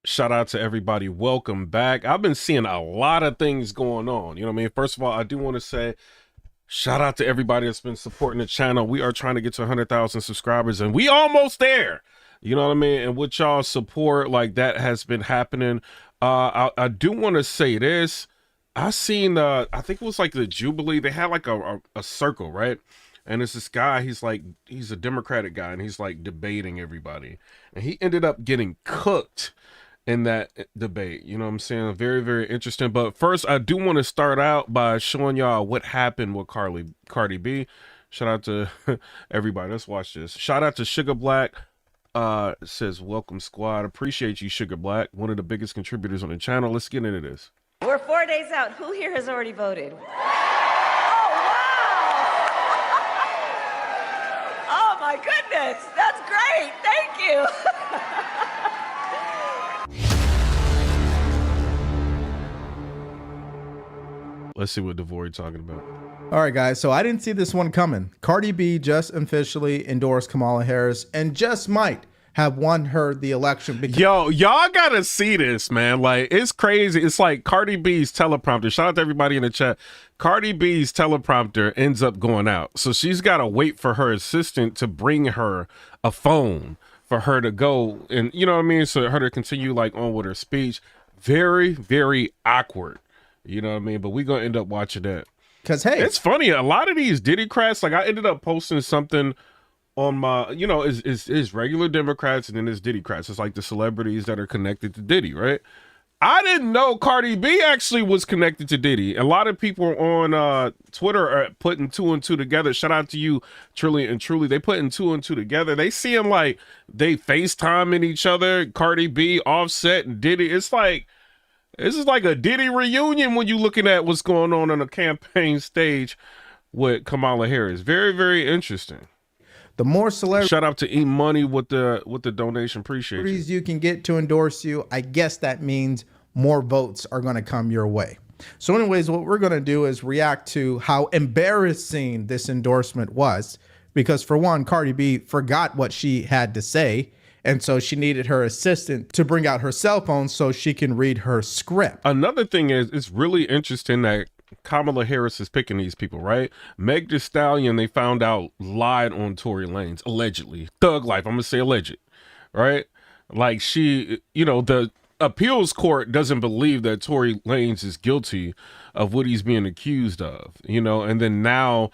Shout out to everybody. Welcome back. I've been seeing a lot of things going on. You know what I mean? First of all, I do want to say shout out to everybody that's been supporting the channel. We are trying to get to 100,000 subscribers and we almost there. You know what I mean? And with y'all support, like that has been happening. I do want to say this. I seen, I think it was like the Jubilee. They had like a circle, right? And it's this guy, he's a Democratic guy and he's like debating everybody. And he ended up getting cooked in that debate. You know what I'm saying? Very, very interesting. But first, I do want to start out by showing y'all what happened with Cardi B. Shout out to everybody. Let's watch this. Shout out to Sugar Black. Says, welcome squad. Appreciate you, Sugar Black. One of the biggest contributors on the channel. Let's get into this. We're 4 days out. Who here has already voted? Oh, wow! Oh, my goodness. That's great. Thank you. Let's see what Devory talking about. All right, guys. So I didn't see this one coming. Cardi B just officially endorsed Kamala Harris and just might have won her the election. Yo, y'all gotta see this, man. Like, it's crazy. It's like Cardi B's teleprompter. Shout out to everybody in the chat. Cardi B's teleprompter ends up going out. So she's got to wait for her assistant to bring her a phone for her to go. And you know what I mean? So her to continue like on with her speech. Very, very awkward. You know what I mean? But we gonna end up watching that. Because, hey, it's funny. A lot of these Diddy crats, like I ended up posting something on my, you know, is regular Democrats and then there's Diddy crats. It's like the celebrities that are connected to Diddy, right? I didn't know Cardi B actually was connected to Diddy. A lot of people on Twitter are putting two and two together. Shout out to you, Truly and Truly. They putting two and two together. They see them like they FaceTiming each other. Cardi B, Offset, and Diddy. It's like, this is like a Diddy reunion when you're looking at what's going on a campaign stage with Kamala Harris. Very, very interesting. The more celebrities, shout out to E Money with the donation. Appreciate you can get to endorse you, I guess that means more votes are going to come your way. So anyways, what we're going to do is react to how embarrassing this endorsement was, because for one, Cardi B forgot what she had to say. And so she needed her assistant to bring out her cell phone so she can read her script. Another thing is, it's really interesting that Kamala Harris is picking these people, right? Meg Thee Stallion, they found out, lied on Tory Lanez, allegedly. Thug life, I'm gonna say alleged, right? Like she, you know, the appeals court doesn't believe that Tory Lanez is guilty of what he's being accused of, you know, and then now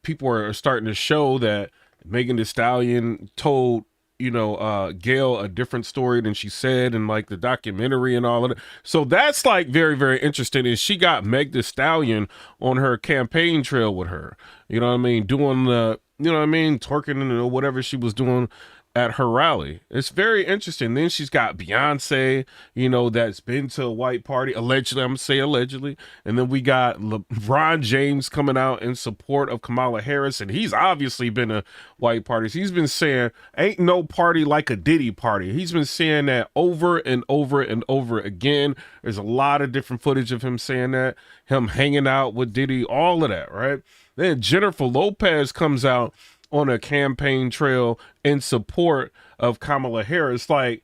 people are starting to show that Megan Thee Stallion told, you know, Gail a different story than she said in like the documentary and all of it. So that's like very, very interesting. Is she got Meg Thee Stallion on her campaign trail with her, you know what I mean? Doing the, you know what I mean? Twerking and whatever she was doing at her rally. It's very interesting. Then she's got Beyonce, you know, that's been to a white party, allegedly, I'm gonna say allegedly. And then we got LeBron James coming out in support of Kamala Harris, and he's obviously been to white parties. He's been saying, ain't no party like a Diddy party. He's been saying that over and over and over again. There's a lot of different footage of him saying that, him hanging out with Diddy, all of that, right? Then Jennifer Lopez comes out on a campaign trail in support of Kamala Harris. Like,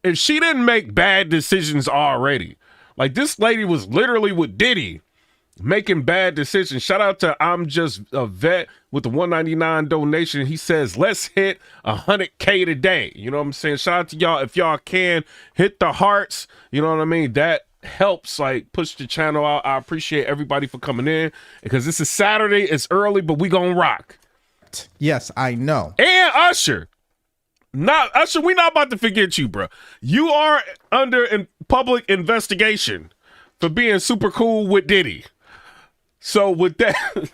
if she didn't make bad decisions already, like this lady was literally with Diddy making bad decisions. Shout out to I'm Just a Vet with the 199 donation. He says, let's hit 100K today. You know what I'm saying? Shout out to y'all. If y'all can hit the hearts, you know what I mean? That helps like push the channel out. I appreciate everybody for coming in because this is Saturday. It's early, but we gonna rock. Yes, I know. And Usher, we not about to forget you, bro. You are under public investigation for being super cool with Diddy. So with that,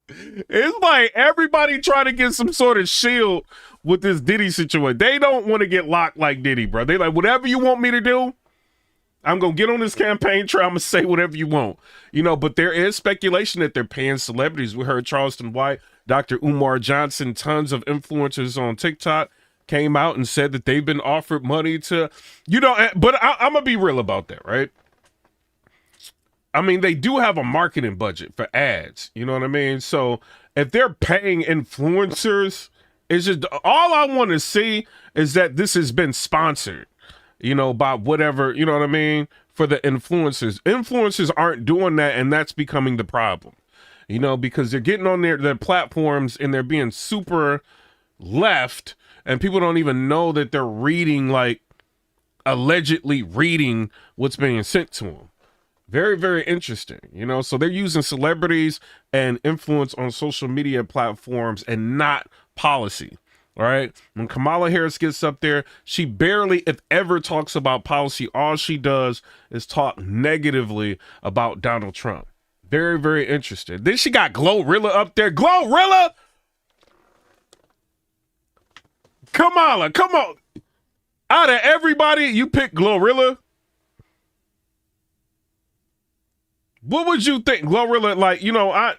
it's like everybody trying to get some sort of shield with this Diddy situation. They don't want to get locked like Diddy, bro. They like, whatever you want me to do, I'm going to get on this campaign trail. I'm going to say whatever you want, you know, but there is speculation that they're paying celebrities. We heard Charleston White, Dr. Umar Johnson, tons of influencers on TikTok came out and said that they've been offered money to, you know, but I'm going to be real about that, right? I mean, they do have a marketing budget for ads, you know what I mean? So if they're paying influencers It's just all I want to see is that this has been sponsored, you know, by whatever, you know what I mean, for the influencers. Influencers aren't doing that, and that's becoming the problem, you know, because they're getting on their platforms and they're being super left, and people don't even know that they're reading, like, allegedly reading what's being sent to them. Very, very interesting, you know. So they're using celebrities and influence on social media platforms and not policy. All right. When Kamala Harris gets up there, she barely, if ever, talks about policy. All she does is talk negatively about Donald Trump. Very, very interesting. Then she got Glorilla up there. Glorilla! Kamala, come on. Out of everybody, you pick Glorilla? What would you think, Glorilla? Like, you know, I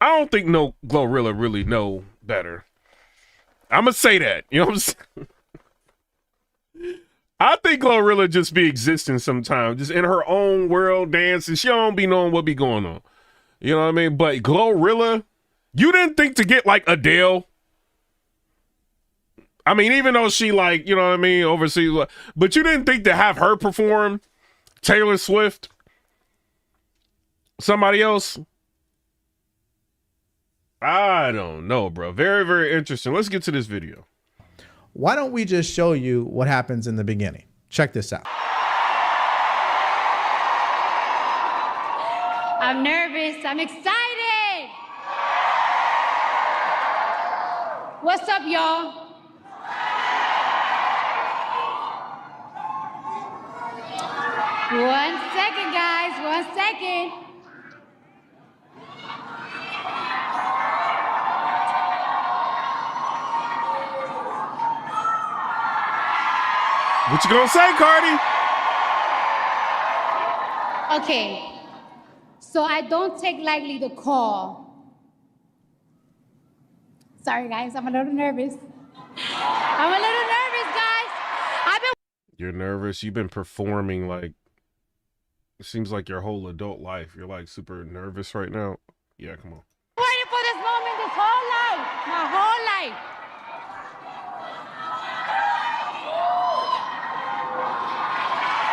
don't think no Glorilla really know better. I'm gonna say that. You know what I'm saying? I think Glorilla just be existing sometimes, just in her own world dancing. She don't be knowing what be going on. You know what I mean? But Glorilla, you didn't think to get like Adele? I mean, even though she like, you know what I mean, overseas, but you didn't think to have her perform Taylor Swift? Somebody else? I don't know, bro. Very, very interesting. Let's get to this video. Why don't we just show you what happens in the beginning? Check this out. I'm nervous. I'm excited. What's up, y'all? One second, guys. 1 second. What you gonna say, Cardi? Okay, so I don't take lightly the call. Sorry, guys, I'm a little nervous. I'm a little nervous, guys. You're nervous. You've been performing like, it seems like your whole adult life. You're like super nervous right now. Yeah, come on. Waiting for this moment this whole life, my whole life.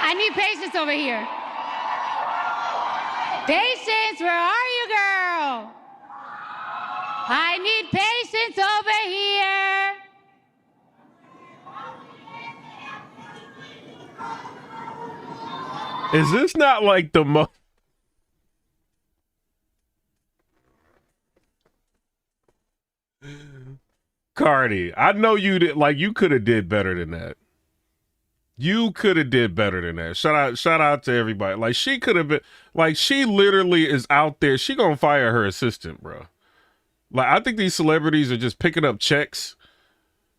I need patience over here. Patience, where are you, girl? I need patience over here. Is this not like the most? Cardi, I know you did, like, you could have did better than that. You could have did better than that. Shout out to everybody. Like, she could have been, like, she literally is out there. She gonna fire her assistant, bro. Like, I think these celebrities are just picking up checks,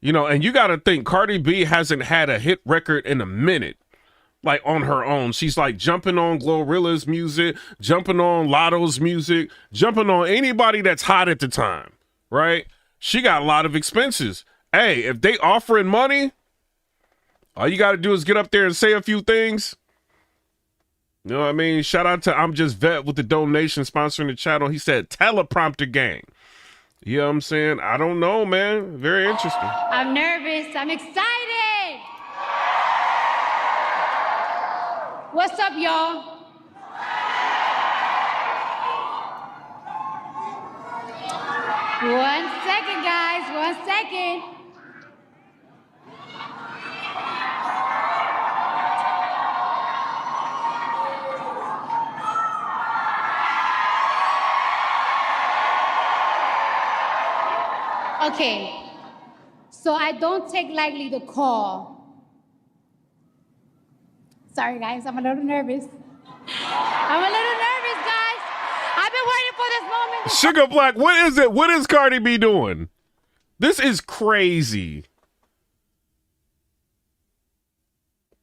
you know, and you got to think Cardi B hasn't had a hit record in a minute, like on her own. She's like jumping on Glorilla's music, jumping on Lotto's music, jumping on anybody that's hot at the time, right? She got a lot of expenses. Hey, if they offering money, all you got to do is get up there and say a few things. You know what I mean? Shout out to I'm Just Vet with the donation sponsoring the channel. He said teleprompter gang. You know what I'm saying? I don't know, man. Very interesting. I'm nervous. I'm excited. What's up, y'all? One second, guys. 1 second. Okay, so I don't take lightly the call. Sorry, guys, I'm a little nervous. I'm a little nervous, guys. I've been waiting for this moment. Sugar Black, what is it? What is Cardi B doing? This is crazy.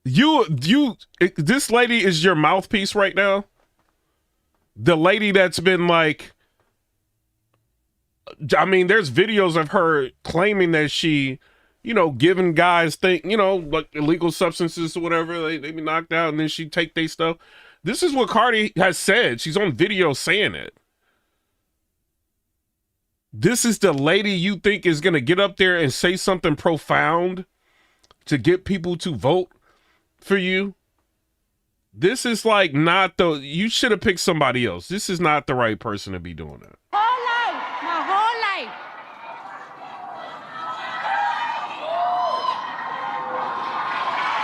This lady is your mouthpiece right now? The lady that's been like, I mean, there's videos of her claiming that she, you know, giving guys like illegal substances or whatever, they be knocked out and then she take their stuff. This is what Cardi has said. She's on video saying it. This is the lady you think is going to get up there and say something profound to get people to vote for you? This is like not the, you should have picked somebody else. This is not the right person to be doing that. Whole life, my whole life.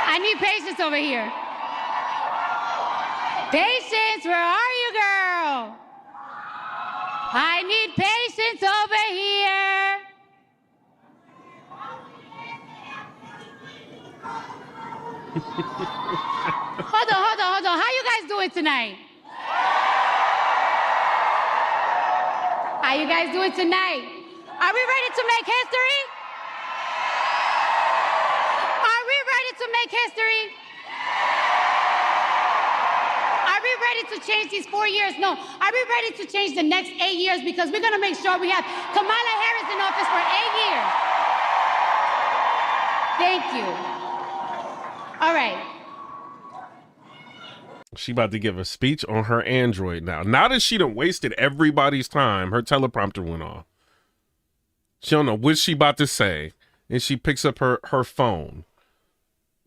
I need patience over here. Patience, where are you, girl? I need patience over here. Hold on. How you guys doing tonight? How you guys doing tonight? Are we ready to make history? Are we ready to make history? Are we ready to change these 4 years? No. Are we ready to change the next 8 years? Because we're going to make sure we have Kamala Harris in office for 8 years. Thank you. All right. She about to give a speech on her Android now. Now that she done wasted everybody's time, her teleprompter went off. She don't know what she about to say. And she picks up her phone.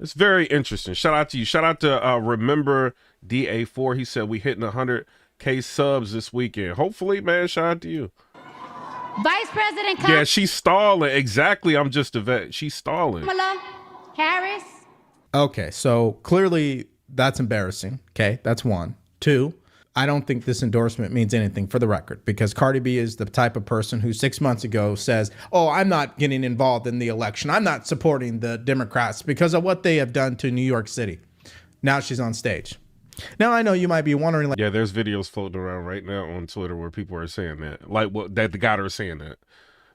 It's very interesting. Shout out to you. Shout out to Remember DA4. He said we hitting 100K subs this weekend. Hopefully, man, shout out to you. Vice President Yeah, she's stalling. Exactly. I'm just a vet. She's stalling. Kamala Harris. Okay, so clearly that's embarrassing. Okay, that's one. Two, I don't think this endorsement means anything, for the record, because Cardi B is the type of person who 6 months ago says, oh, I'm not getting involved in the election. I'm not supporting the Democrats because of what they have done to New York City. Now she's on stage. Now, I know you might be wondering, like, yeah, there's videos floating around right now on Twitter where people are saying that, like what that the got her saying that.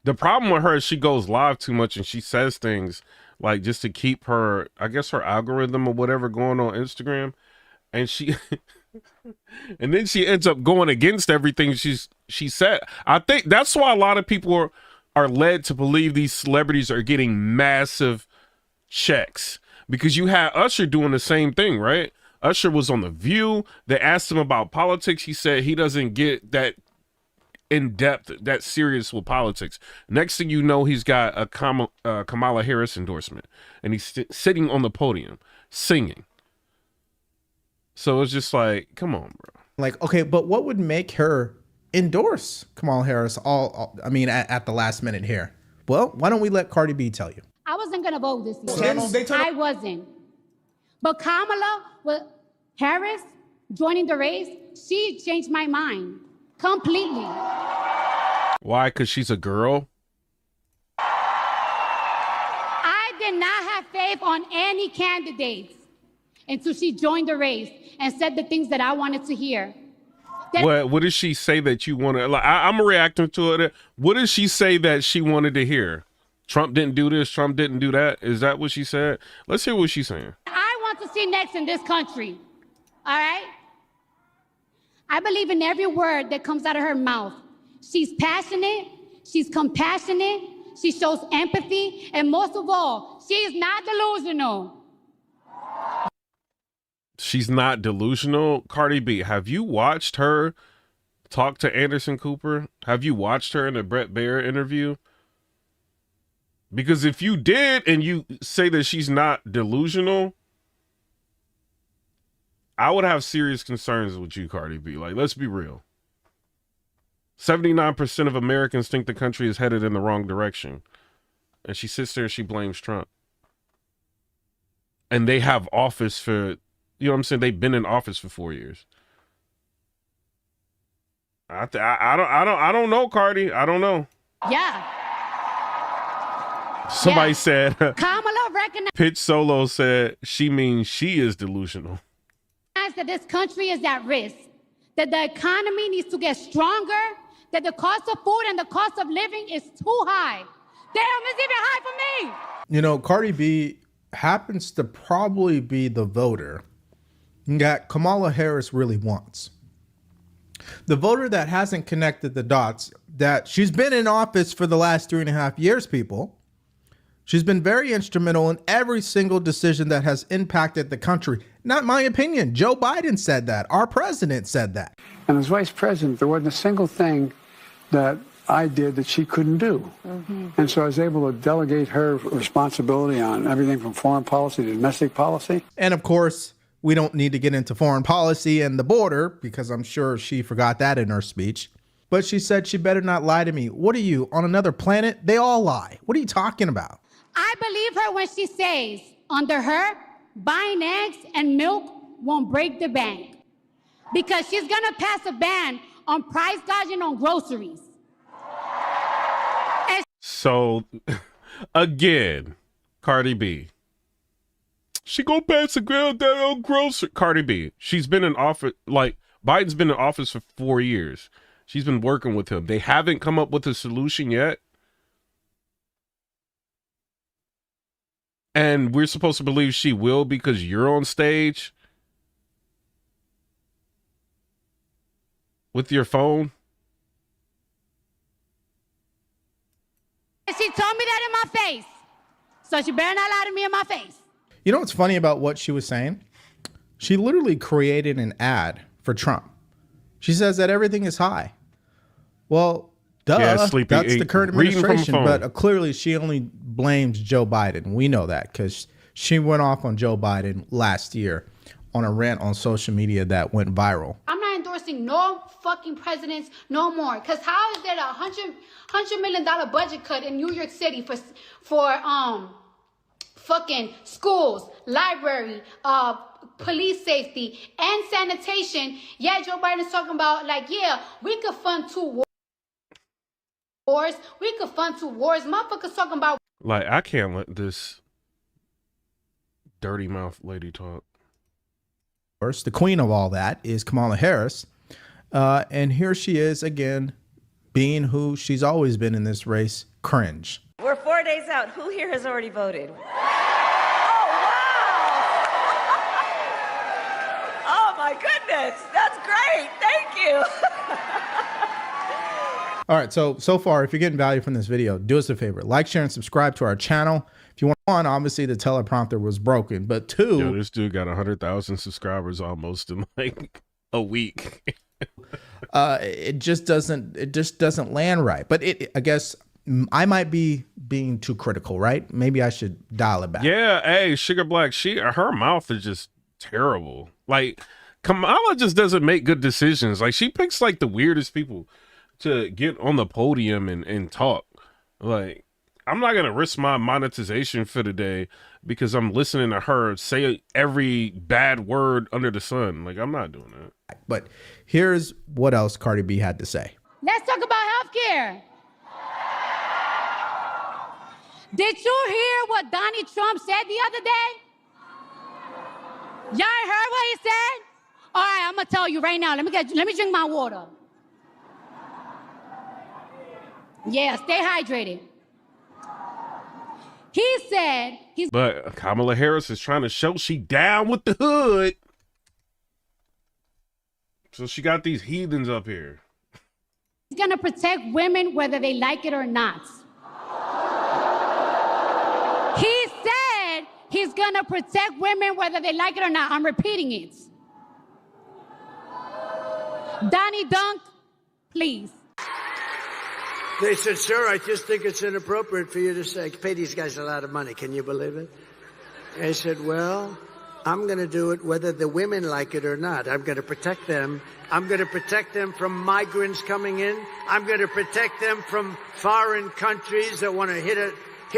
The problem with her is she goes live too much and she says things like just to keep her, I guess, her algorithm or whatever going on Instagram, and she and then she ends up going against everything she said. I think that's why a lot of people are led to believe these celebrities are getting massive checks, because you had Usher doing the same thing, right? Usher was on The View. They asked him about politics. He said he doesn't get that in depth, that serious with politics. Next thing you know, he's got a Kamala Harris endorsement, and he's sitting on the podium singing. So it's just like, come on, bro. Like, okay, but what would make her endorse Kamala Harris at the last minute here? Well, why don't we let Cardi B tell you? I wasn't going to vote this year. I wasn't. But Kamala Harris joining the race, she changed my mind completely. Why? Because she's a girl? I did not have faith on any candidates until she joined the race and said the things that I wanted to hear. What did she say that you wanted? Like, I'm reacting to it. What did she say that she wanted to hear? Trump didn't do this, Trump didn't do that. Is that what she said? Let's hear what she's saying. I want to see next in this country. All right? I believe in every word that comes out of her mouth. She's passionate, she's compassionate, she shows empathy, and most of all, she is not delusional. She's not delusional. Cardi B, have you watched her talk to Anderson Cooper? Have you watched her in the Brett Baer interview? Because if you did and you say that she's not delusional, I would have serious concerns with you, Cardi B. Like, let's be real. 79% of Americans think the country is headed in the wrong direction. And she sits there and she blames Trump. And they have office for, you know what I'm saying? They've been in office for 4 years. I don't know, Cardi. I don't know. Yeah. Somebody said, Kamala recognized Pitch Solo said she means she is delusional. That this country is at risk, that the economy needs to get stronger, that the cost of food and the cost of living is too high. Damn, it's even high for me. You know, Cardi B happens to probably be the voter that Kamala Harris really wants. The voter that hasn't connected the dots, that she's been in office for the last 3.5 years, people. She's been very instrumental in every single decision that has impacted the country. Not my opinion. Joe Biden said that. Our president said that. And as vice president, there wasn't a single thing that I did that she couldn't do. And so I was able to delegate her responsibility on everything from foreign policy to domestic policy. And of course, we don't need to get into foreign policy and the border because I'm sure she forgot that in her speech. But she said she better not lie to me. What are you, on another planet? They all lie. What are you talking about? I believe her when she says, under her, buying eggs and milk won't break the bank. Because she's gonna pass a ban on price gouging on groceries. So, again, Cardi B. She gonna pass a girl down on grocery. Cardi B. She's been in office, like, Biden's been in office for 4 years. She's been working with him. They haven't come up with a solution yet. And we're supposed to believe she will because you're on stage with your phone. She told me that in my face. So she better not lie to me in my face. You know what's funny about what she was saying? She literally created an ad for Trump. She says that everything is high. Well, duh, Yeah, sleepy, that's the current reading from a administration. phone. But clearly she only blames Joe Biden. We know that because she went off on Joe Biden last year on a rant on social media that went viral. I'm not endorsing no fucking presidents no more. Because how is there a $100 million budget cut in New York City for fucking schools, library, police safety, and sanitation? Yeah, Joe Biden's talking about, like, yeah, we could fund 2 wars. We could fund 2 wars. Motherfuckers talking about. Like, I can't let this dirty mouth lady talk. First, the queen of all that is Kamala Harris. And here she is again, being who she's always been in this race, cringe. We're 4 days out. Who here has already voted? Oh, wow! Oh, my goodness. That's great. Thank you. All right, so far, if you're getting value from this video, do us a favor. Like, share, and subscribe to our channel. If you want, one, obviously the teleprompter was broken, but two... Yo, this dude got 100,000 subscribers almost in like a week. it just doesn't land right. But I guess I might be being too critical, right? Maybe I should dial it back. Yeah, hey, Sugar Black, her mouth is just terrible. Like, Kamala just doesn't make good decisions. Like, she picks like the weirdest people to get on the podium and talk. Like, I'm not gonna risk my monetization for the day because I'm listening to her say every bad word under the sun. Like, I'm not doing that. But here's what else Cardi B had to say. Let's talk about healthcare. Did you hear what Donald Trump said the other day? Y'all heard what he said? All right, I'm gonna tell you right now. Let me drink my water. Yeah, stay hydrated. He said But Kamala Harris is trying to show she down with the hood. So she got these heathens up here. he's gonna protect women whether they like it or not. He said he's gonna protect women whether they like it or not. I'm repeating it. Donnie Dunk, please. They said, sir, I just think it's inappropriate for you to say, pay these guys a lot of money. Can you believe it? I said, well, I'm going to do it whether the women like it or not. I'm going to protect them. I'm going to protect them from migrants coming in. I'm going to protect them from foreign countries that want to hit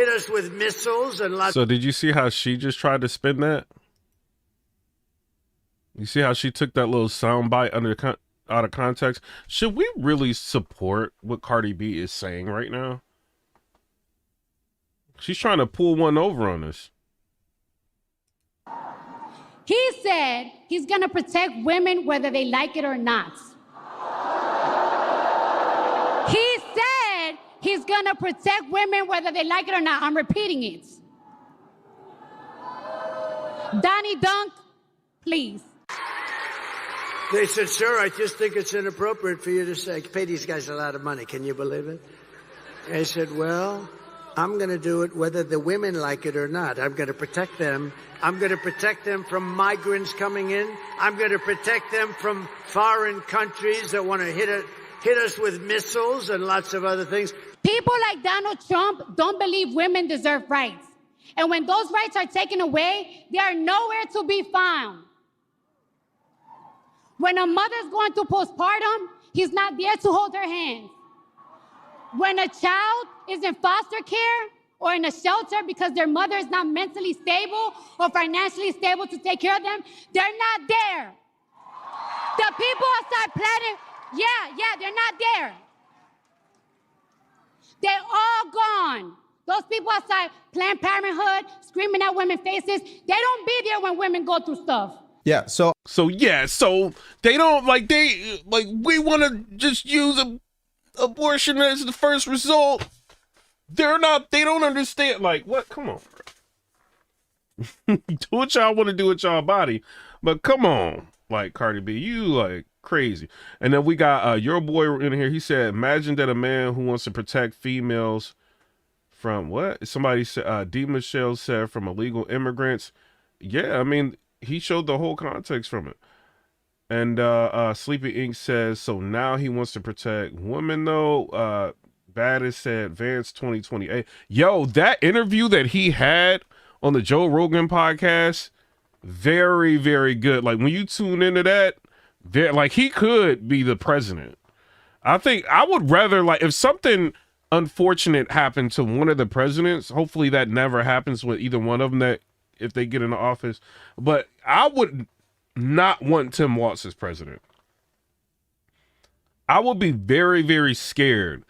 us with missiles and lots. So did you see how she just tried to spin that? You see how she took that little soundbite out of context? Should we really support what Cardi B is saying right now? She's trying to pull one over on us. He said he's gonna protect women whether they like it or not. He said he's gonna protect women whether they like it or not. I'm repeating it. Donnie Dunk, please. They said, sir, I just think it's inappropriate for you to say, pay these guys a lot of money. Can you believe it? I said, well, I'm going to do it whether the women like it or not. I'm going to protect them. I'm going to protect them from migrants coming in. I'm going to protect them from foreign countries that want to hit hit us with missiles and lots of other things. People like Donald Trump don't believe women deserve rights. And when those rights are taken away, they are nowhere to be found. When a mother's going through postpartum, he's not there to hold her hand. When a child is in foster care or in a shelter because their mother is not mentally stable or financially stable to take care of them, they're not there. The people outside planning, they're not there. They're all gone. Those people outside Planned Parenthood screaming at women's faces, they don't be there when women go through stuff. Yeah, so they don't we want to just use abortion as the first result. They don't understand. Like, what? Come on, bro. Do what y'all want to do with y'all body, but come on, like Cardi B, you like crazy. And then we got your boy in here. He said, imagine that a man who wants to protect females from what? Somebody said, D. Michelle said, from illegal immigrants. Yeah, I mean, he showed the whole context from it. And Sleepy Ink says, so now he wants to protect women, though. Baddest said, Vance 2028. Yo, that interview that he had on the Joe Rogan podcast, very, very good. Like, when you tune into that, like, he could be the president. I think I would rather, like, if something unfortunate happened to one of the presidents, hopefully that never happens with either one of them, that if they get into office, but I would not want Tim Walz as president. I would be very, very scared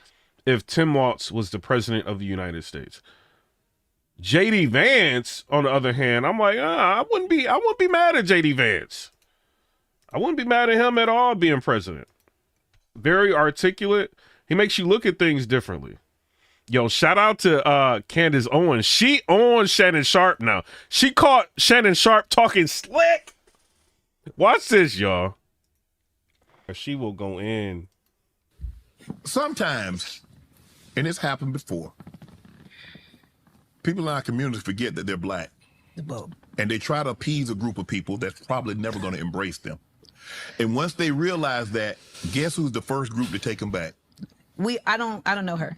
if Tim Walz was the president of the United States. JD Vance, on the other hand, I'm like, I wouldn't be mad at JD Vance. I wouldn't be mad at him at all being president. Very articulate. He makes you look at things differently. Yo, shout out to Candace Owens. She on Shannon Sharpe now. She caught Shannon Sharpe talking slick. Watch this, y'all. She will go in. Sometimes, and it's happened before, people in our community forget that they're black. And they try to appease a group of people that's probably never going to embrace them. And once they realize that, guess who's the first group to take them back? I don't know her.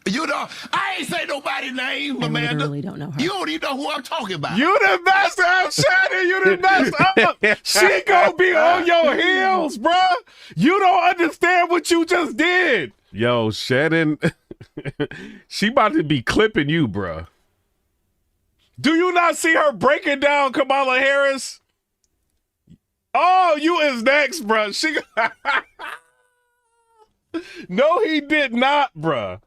You know, I ain't say nobody's name, Amanda. I literally don't know her. You don't even know who I'm talking about. You the best up, Shannon. You the best up. She gonna be on your heels, bruh. You don't understand what you just did. Yo, Shannon, she about to be clipping you, bruh. Do you not see her breaking down Kamala Harris? Oh, you is next, bruh. She. No, he did not, bruh.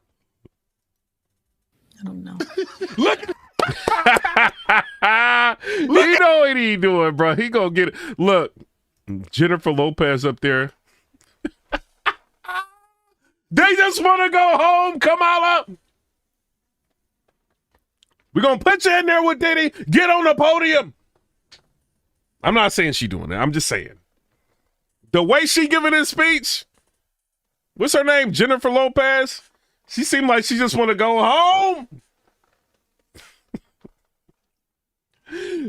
I don't know. Look. You know what he doing, bro. He gonna get it. Look, Jennifer Lopez up there. They just want to go home, Kamala. We're gonna put you in there with Diddy. Get on the podium. I'm not saying she doing that. I'm just saying. The way she giving this speech. What's her name? Jennifer Lopez. She seemed like she just want to go home.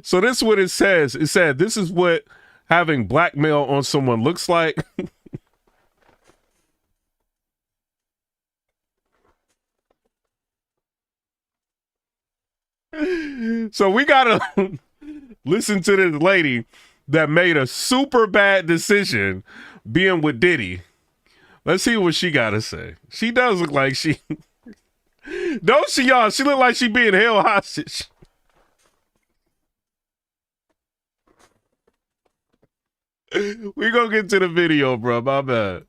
So this is what it says. It said, this is what having blackmail on someone looks like. So we got to listen to this lady that made a super bad decision being with Diddy. Let's see what she got to say. She does look like she... Don't she, y'all? She look like she being held hostage. We gonna get to the video, bro. My bad.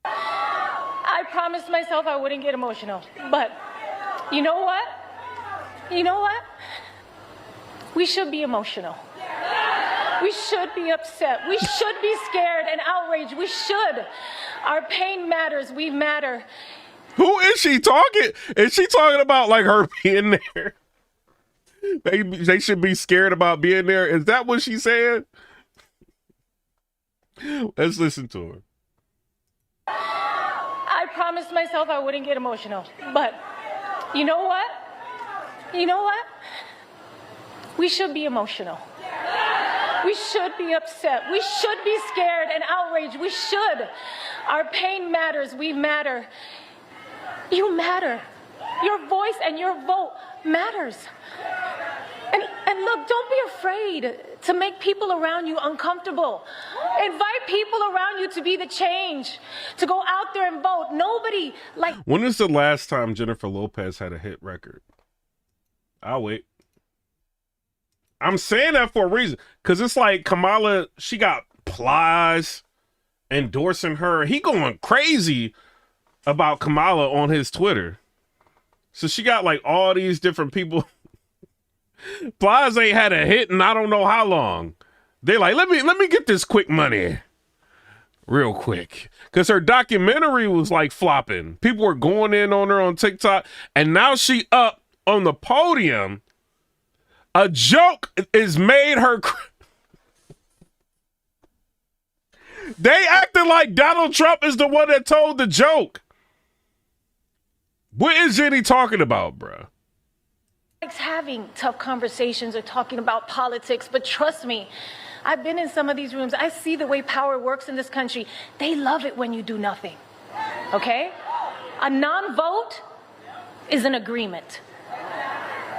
I promised myself I wouldn't get emotional. But you know what? You know what? We should be emotional. We should be upset. We should be scared and outraged. We should. Our pain matters. We matter. Who is she talking? Is she talking about like her being there? They should be scared about being there. Is that what she's saying? Let's listen to her. I promised myself I wouldn't get emotional. But you know what? You know what? We should be emotional. We should be upset. We should be scared and outraged. We should. Our pain matters. We matter. You matter. Your voice and your vote matters. And look, don't be afraid to make people around you uncomfortable. Invite people around you to be the change, to go out there and vote. Nobody like. When is the last time Jennifer Lopez had a hit record? I'll wait. I'm saying that for a reason, because it's like Kamala, she got Plies endorsing her. He going crazy about Kamala on his Twitter. So she got like all these different people. Plies ain't had a hit in I don't know how long. They like, let me get this quick money real quick. Because her documentary was like flopping. People were going in on her on TikTok. And now she up on the podium. A joke is made her. They acted like Donald Trump is the one that told the joke. What is Jenny talking about, bruh? Likes having tough conversations or talking about politics, but trust me, I've been in some of these rooms. I see the way power works in this country. They love it when you do nothing, okay? A non-vote is an agreement.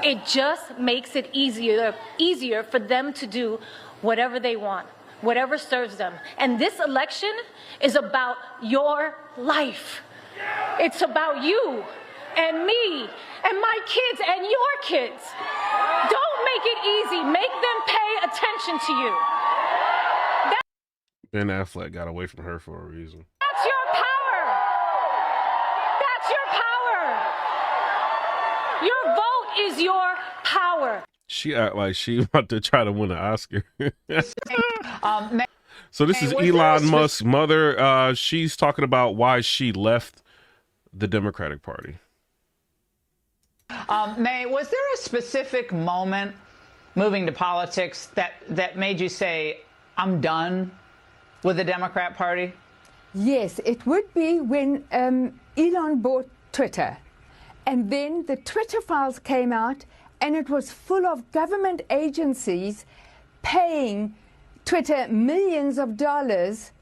It just makes it easier for them to do whatever they want, whatever serves them. And this election is about your life. It's about you and me and my kids and your kids. Don't make it easy. Make them pay attention to you. Ben Affleck got away from her for a reason. That's your power. That's your power. Your vote is your power. She act like she about to try to win an Oscar. So this is Elon Musk's mother. She's talking about why she left the Democratic Party. May, was there a specific moment moving to politics that made you say, I'm done with the Democrat Party? Yes, it would be when Elon bought Twitter. And then the Twitter files came out, and it was full of government agencies paying Twitter millions of dollars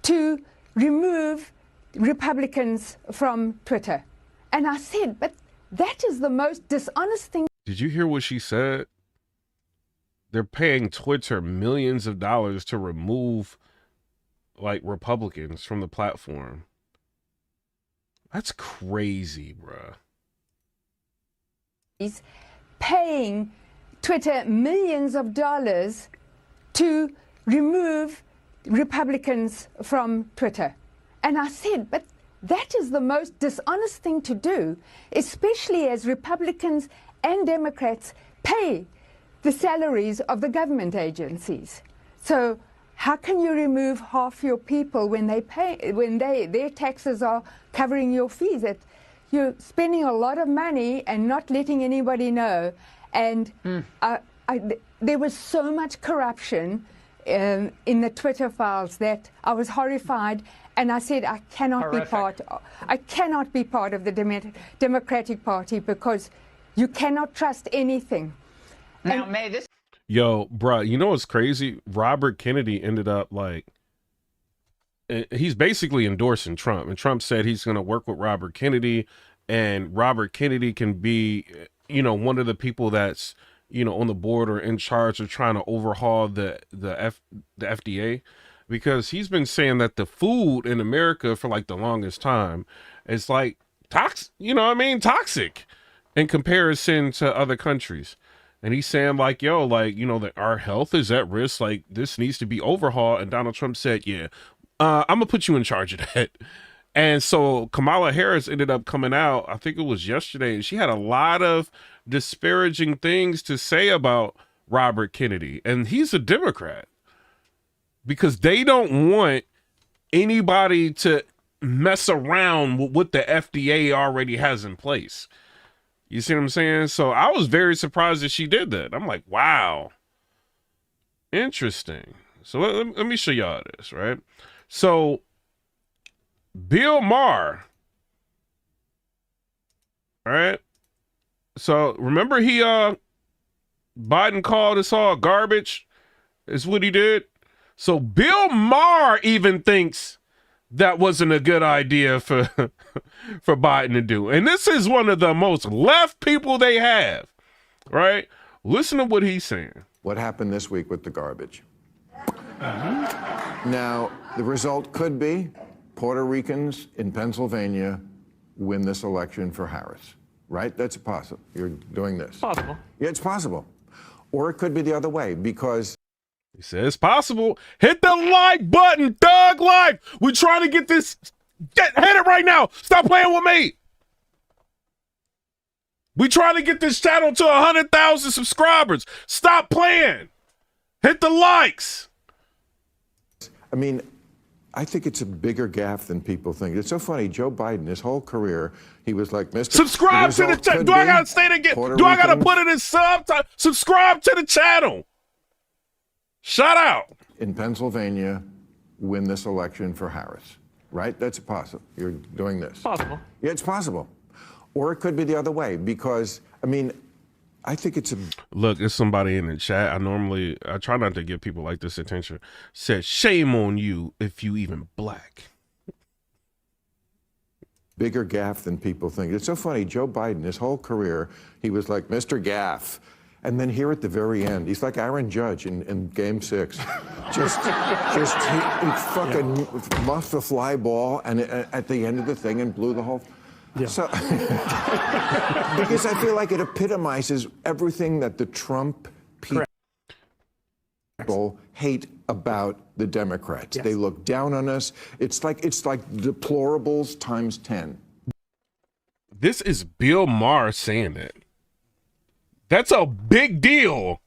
to remove Republicans from Twitter. And I said, but that is the most dishonest thing. Did you hear what she said? They're paying Twitter millions of dollars to remove like Republicans from the platform. That's crazy, bruh. He's paying Twitter millions of dollars to remove Republicans from Twitter. And I said, but that is the most dishonest thing to do, especially as Republicans and Democrats pay the salaries of the government agencies. So how can you remove half your people when they pay, when their taxes are covering your fees? That you're spending a lot of money and not letting anybody know. And there was so much corruption in the Twitter files that I was horrified. And I said, I cannot be part of the Democratic Party because you cannot trust anything. Now, May, this. Yo, bruh, you know what's crazy? Robert Kennedy ended up like, he's basically endorsing Trump. And Trump said he's going to work with Robert Kennedy. And Robert Kennedy can be, you know, one of the people that's, you know, on the board or in charge of trying to overhaul the FDA. Because he's been saying that the food in America for like the longest time is like toxic, you know what I mean? Toxic in comparison to other countries. And he's saying like, yo, like, you know, that our health is at risk. Like this needs to be overhauled. And Donald Trump said, yeah, I'm gonna put you in charge of that. And so Kamala Harris ended up coming out, I think it was yesterday, and she had a lot of disparaging things to say about Robert Kennedy. And he's a Democrat. Because they don't want anybody to mess around with what the FDA already has in place. You see what I'm saying? So I was very surprised that she did that. I'm like, wow. Interesting. So let me show y'all this, right? So Bill Maher, all right? So remember Biden called us all garbage? is what he did. So Bill Maher even thinks that wasn't a good idea for for Biden to do. And this is one of the most left people they have, right? Listen to what he's saying. What happened this week with the garbage? Now, the result could be Puerto Ricans in Pennsylvania win this election for Harris, right? That's possible. You're doing this. Possible. Yeah, it's possible. Or it could be the other way, because he says it's possible. Hit the like button, Thug Life. We're trying to get this. Hit it right now. Stop playing with me. We trying to get this channel to 100,000 subscribers. Stop playing. Hit the likes. I mean, I think it's a bigger gaffe than people think. It's so funny. Joe Biden, his whole career, he was like, Mr. Subscribe to the channel. Do I got to say it again? Do I got to put it in subtitle? Subscribe to the channel. Shout out. In Pennsylvania, win this election for Harris, right? That's possible. You're doing this. Possible. Yeah, it's possible. Or it could be the other way, because, I mean, I think it's a... Look, there's somebody in the chat. I try not to give people like this attention. Said, shame on you if you even black. Bigger gaffe than people think. It's so funny. Joe Biden, his whole career, he was like Mr. Gaff. And then here at the very end, he's like Aaron Judge in Game 6. he fucking muffed the fly ball and at the end of the thing and blew the whole... Yeah. So, because I feel like it epitomizes everything that the Trump people hate about the Democrats. Yes. They look down on us. It's like deplorables times 10. This is Bill Maher saying that. That's a big deal.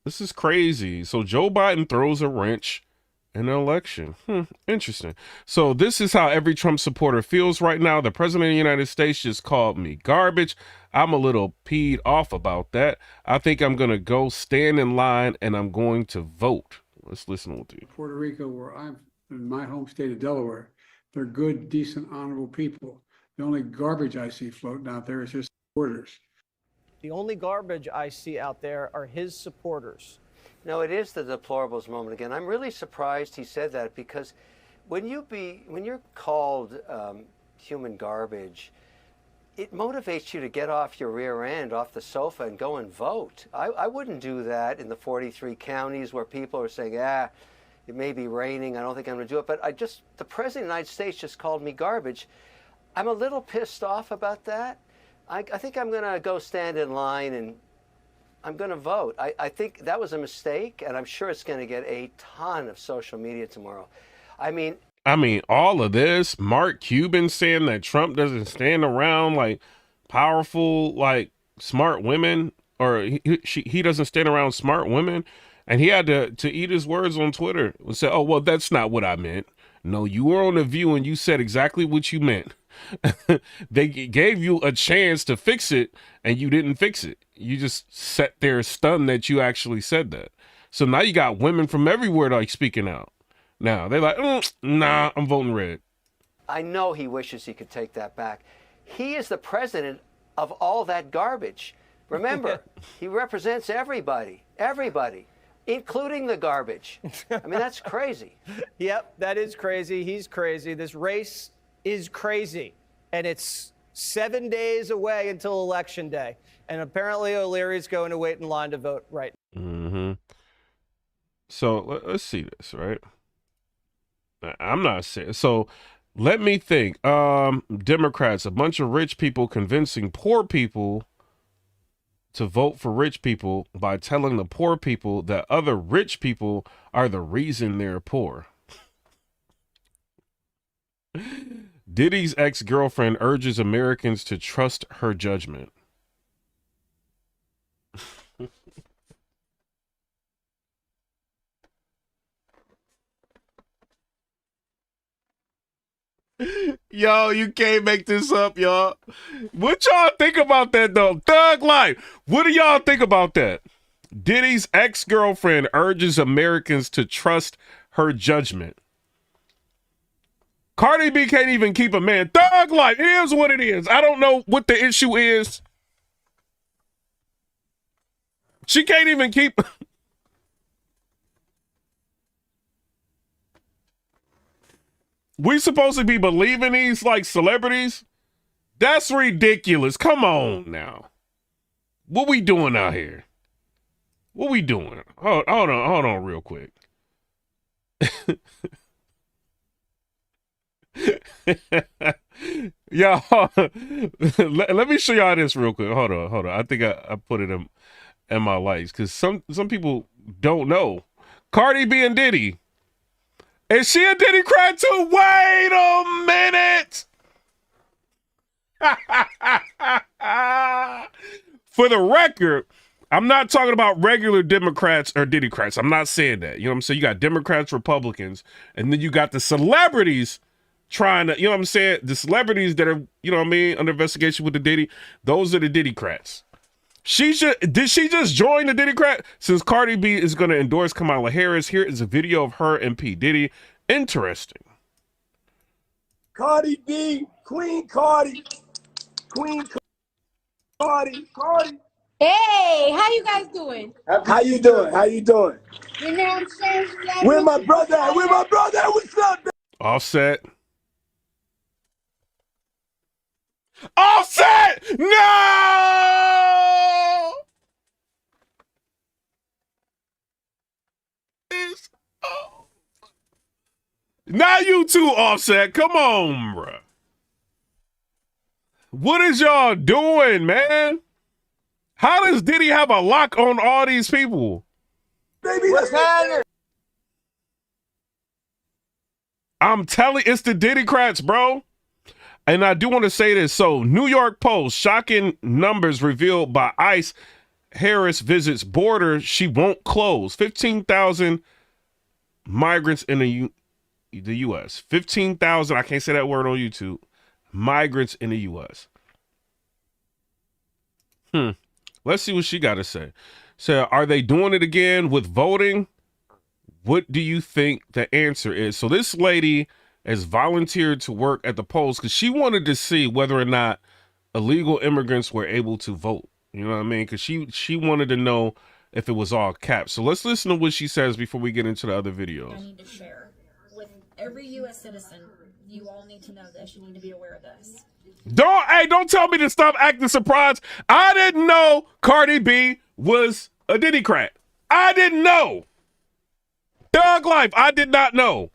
This is crazy. So Joe Biden throws a wrench in the election. Interesting. So this is how every Trump supporter feels right now. The president of the United States just called me garbage. I'm a little peed off about that. I think I'm going to go stand in line and I'm going to vote. Let's listen to you. Puerto Rico, where I'm in my home state of Delaware, they're good, decent, honorable people. The only garbage I see floating out there is his supporters. The only garbage I see out there are his supporters. No, it is the deplorables moment again. I'm really surprised he said that, because when you're called human garbage, it motivates you to get off your rear end, off the sofa, and go and vote. I wouldn't do that in the 43 counties where people are saying, it may be raining, I don't think I'm going to do it. But the president of the United States just called me garbage. I'm a little pissed off about that. I think I'm going to go stand in line and I'm going to vote. I think that was a mistake, and I'm sure it's going to get a ton of social media tomorrow. I mean, all of this, Mark Cuban saying that Trump doesn't stand around like powerful, like smart women, or he doesn't stand around smart women. And he had to eat his words on Twitter and say, oh, well, that's not what I meant. No, you were on The View and you said exactly what you meant. They gave you a chance to fix it and you didn't fix it. You just sat there stunned that you actually said that. So now you got women from everywhere like speaking out. Now they're like, nah, I'm voting red. I know he wishes he could take that back. He is the president of all that garbage. Remember, he represents everybody, including the garbage. I mean, that's crazy. Yep, that is crazy. He's crazy. This race is crazy. And it's 7 days away until Election Day. And apparently O'Leary's going to wait in line to vote right now. Mm-hmm. So let's see this, right? I'm not saying. So let me think. Democrats, a bunch of rich people convincing poor people to vote for rich people by telling the poor people that other rich people are the reason they're poor. Diddy's ex-girlfriend urges Americans to trust her judgment. Yo, you can't make this up, y'all. What y'all think about that, though? Thug Life. What do y'all think about that? Diddy's ex-girlfriend urges Americans to trust her judgment. Cardi B can't even keep a man. Thug Life. It is what it is. I don't know what the issue is. She can't even keep. We supposed to be believing these like celebrities? That's ridiculous. Come on now. What we doing out here? What we doing? Hold on real quick. Y'all, let me show y'all this real quick. Hold on. I think I put it in my lights because some people don't know. Cardi B and Diddy. Is she a Diddy crat too? Wait a minute. For the record, I'm not talking about regular Democrats or Diddycrats. I'm not saying that. You know what I'm saying? You got Democrats, Republicans, and then you got the celebrities trying to, you know what I'm saying? The celebrities that are, you know what I mean, under investigation with the Diddy, those are the Diddycrats. Did she just join the Diddycrat? Since Cardi B is going to endorse Kamala Harris, here is a video of her and P. Diddy. Interesting. Cardi B, Queen Cardi. Hey, how you guys doing? How you doing? You know what I'm saying? Where my brother at? What's up? Offset. Offset! No! Now you too, Offset. Come on, bruh. What is y'all doing, man? How does Diddy have a lock on all these people? Baby, what's happening? I'm telling, it's the Diddycrats, bro. And I do want to say this. So, New York Post, shocking numbers revealed by ICE. Harris visits border she won't close. 15,000 migrants in the U.S. 15,000, I can't say that word on YouTube, migrants in the U.S. Let's see what she got to say. So, are they doing it again with voting? What do you think the answer is? So, this lady has volunteered to work at the polls because she wanted to see whether or not illegal immigrants were able to vote. You know what I mean? Because she wanted to know if it was all capped. So let's listen to what she says before we get into the other videos. I need to share with every U.S. citizen. You all need to know this. You need to be aware of this. Don't tell me to stop acting surprised. I didn't know Cardi B was a Diddycrat. I didn't know. Thug life. I did not know.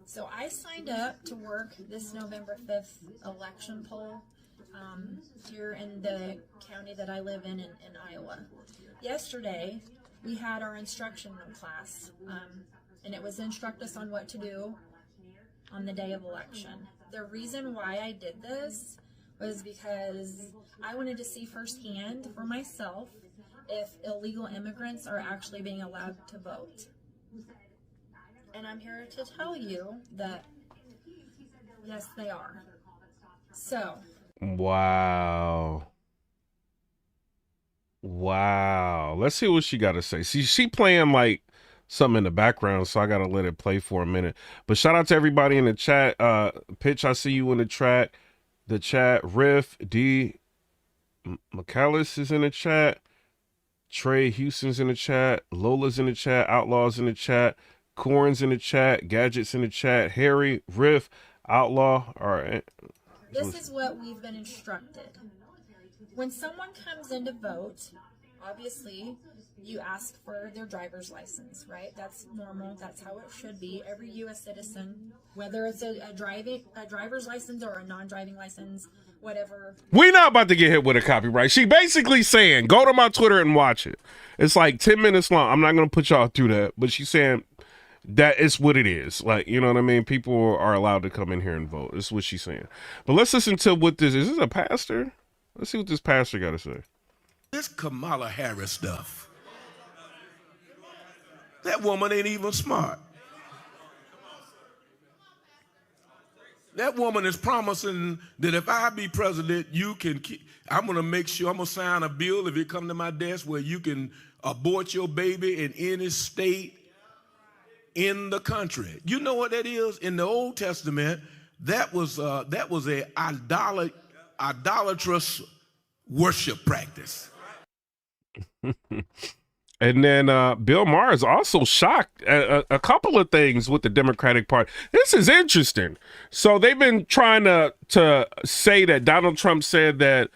So I signed up to work this November 5th election poll here in the county that I live in Iowa. Yesterday, we had our instructional class, and it was to instruct us on what to do on the day of election. The reason why I did this was because I wanted to see firsthand for myself if illegal immigrants are actually being allowed to vote. And I'm here to tell you that, yes, they are. So. Wow. Let's see what she got to say. See, she playing like something in the background, so I got to let it play for a minute. But shout out to everybody in the chat. Pitch, I see you in the chat. Riff, D. McAllis is in the chat. Trey Houston's in the chat. Lola's in the chat. Outlaw's in the chat. Cohn's in the chat, Gadget's in the chat, Harry, Riff, Outlaw. All right. This is what we've been instructed. When someone comes in to vote, obviously you ask for their driver's license, right? That's normal. That's how it should be. Every U.S. citizen, whether it's a driver's license or a non-driving license, whatever. We're not about to get hit with a copyright. She basically saying, go to my Twitter and watch it. It's like 10 minutes long. I'm not going to put y'all through that, but she's saying, that is what it is. Like, you know what I mean? People are allowed to come in here and vote. This is what she's saying. But let's listen to what this is. This a pastor? Let's see what this pastor got to say. This Kamala Harris stuff. That woman ain't even smart. That woman is promising that if I be president, you can I'm going to make sure, I'm going to sign a bill if it come to my desk where you can abort your baby in any state in the country. You know what that is? In the Old Testament, that was a idolatrous worship practice. And then Bill Maher is also shocked at a couple of things with the Democratic Party. This is interesting. So they've been trying to say that Donald Trump said that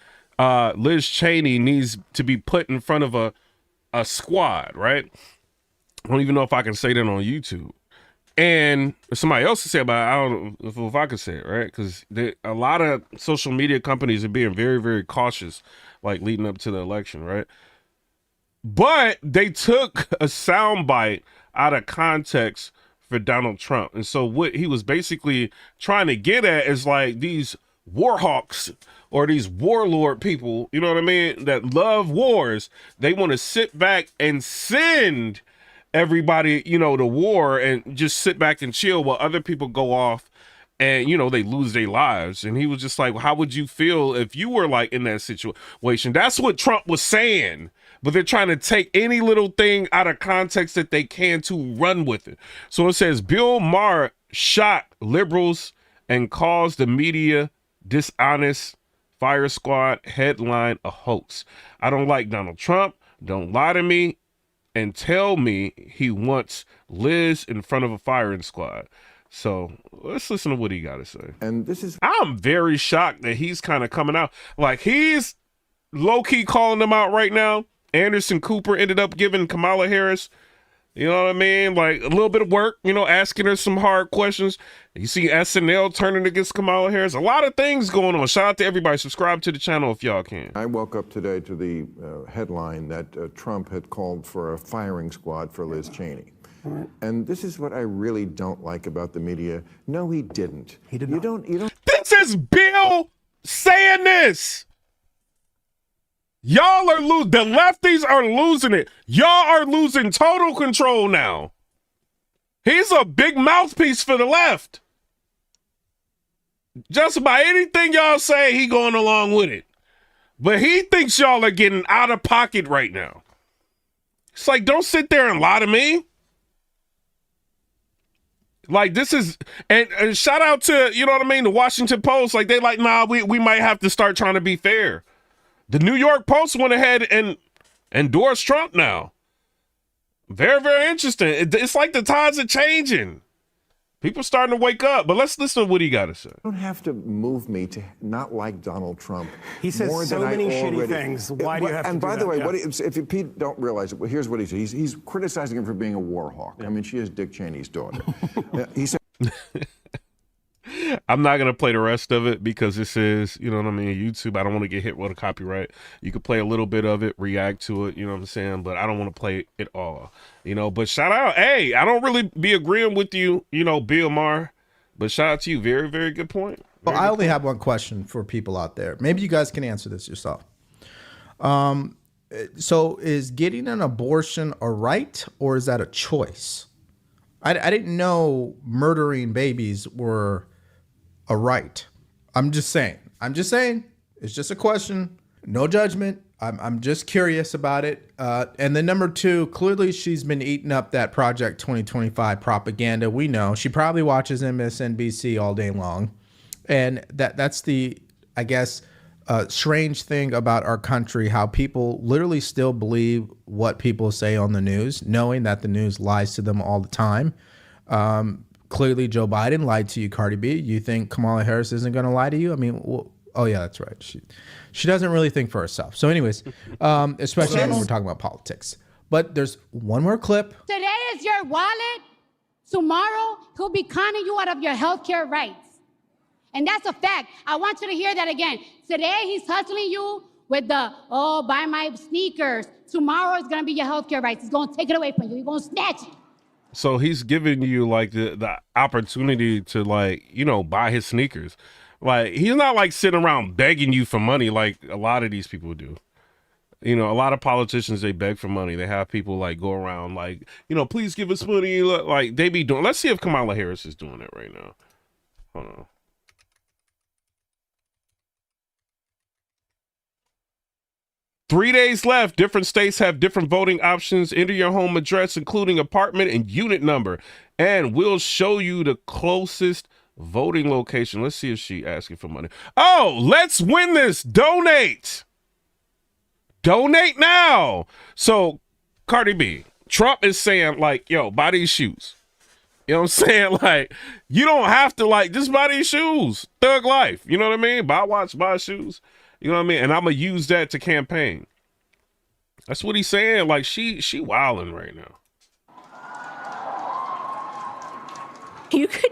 Liz Cheney needs to be put in front of a squad, right? I don't even know if I can say that on YouTube. And somebody else to say about it, I don't know if I can say it, right? Because a lot of social media companies are being very, very cautious, like leading up to the election, right? But they took a soundbite out of context for Donald Trump. And so what he was basically trying to get at is like these war hawks or these warlord people, you know what I mean, that love wars. They want to sit back and send everybody, you know, to war and just sit back and chill while other people go off and, you know, they lose their lives. And he was just like, well, how would you feel if you were like in that situation? That's what Trump was saying. But they're trying to take any little thing out of context that they can to run with it. So it says Bill Maher shot liberals and calls the media dishonest. Fire squad headline a hoax. I don't like Donald Trump. Don't lie to me and tell me he wants Liz in front of a firing squad. So let's listen to what he got to say. And this is, I'm very shocked that he's kind of coming out like he's low-key calling them out right now. Anderson Cooper ended up giving Kamala Harris, you know what I mean, like a little bit of work, you know, asking her some hard questions. You see SNL turning against Kamala Harris. A lot of things going on. Shout out to everybody. Subscribe to the channel if y'all can. I woke up today to the headline that Trump had called for a firing squad for Liz Cheney. And this is what I really don't like about the media. No, he didn't. He did not. You don't. This is Bill saying this. Y'all are losing. The lefties are losing it. Y'all are losing total control now. He's a big mouthpiece for the left. Just about anything y'all say, he going along with it. But he thinks y'all are getting out of pocket right now. It's like, don't sit there and lie to me. Like, this is, and shout out to, you know what I mean, the Washington Post. Like, they like, nah, we might have to start trying to be fair. The New York Post went ahead and endorsed Trump now. Very, very interesting. It's like the tides are changing. People are starting to wake up. But let's listen to what he got to say. You don't have to move me to not like Donald Trump. He says more so than many I shitty already, things. Why do you have to do that? And by the way, Yeah. if you don't realize it, well, here's what he said. He's criticizing him for being a war hawk. I mean, she is Dick Cheney's daughter. He said... I'm not going to play the rest of it because this is, you know what I mean, YouTube. I don't want to get hit with a copyright. You could play a little bit of it, react to it, you know what I'm saying? But I don't want to play it all, you know. But shout out, hey, I don't really be agreeing with you, you know, Bill Maher. But shout out to you. Very, very good point. Well, I only have one question for people out there. Maybe you guys can answer this yourself. So is getting an abortion a right or is that a choice? I didn't know murdering babies were a right. I'm just saying. It's just a question. No judgment. I'm just curious about it. And then number two, clearly she's been eating up that Project 2025 propaganda. We know she probably watches MSNBC all day long. And that's the, I guess, strange thing about our country, how people literally still believe what people say on the news, knowing that the news lies to them all the time. Clearly Joe Biden lied to you, Cardi B. You think Kamala Harris isn't going to lie to you? I mean, well, oh yeah, that's right. She doesn't really think for herself. So anyways, especially when we're talking about politics. But there's one more clip. Today is your wallet. Tomorrow, he'll be conning you out of your healthcare rights. And that's a fact. I want you to hear that again. Today, he's hustling you with the, oh, buy my sneakers. Tomorrow is going to be your healthcare rights. He's going to take it away from you. He's going to snatch it. So he's giving you like the opportunity to, like, you know, buy his sneakers. Like, he's not like sitting around begging you for money like a lot of these people do. You know, a lot of politicians, they beg for money. They have people like go around like, you know, please give us money. Like they be doing. Let's see if Kamala Harris is doing it right now. Hold on. Three days left. Different states have different voting options. Enter your home address, including apartment and unit number, and we'll show you the closest voting location. Let's see if she asking for money. Oh, let's win this. Donate. Donate now. So Cardi B, Trump is saying like, yo, buy these shoes. You know what I'm saying? Like, you don't have to like just buy these shoes. Thug life. You know what I mean? Buy a watch, buy shoes. You know what I mean? And I'm gonna use that to campaign. That's what he's saying. Like she wilding right now. You could.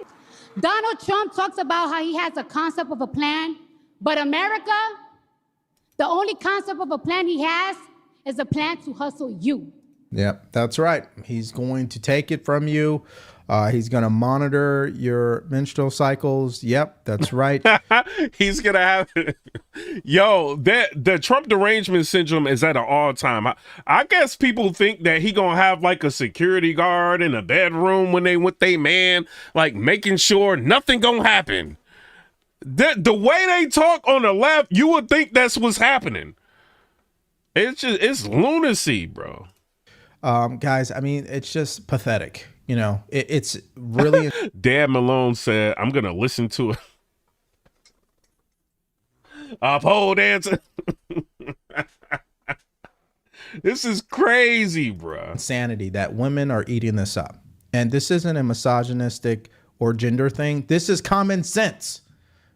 Donald Trump talks about how he has a concept of a plan, but America, the only concept of a plan he has is a plan to hustle you. Yep, that's right. He's going to take it from you. He's going to monitor your menstrual cycles. Yep, that's right. He's going to have yo, the Trump derangement syndrome is at an all-time. I guess people think that he going to have like a security guard in a bedroom when they with they man, like making sure nothing going to happen. The way they talk on the left, you would think that's what's happening. It's lunacy, bro. Guys, I mean, it's just pathetic. You know, it's really. Dan Malone said, I'm going to listen to it. Pole dancer. This is crazy, bro. Insanity that women are eating this up. And this isn't a misogynistic or gender thing. This is common sense.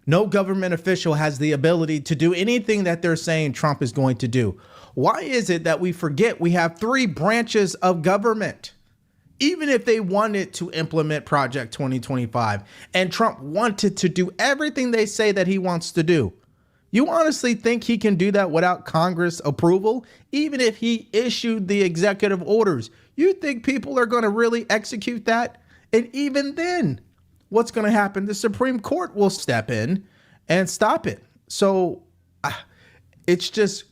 No government official has the ability to do anything that they're saying Trump is going to do. Why is it that we forget we have 3 branches of government? Even if they wanted to implement Project 2025 and Trump wanted to do everything they say that he wants to do, you honestly think he can do that without Congress approval? Even if he issued the executive orders, you think people are going to really execute that? And even then, what's going to happen? The Supreme Court will step in and stop it. So it's just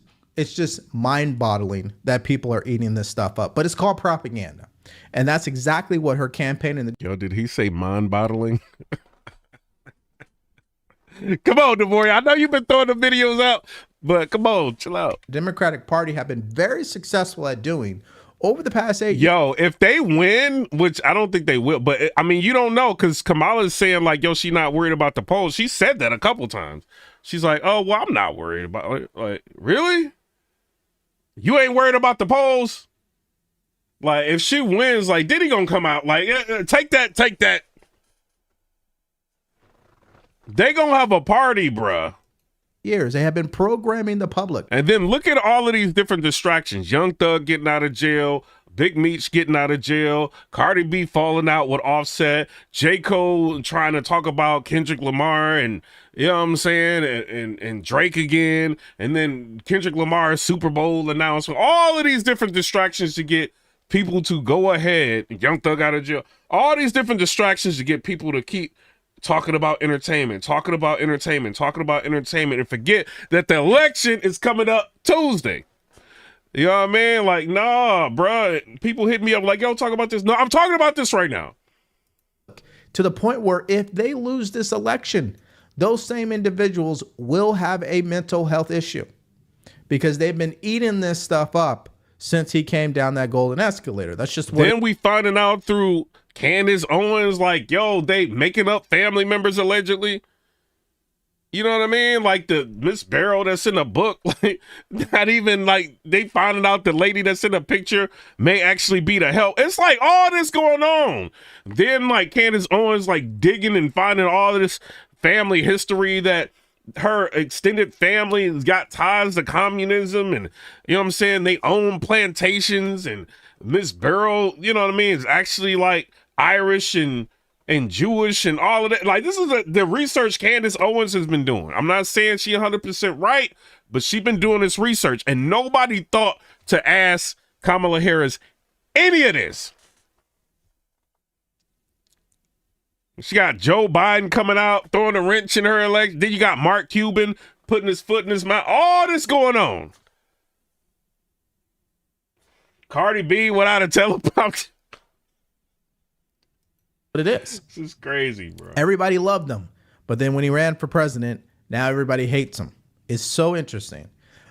mind-boggling that people are eating this stuff up. But it's called propaganda. And that's exactly what her campaign and Yo, did he say mind-boggling? Come on, DeVory. I know you've been throwing the videos out, but come on, chill out. Democratic Party have been very successful at doing over the past 8 years. Yo, if they win, which I don't think they will, but I mean, you don't know, because Kamala is saying like, yo, she's not worried about the polls. She said that a couple times. She's like, oh, well, I'm not worried about it. Like, really? You ain't worried about the polls? Like, if she wins, like, Diddy gonna come out like, take that. They gonna have a party, bruh. Years. They have been programming the public. And then look at all of these different distractions. Young Thug getting out of jail. Big Meech getting out of jail. Cardi B falling out with Offset. J. Cole trying to talk about Kendrick Lamar and, you know what I'm saying, and Drake again. And then Kendrick Lamar's Super Bowl announcement. All of these different distractions to get people to go ahead. Young Thug out of jail. All these different distractions to get people to keep talking about entertainment, and forget that the election is coming up Tuesday. You know what I mean? Like, nah, bruh. People hit me up like, yo, talk about this. No, I'm talking about this right now. To the point where if they lose this election, those same individuals will have a mental health issue because they've been eating this stuff up since he came down that golden escalator. That's just what. Then we finding out through Candace Owens, like, yo, they making up family members allegedly. You know what I mean? Like the Miss Barrow that's in the book, like not even like they finding out the lady that's in the picture may actually be the help. It's like all this going on. Then like Candace Owens like digging and finding all of this family history that her extended family has got ties to communism and, you know what I'm saying, they own plantations, and Miss Barrow, you know what I mean, is actually like Irish and Jewish and all of that. Like, this is the research Candace Owens has been doing. I'm not saying she 100% right, but she's been doing this research, and nobody thought to ask Kamala Harris any of this. She got Joe Biden coming out, throwing a wrench in her election. Then you got Mark Cuban putting his foot in his mouth. All this going on. Cardi B without a teleprompter. What it is. This is crazy, bro. Everybody loved him. But then when he ran for president, now everybody hates him. It's so interesting.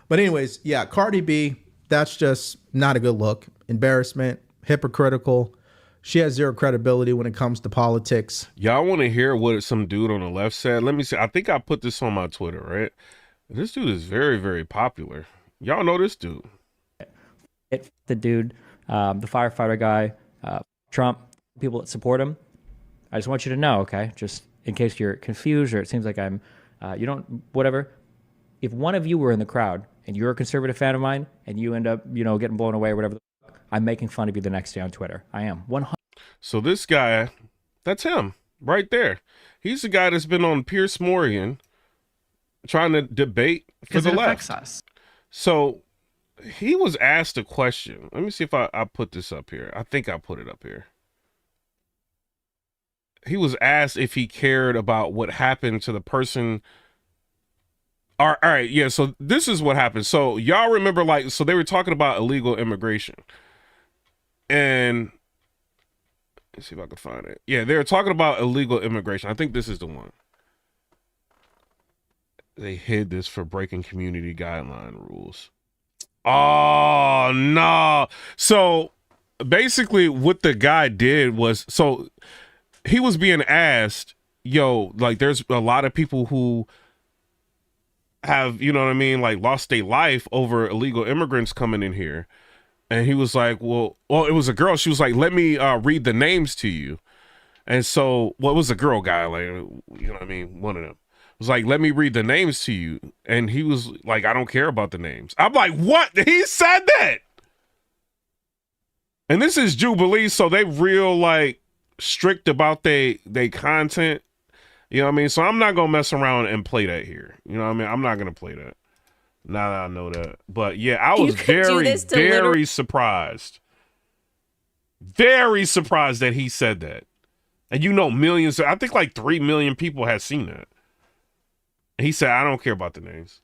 But anyways, yeah, Cardi B, that's just not a good look. Embarrassment, hypocritical. She has zero credibility when it comes to politics. Y'all want to hear what some dude on the left said? Let me see. I think I put this on my Twitter, right? This dude is very, very popular. Y'all know this dude. The dude, the firefighter guy, Trump, people that support him. I just want you to know, okay, just in case you're confused or it seems like I'm, you don't, whatever. If one of you were in the crowd and you're a conservative fan of mine and you end up, you know, getting blown away or whatever, I'm making fun of you the next day on Twitter. I am 100. So this guy, that's him right there. He's the guy that's been on Piers Morgan trying to debate for the left. Us. So he was asked a question. Let me see if I put this up here. I think I put it up here. He was asked if he cared about what happened to the person. All right, yeah, so this is what happened. So y'all remember, like, so they were talking about illegal immigration. And let's see if I can find it. Yeah, they were talking about illegal immigration. I think this is the one. They hid this for breaking community guideline rules. Oh, no. So basically what the guy did was, so he was being asked, yo, like there's a lot of people who have, you know what I mean, like lost their life over illegal immigrants coming in here. And he was like, well, it was a girl. She was like, let me read the names to you. And so, it was a girl guy, like, you know what I mean? One of them was like, let me read the names to you. And he was like, I don't care about the names. I'm like, what? He said that. And this is Jubilee, so they real like strict about they content. You know what I mean? So I'm not gonna mess around and play that here. You know what I mean? I'm not gonna play that. Now that I know that. But yeah, I was very surprised. Very surprised that he said that. And you know, millions, I think like 3 million people had seen that. And he said, I don't care about the names.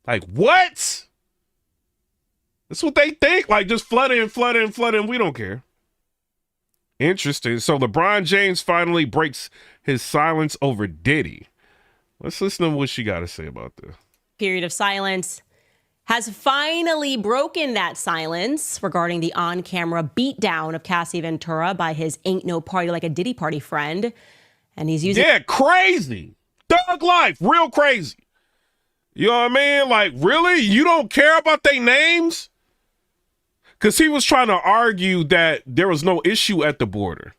Like, what? That's what they think. Like, just flooding. We don't care. Interesting. So LeBron James finally breaks his silence over Diddy. Let's listen to what she got to say about this. Period of silence has finally broken that silence regarding the on-camera beatdown of Cassie Ventura by his ain't no party like a Diddy party friend. And he's using... Yeah, crazy. Thug life. Real crazy. You know what I mean? Like, really? You don't care about their names? Because he was trying to argue that there was no issue at the border.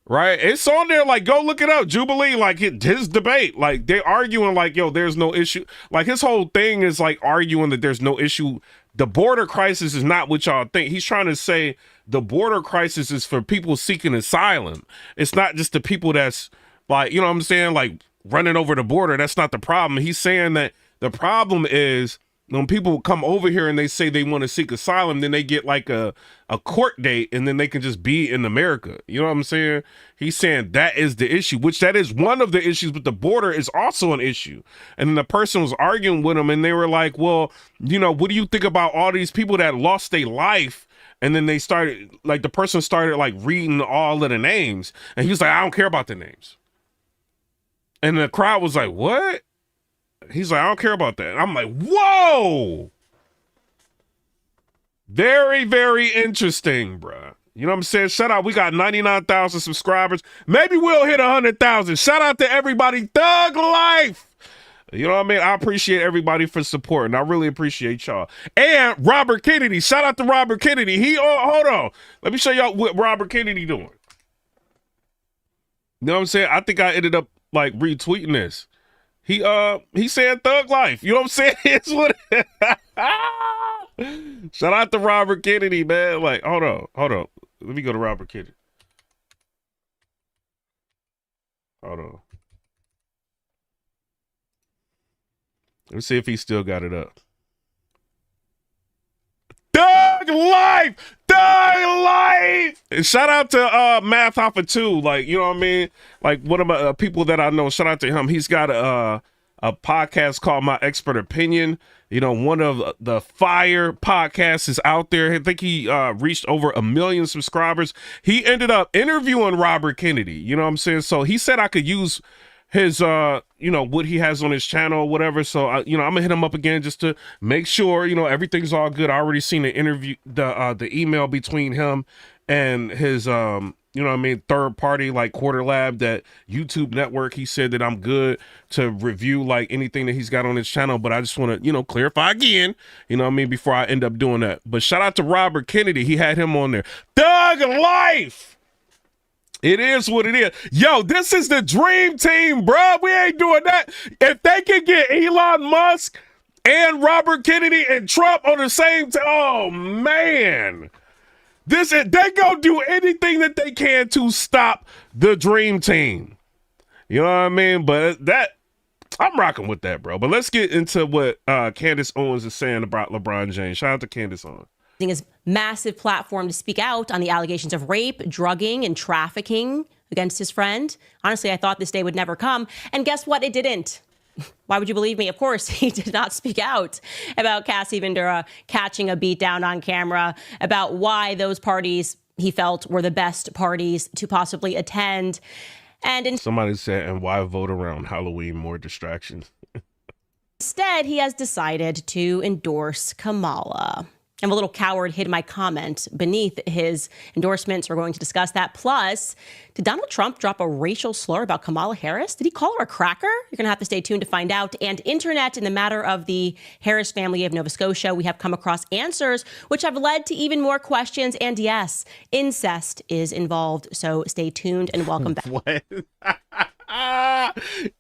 Right? It's on there. Like, go look it up. Jubilee, like his debate. Like, they're arguing like, yo, there's no issue. Like, his whole thing is like arguing that there's no issue. The border crisis is not what y'all think. He's trying to say the border crisis is for people seeking asylum. It's not just the people that's like, you know what I'm saying? Like, running over the border. That's not the problem. He's saying that the problem is when people come over here and they say they want to seek asylum, then they get like a court date and then they can just be in America. You know what I'm saying? He's saying that is the issue, which that is one of the issues, but the border is also an issue. And then the person was arguing with him and they were like, well, you know, what do you think about all these people that lost their life? And then they started, like the person started like reading all of the names. And he was like, I don't care about the names. And the crowd was like, what? He's like, I don't care about that. And I'm like, whoa. Very, very interesting, bruh. You know what I'm saying? Shout out. We got 99,000 subscribers. Maybe we'll hit 100,000. Shout out to everybody. Thug life. You know what I mean? I appreciate everybody for supporting. I really appreciate y'all. And Robert Kennedy. Shout out to Robert Kennedy. Hold on. Let me show y'all what Robert Kennedy doing. You know what I'm saying? I think I ended up like retweeting this. He said thug life. You know what I'm saying? It's what shout out to Robert Kennedy, man. Like, hold on. Let me go to Robert Kennedy. Hold on. Let's see if he still got it up. Thug life! Thug life! And shout out to Math Hopper too. Like, you know what I mean? Like one of my people that I know, shout out to him. He's got a podcast called My Expert Opinion. You know, one of the fire podcasts is out there. I think he reached over 1 million subscribers. He ended up interviewing Robert Kennedy. You know what I'm saying? So he said I could use his, you know, what he has on his channel or whatever. So, you know, I'm gonna hit him up again just to make sure, you know, everything's all good. I already seen the interview, the email between him and his you know what I mean, third party like Quarter Lab, that YouTube network. He said that I'm good to review like anything that he's got on his channel, but I just want to, you know, clarify again, you know what I mean, before I end up doing that. But shout out to Robert Kennedy. He had him on there. Thug Life. It is what it is. Yo, this is the dream team, bro. We ain't doing that. If they can get Elon Musk and Robert Kennedy and Trump on the same time, oh man. They gonna do anything that they can to stop the dream team. You know what I mean? But I'm rocking with that, bro. But let's get into what Candace Owens is saying about LeBron James. Shout out to Candace Owens. His massive platform to speak out on the allegations of rape, drugging, and trafficking against his friend. Honestly, I thought this day would never come. And guess what? It didn't. Why would you believe me? Of course, he did not speak out about Cassie Ventura catching a beatdown on camera, about why those parties he felt were the best parties to possibly attend. And somebody said, and why vote around Halloween? More distractions. Instead, he has decided to endorse Kamala. I'm a little coward hid my comment beneath his endorsements. We're going to discuss that. Plus, did Donald Trump drop a racial slur about Kamala Harris? Did he call her a cracker? You're going to have to stay tuned to find out. And internet, in the matter of the Harris family of Nova Scotia, we have come across answers which have led to even more questions. And yes, incest is involved. So stay tuned and welcome back. What?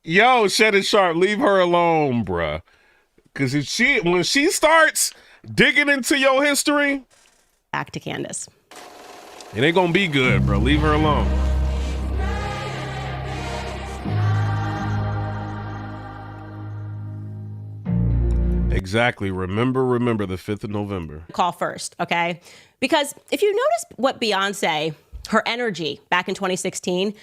Yo, Shannon Sharpe, leave her alone, bruh. Because when she starts digging into your history, back to Candace. It ain't gonna be good, bro. Leave her alone. Exactly. Remember the 5th of November. Call first, okay? Because if you notice what Beyonce, her energy back in 2016,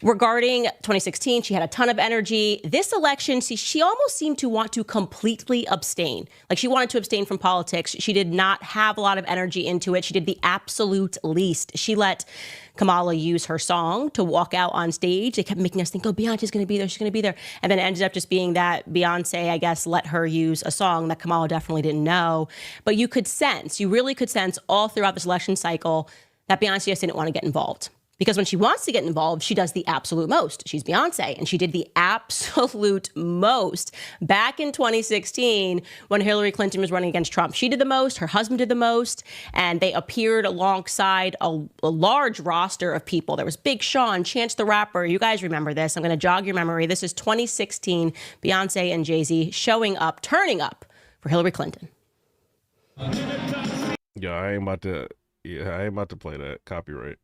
regarding 2016, she had a ton of energy. This election, she almost seemed to want to completely abstain. Like she wanted to abstain from politics. She did not have a lot of energy into it. She did the absolute least. She let Kamala use her song to walk out on stage. They kept making us think, oh, Beyonce's going to be there. She's going to be there. And then it ended up just being that Beyonce, I guess, let her use a song that Kamala definitely didn't know. But you really could sense all throughout this election cycle that Beyonce just didn't want to get involved. Because when she wants to get involved, she does the absolute most. She's Beyonce, and she did the absolute most back in 2016 when Hillary Clinton was running against Trump. She did the most, her husband did the most, and they appeared alongside a large roster of people. There was Big Sean, Chance the Rapper. You guys remember this. I'm going to jog your memory. This is 2016, Beyonce and Jay-Z showing up, turning up for Hillary Clinton. Yeah, I ain't about to play that. Copyright.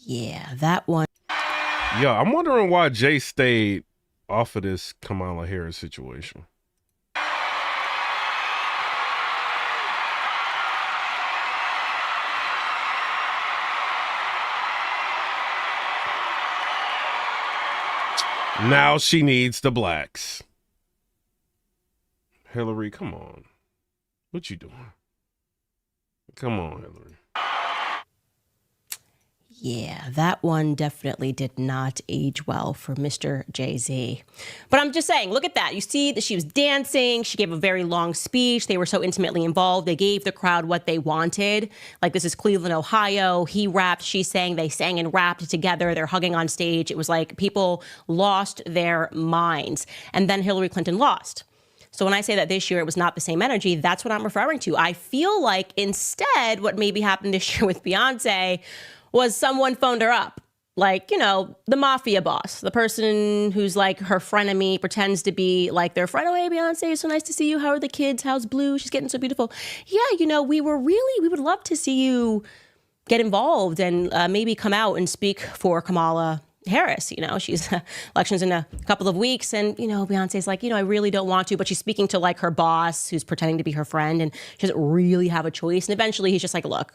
Yeah, that one. Yeah, I'm wondering why Jay stayed off of this Kamala Harris situation. Now she needs the blacks. Hillary, come on. What you doing? Come on, Hillary. Yeah, that one definitely did not age well for Mr. Jay-Z. But I'm just saying, look at that. You see that she was dancing. She gave a very long speech. They were so intimately involved. They gave the crowd what they wanted. Like, this is Cleveland, Ohio. He rapped, she sang, they sang and rapped together. They're hugging on stage. It was like people lost their minds. And then Hillary Clinton lost. So when I say that this year it was not the same energy, that's what I'm referring to. I feel like instead what maybe happened this year with Beyonce was someone phoned her up. Like, you know, the mafia boss, the person who's like her frenemy, pretends to be like their friend. Oh, hey, Beyonce, it's so nice to see you. How are the kids? How's Blue? She's getting so beautiful. Yeah, you know, we would love to see you get involved and maybe come out and speak for Kamala Harris. You know, she's elections in a couple of weeks. And, you know, Beyonce's like, you know, I really don't want to, but she's speaking to like her boss who's pretending to be her friend and she doesn't really have a choice. And eventually he's just like, look,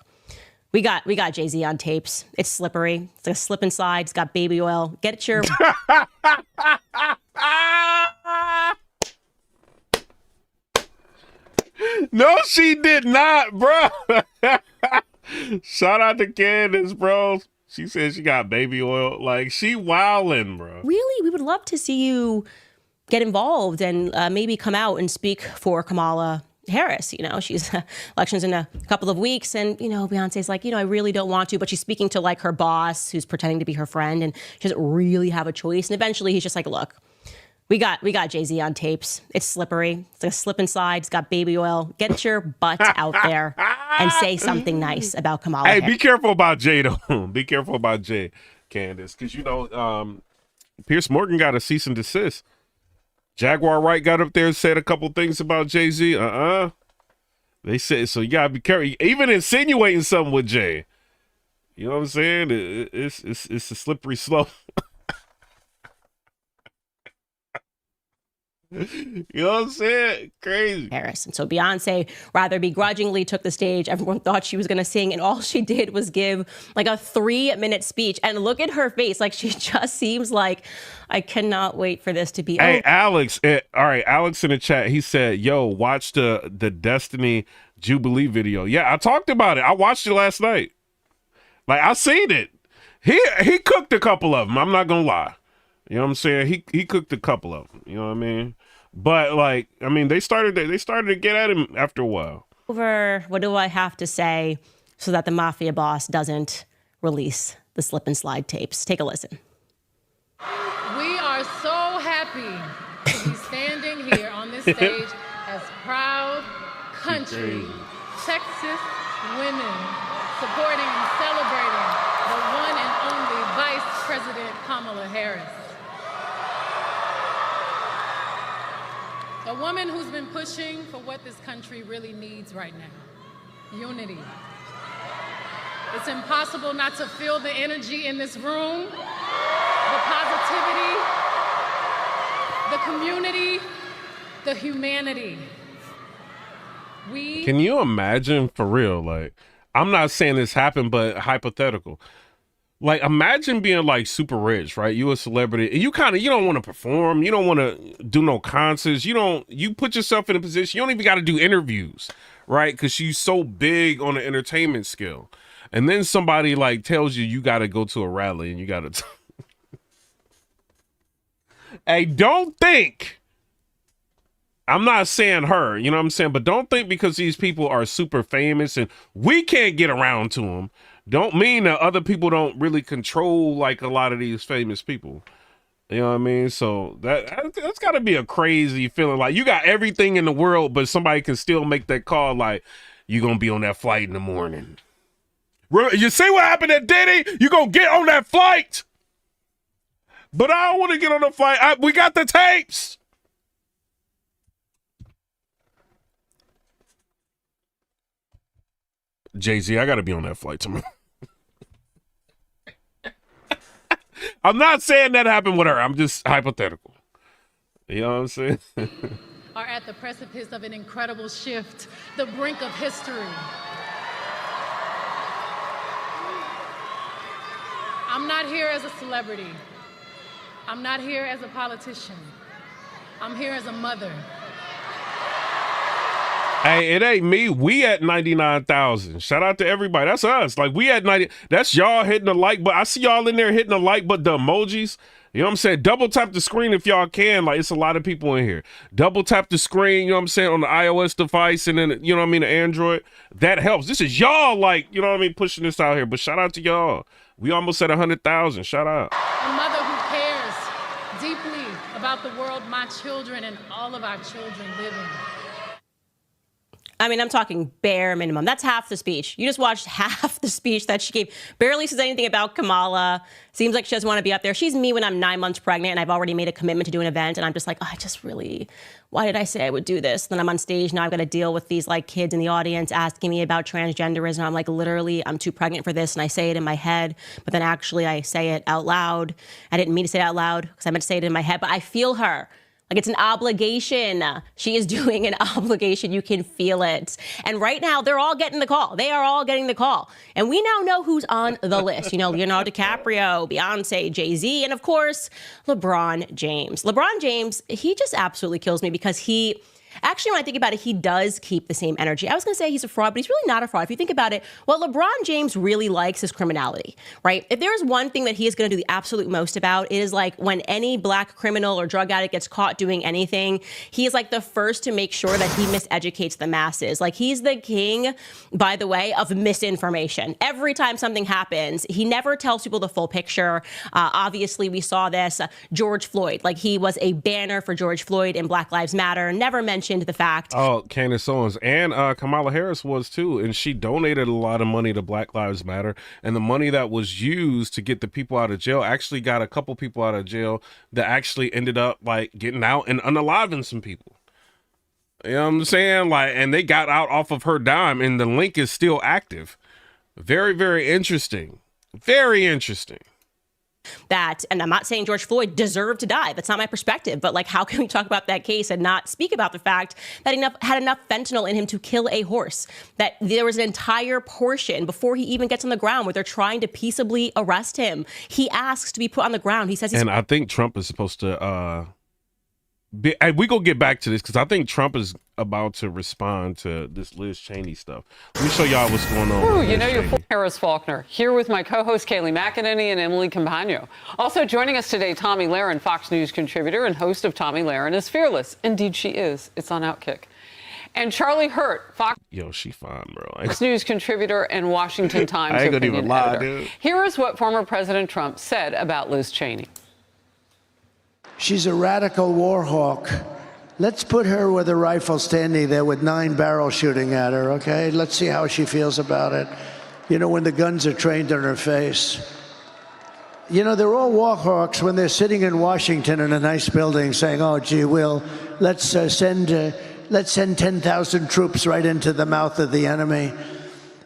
we got Jay-Z on tapes. It's slippery. It's like a slip and slide. It's got baby oil. Get it your... No, she did not, bro. Shout out to Candace, bro. She said she got baby oil. Like, she wildin', bro. Really? We would love to see you get involved and maybe come out and speak for Kamala Harris. She's elections in a couple of weeks. And, Beyonce's like, I really don't want to. But she's speaking to like her boss who's pretending to be her friend. And she doesn't really have a choice. And eventually he's just like, look, we got Jay-Z on tapes. It's slippery. It's like a slip and slide. It's got baby oil. Get your butt out there and say something nice about Kamala Harris. Be careful about Jay, though. Be careful about Jay, Candace. Because, Pierce Morgan got a cease and desist. Jaguar Wright got up there and said a couple things about Jay-Z. They said, so you got to be careful. Even insinuating something with Jay. You know what I'm saying? It's a slippery slope. You know what I'm saying? Crazy. Harris. And so Beyonce rather begrudgingly took the stage. Everyone thought she was going to sing, and all she did was give like a 3-minute speech. And look at her face. Like, she just seems like, I cannot wait for this to be over. Hey, Alex. All right, Alex in the chat, he said, yo, watch the Destiny Jubilee video. Yeah, I talked about it. I watched it last night. Like, I seen it. He cooked a couple of them. I'm not going to lie. You know what I'm saying? He cooked a couple of them. You know what I mean? But they started to get at him after a while. What do I have to say so that the mafia boss doesn't release the slip and slide tapes? Take a listen. We are so happy to be standing here on this stage as proud country Texas women supporting and celebrating the one and only Vice President Kamala Harris. A woman who's been pushing for what this country really needs right now: unity. It's impossible not to feel the energy in this room, the positivity, the community, the humanity. Can you imagine, for real? Like, I'm not saying this happened, but hypothetical. Like, imagine being like super rich, right? You a celebrity, and you don't want to perform. You don't want to do no concerts. You put yourself in a position, you don't even got to do interviews, right? Because you're so big on the entertainment skill. And then somebody like tells you got to go to a rally and you got to. Hey, don't think. I'm not saying her, you know what I'm saying? But don't think because these people are super famous and we can't get around to them, don't mean that other people don't really control like a lot of these famous people. You know what I mean? So that's got to be a crazy feeling. Like, you got everything in the world, but somebody can still make that call like, you're going to be on that flight in the morning. You see what happened at Diddy? You're going to get on that flight. But I don't want to get on the flight. We got the tapes. Jay-Z, I got to be on that flight tomorrow. I'm not saying that happened with her. I'm just hypothetical. You know what I'm saying? Are at the precipice of an incredible shift, the brink of history. I'm not here as a celebrity. I'm not here as a politician. I'm here as a mother. Hey, it ain't me. We at 99,000. Shout out to everybody. That's us. Like, we at 90. That's y'all hitting the like button. I see y'all in there hitting the like button, the emojis. You know what I'm saying? Double tap the screen if y'all can. Like, it's a lot of people in here. Double tap the screen, you know what I'm saying, on the iOS device and then, you know what I mean, the Android. That helps. This is y'all, like, you know what I mean, pushing this out here. But shout out to y'all. We almost at 100,000. Shout out. A mother who cares deeply about the world my children and all of our children live in. I mean, I'm talking bare minimum. That's half the speech. You just watched half the speech that she gave. Barely says anything about Kamala. Seems like she doesn't want to be up there. She's me when I'm 9 months pregnant and I've already made a commitment to do an event. And I'm just like, oh, why did I say I would do this? Then I'm on stage. Now I've got to deal with these like kids in the audience asking me about transgenderism. I'm like, literally, I'm too pregnant for this. And I say it in my head, but then actually I say it out loud. I didn't mean to say it out loud because I meant to say it in my head, but I feel her. Like, it's an obligation. She is doing an obligation. You can feel it. And right now, they're all getting the call. They are all getting the call. And we now know who's on the list. You know, Leonardo DiCaprio, Beyonce, Jay-Z, and of course, LeBron James. LeBron James, he just absolutely kills me because he Actually, when I think about it, he does keep the same energy. I was going to say he's a fraud, but he's really not a fraud. If you think about it, what LeBron James really likes is criminality, right? If there's one thing that he is going to do the absolute most about, it is like when any black criminal or drug addict gets caught doing anything, he is like the first to make sure that he miseducates the masses. Like he's the king, by the way, of misinformation. Every time something happens, he never tells people the full picture. Obviously, we saw this. George Floyd, like he was a banner for George Floyd in Black Lives Matter, never mentioned the fact. Oh, Candace Owens and Kamala Harris was too, and she donated a lot of money to Black Lives Matter, and the money that was used to get the people out of jail actually got a couple people out of jail that actually ended up like getting out and unaliving some people. You know what I'm saying? Like, and they got out off of her dime, and the link is still active. Very, very interesting. Very interesting. That, and I'm not saying George Floyd deserved to die. That's not my perspective. But like, how can we talk about that case and not speak about the fact that had enough fentanyl in him to kill a horse? That there was an entire portion before he even gets on the ground where they're trying to peaceably arrest him. He asks to be put on the ground. He says he's. And I think Trump is supposed to. And we gonna get back to this because I think Trump is about to respond to this Liz Cheney stuff. Let me show y'all what's going on. Ooh, you know you're Harris Faulkner here with my co-host Kayleigh McEnany and Emily Campagno. Also joining us today, Tomi Lahren, Fox News contributor and host of Tomi Lahren is Fearless. Indeed, she is. It's on Outkick. And Charlie Hurt, Fox she fine, bro. Fox News contributor and Washington Times I ain't gonna opinion even lie, editor. dude. Here is what former President Trump said about Liz Cheney. She's a radical war hawk. Let's put her with a rifle standing there with 9 barrels shooting at her, okay? Let's see how she feels about it. You know, when the guns are trained on her face. You know, they're all war hawks when they're sitting in Washington in a nice building saying, oh, gee, let's send 10,000 troops right into the mouth of the enemy.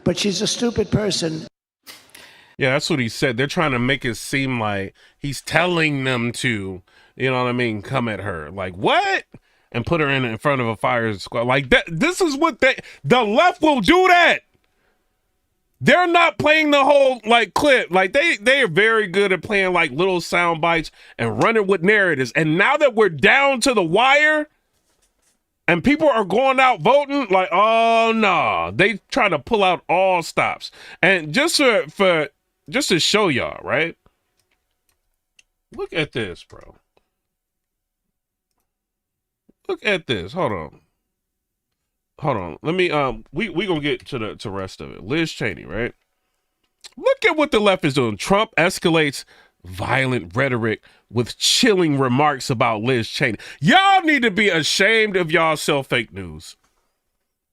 But she's a stupid person. Yeah, that's what he said. They're trying to make it seem like he's telling them to, you know what I mean, come at her. Like, what? And put her in front of a fire squad. Like, that. This is what the left will do that. They're not playing the whole, like, clip. Like, they are very good at playing, like, little sound bites and running with narratives. And now that we're down to the wire and people are going out voting, like, oh, no. They try to pull out all stops. And just just to show y'all, right? Look at this, bro. Look at this. Hold on. Let me we gonna get to the rest of it. Liz Cheney, right? Look at what the left is doing. Trump escalates violent rhetoric with chilling remarks about Liz Cheney. Y'all need to be ashamed of y'all fake news.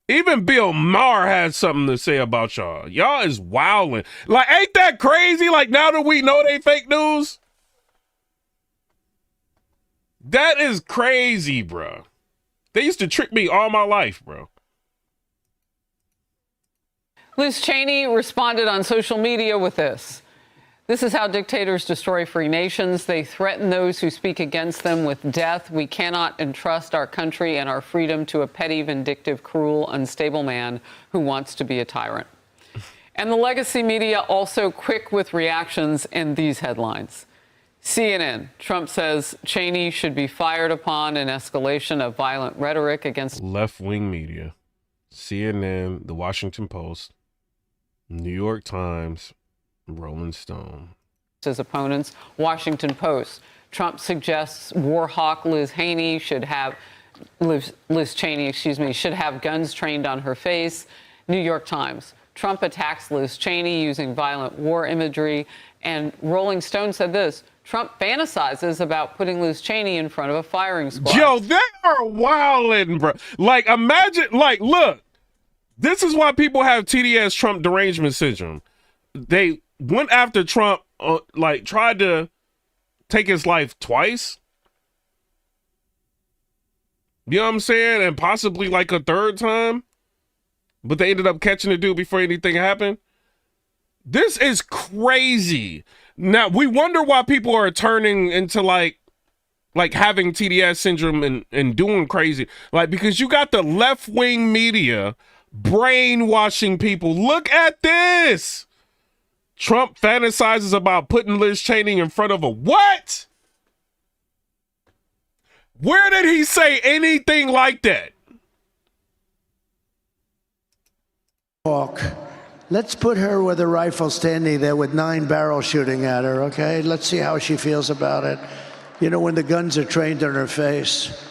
Even Bill Maher had something to say about y'all. Y'all is wilding. Like, ain't that crazy? Like, now that we know they fake news? That is crazy, bro. They used to trick me all my life, bro. Liz Cheney responded on social media with this. This is how dictators destroy free nations. They threaten those who speak against them with death. We cannot entrust our country and our freedom to a petty, vindictive, cruel, unstable man who wants to be a tyrant. And the legacy media also quick with reactions in these headlines. CNN, Trump says Cheney should be fired upon an escalation of violent rhetoric against left-wing media. CNN, The Washington Post, New York Times, Rolling Stone. His opponents. Washington Post, Trump suggests war hawk Liz Cheney should have guns trained on her face. New York Times, Trump attacks Liz Cheney using violent war imagery. And Rolling Stone said this: Trump fantasizes about putting Liz Cheney in front of a firing squad. Yo, they are wildin', bro. Like, imagine, like, look, this is why people have TDS, Trump derangement syndrome. They went after Trump, like, tried to take his life twice. You know what I'm saying? And possibly like a third time. But they ended up catching the dude before anything happened. This is crazy. Now, we wonder why people are turning into like having TDS syndrome and doing crazy. Like, because you got the left-wing media brainwashing people. Look at this. Trump fantasizes about putting Liz Cheney in front of a what? Where did he say anything like that? Hawk. Let's put her with a rifle standing there with 9 barrels shooting at her, okay? Let's see how she feels about it. You know, when the guns are trained on her face.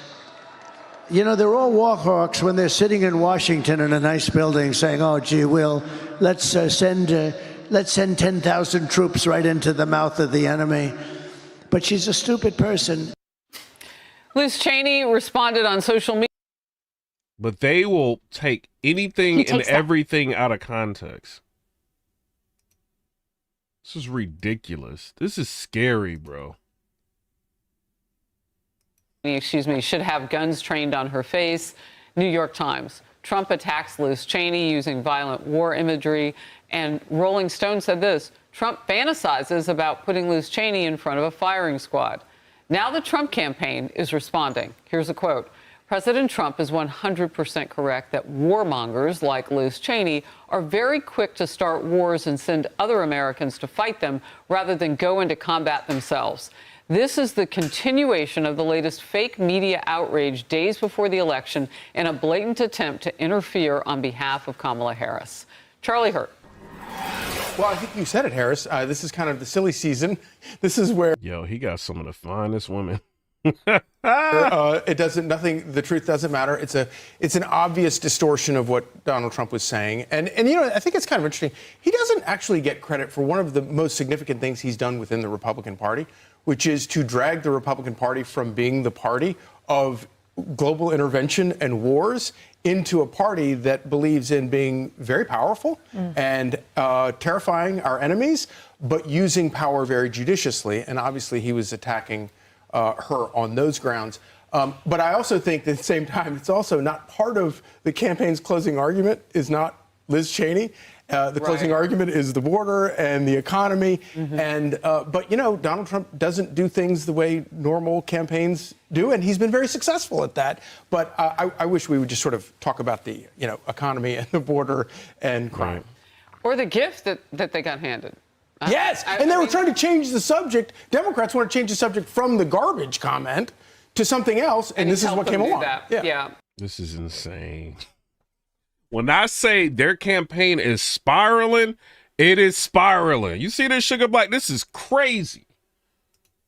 You know, they're all war hawks when they're sitting in Washington in a nice building saying, oh, gee, let's send 10,000 troops right into the mouth of the enemy. But she's a stupid person. Liz Cheney responded on social media. But they will take anything and everything out of context. This is ridiculous. This is scary, bro. Excuse me, should have guns trained on her face. New York Times. Trump attacks Liz Cheney using violent war imagery. And Rolling Stone said this: Trump fantasizes about putting Liz Cheney in front of a firing squad. Now the Trump campaign is responding. Here's a quote. President Trump is 100% correct that warmongers like Liz Cheney are very quick to start wars and send other Americans to fight them rather than go into combat themselves. This is the continuation of the latest fake media outrage days before the election in a blatant attempt to interfere on behalf of Kamala Harris. Charlie Hurt. Well, I think you said it, Harris. This is kind of the silly season. This is where... Yo, he got some of the finest women. The truth doesn't matter. It's an obvious distortion of what Donald Trump was saying. And you know, I think it's kind of interesting. He doesn't actually get credit for one of the most significant things he's done within the Republican Party, which is to drag the Republican Party from being the party of global intervention and wars into a party that believes in being very powerful and terrifying our enemies, but using power very judiciously. And obviously he was attacking her on those grounds. But I also think that at the same time, it's also not part of the campaign's closing argument is not Liz Cheney. The closing argument is the border and the economy. But, you know, Donald Trump doesn't do things the way normal campaigns do, and he's been very successful at that. But I wish we would just sort of talk about the, you know, economy and the border and crime. Or the gift that they got handed. Yes, and they were trying to change the subject. Democrats want to change the subject from the garbage comment to something else, and this is what came along. Yeah. This is insane. When I say their campaign is spiraling, it is spiraling. You see this, Sugar Black? This is crazy.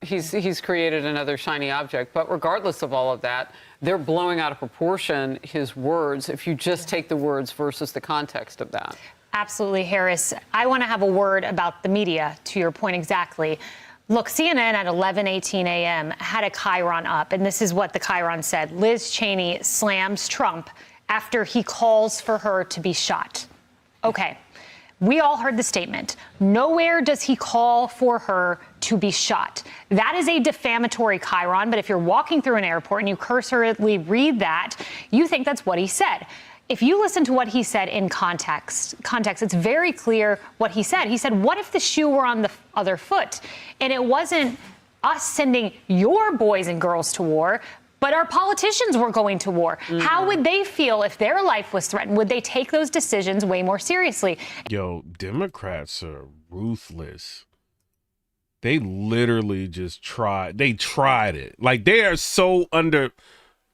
He's created another shiny object, but regardless of all of that, they're blowing out of proportion his words if you just take the words versus the context of that. Absolutely, Harris. I want to have a word about the media, to your point exactly. Look, CNN at 11:18 a.m. had a chyron up, and this is what the chyron said. Liz Cheney slams Trump after he calls for her to be shot. Okay, we all heard the statement. Nowhere does he call for her to be shot. That is a defamatory chyron, but if you're walking through an airport and you cursorily read that, you think that's what he said. If you listen to what he said in context, it's very clear what he said. He said, what if the shoe were on the other foot? And it wasn't us sending your boys and girls to war, but our politicians were going to war. How would they feel if their life was threatened? Would they take those decisions way more seriously? Yo, Democrats are ruthless. They literally just tried. They tried it. Like, they are so under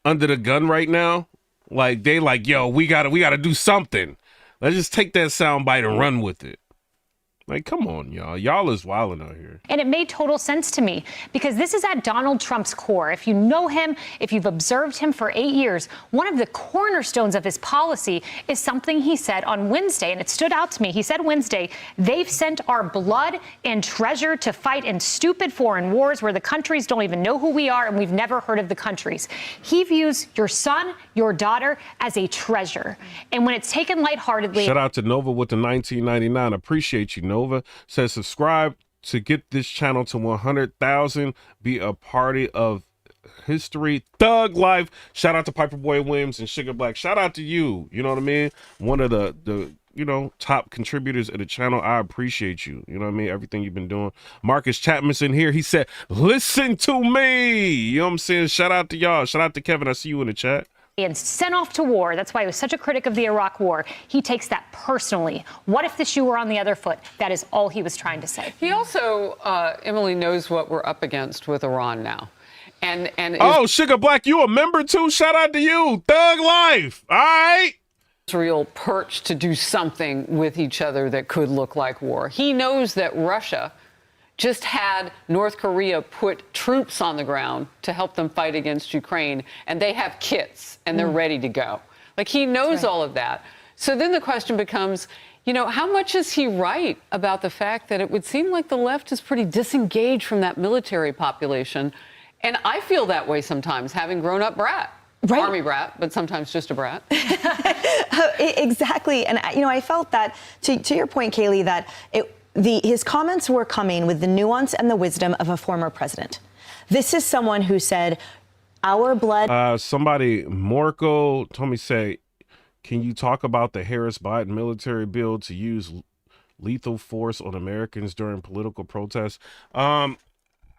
the gun right now. Like, they like, yo, we gotta do something. Let's just take that soundbite and run with it. Like, come on, y'all. Y'all is wilding out here. And it made total sense to me because this is at Donald Trump's core. If you know him, if you've observed him for 8 years, one of the cornerstones of his policy is something he said on Wednesday, and it stood out to me. He said Wednesday, they've sent our blood and treasure to fight in stupid foreign wars where the countries don't even know who we are and we've never heard of the countries. He views your son, your daughter as a treasure. And when it's taken lightheartedly... Shout out to Nova with the 1999. Appreciate you, Nova. Says subscribe to get this channel to 100,000. Be a party of history. Thug life. Shout out to Piper Boy Williams and Sugar Black. Shout out to you. You know what I mean? One of the you know, top contributors of the channel. I appreciate you. You know what I mean? Everything you've been doing. Marcus Chapman's in here. He said, listen to me. You know what I'm saying? Shout out to y'all. Shout out to Kevin. I see you in the chat. And sent off to war. That's why he was such a critic of the Iraq war. He takes that personally. What if the shoe were on the other foot? That is all he was trying to say. He also, Emily, knows what we're up against with Iran now. And oh, Sugar Black, you a member too? Shout out to you. Thug life. All right. Israel perched to do something with each other that could look like war. He knows that Russia just had North Korea put troops on the ground to help them fight against Ukraine, and they have kits and they're ready to go. Like, he knows all of that. So then the question becomes, you know, how much is he right about the fact that it would seem like the left is pretty disengaged from that military population? And I feel that way sometimes, having grown up brat. Right. Army brat, but sometimes just a brat. Exactly. And, you know, I felt that, to your point, Kaylee, that his comments were coming with the nuance and the wisdom of a former president. This is someone who said, our blood. Somebody, Morco, told me, say, can you talk about the Harris-Biden military bill to use lethal force on Americans during political protests?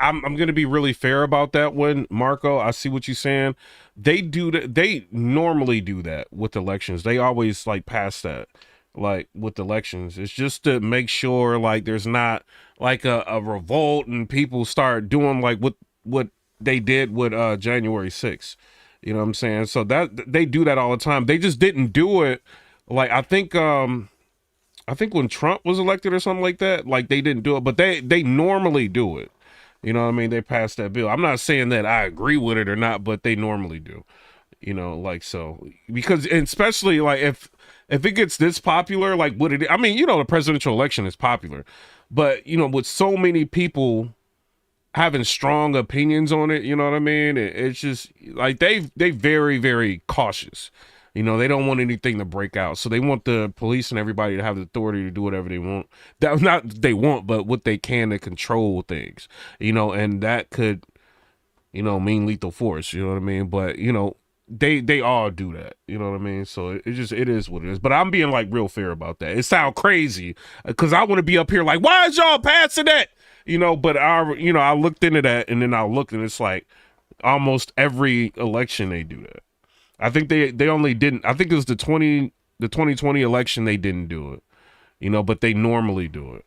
I'm going to be really fair about that one, Marco. I see what you're saying. They do that. They normally do that with elections. They always like pass that, like with elections. It's just to make sure like there's not like a revolt and people start doing like what they did with January 6th. You know what I'm saying? So that they do that all the time. They just didn't do it. Like I think when Trump was elected or something like that, like they didn't do it, but they normally do it. You know what I mean? They passed that bill. I'm not saying that I agree with it or not, but they normally do. You know, like so because and especially like if it gets this popular, like what it, I mean, you know, the presidential election is popular, but you know, with so many people having strong opinions on it, you know what I mean? It's just like they very, very cautious. You know, they don't want anything to break out. So they want the police and everybody to have the authority to do whatever they want. That not they want, but what they can to control things. You know, and that could, you know, mean lethal force, you know what I mean? But, you know, they all do that. You know what I mean? So it is what it is. But I'm being like real fair about that. It sounds crazy because I want to be up here like, why is y'all passing that? You know, but I looked into that and then I looked and it's like almost every election they do that. I think they only didn't. I think it was the 2020 election they didn't do it, you know, but they normally do it.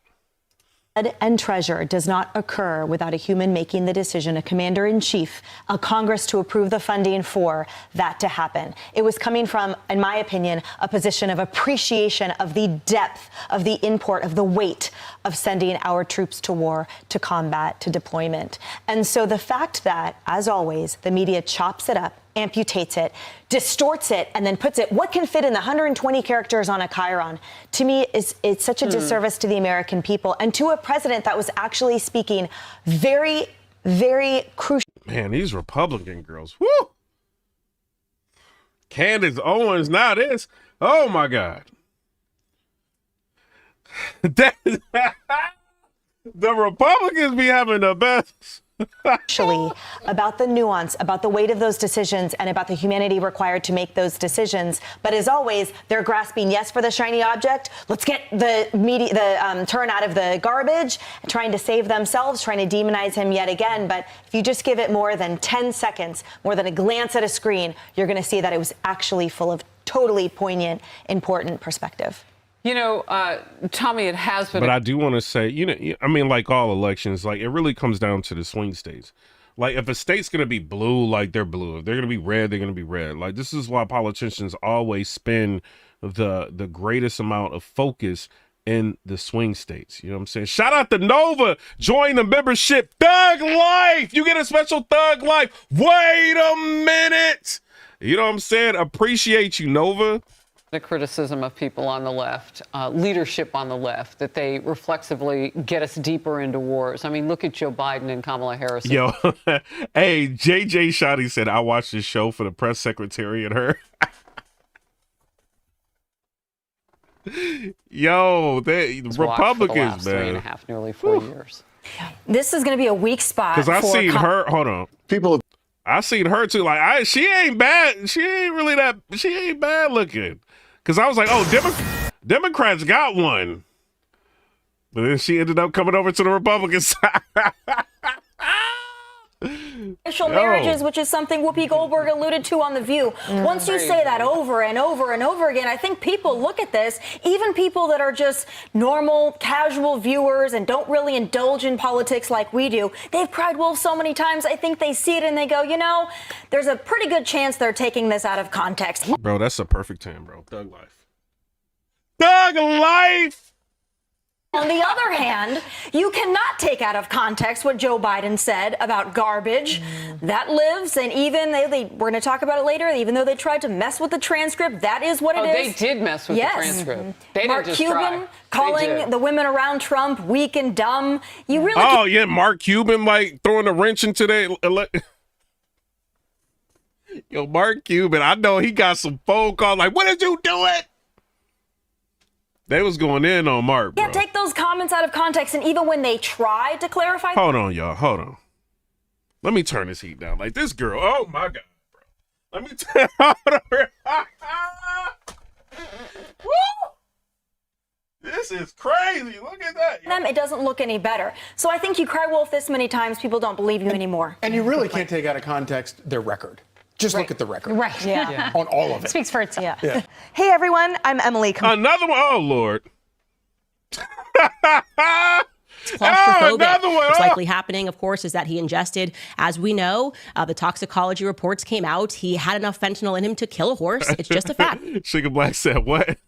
Blood and treasure does not occur without a human making the decision, a commander-in-chief, a Congress to approve the funding for that to happen. It was coming from, in my opinion, a position of appreciation of the depth of the import of the weight of sending our troops to war, to combat, to deployment. And so the fact that, as always, the media chops it up, amputates it, distorts it, and then puts it, what can fit in the 120 characters on a chyron, to me it's such a disservice to the American people and to a president that was actually speaking very, very crucial. Man, these Republican girls, whoo! Candace, Owens, now this, oh my God. The Republicans be having the best. Actually, about the nuance, about the weight of those decisions, and about the humanity required to make those decisions. But as always, they're grasping, yes, for the shiny object. Let's get the turn out of the garbage, trying to save themselves, trying to demonize him yet again. But if you just give it more than 10 seconds, more than a glance at a screen, you're going to see that it was actually full of totally poignant, important perspective. You know, Tommy, it has been. But I do want to say, you know, I mean, like all elections, like it really comes down to the swing states. Like if a state's going to be blue, like they're blue. If they're going to be red, they're going to be red. Like this is why politicians always spend the greatest amount of focus in the swing states. You know what I'm saying? Shout out to Nova. Join the membership. Thug Life. You get a special Thug Life. Wait a minute. You know what I'm saying? Appreciate you, Nova. The criticism of people on the left, leadership on the left, that they reflexively get us deeper into wars. I mean, look at Joe Biden and Kamala Harris. Yo, hey, JJ Shoddy said, I watched this show for the press secretary and her. Yo, the Republicans, man. 3.5, nearly 4 years. This is going to be a weak spot. Because I seen her, hold on. I seen her too. Like, she ain't bad. She ain't bad looking. Because I was like, oh, Democrats got one. But then she ended up coming over to the Republican side. Interracial marriages, which is something Whoopi Goldberg alluded to on The View. Once you say that over and over and over again, I think people look at this, even people that are just normal, casual viewers and don't really indulge in politics like we do. They've cried wolf so many times, I think they see it and they go, you know, there's a pretty good chance they're taking this out of context. Bro, that's a perfect 10, bro. Thug life. Thug life! On the other hand, you cannot take out of context what Joe Biden said about garbage. That lives, and even we're going to talk about it later, even though they tried to mess with the transcript, that is what it is. They did mess with the transcript. They Mark didn't just Cuban try. calling the women around Trump weak and dumb. You really Oh, yeah, Mark Cuban, like, throwing a wrench into that. Yo, Mark Cuban, I know he got some phone calls like, what did you do it? They was going in on Mark, bro. can't take those comments out of context, and even when they try to clarify. Hold on, y'all. Hold on. Let me turn this heat down. Like, this girl, oh, my God, bro. Let me turn Woo! This is crazy. Look at that. Them, it doesn't look any better. So I think you cry wolf this many times, people don't believe you anymore. And you really can't take out of context their record. Just look at the record. Right. Yeah. On all of it. Speaks for itself. Yeah. Hey, everyone. I'm Emily. Another one. Oh, Lord. Claustrophobic. Another one. What's likely happening, of course, is that he ingested, as we know, the toxicology reports came out. He had enough fentanyl in him to kill a horse. It's just a fact. Sugar Black said what?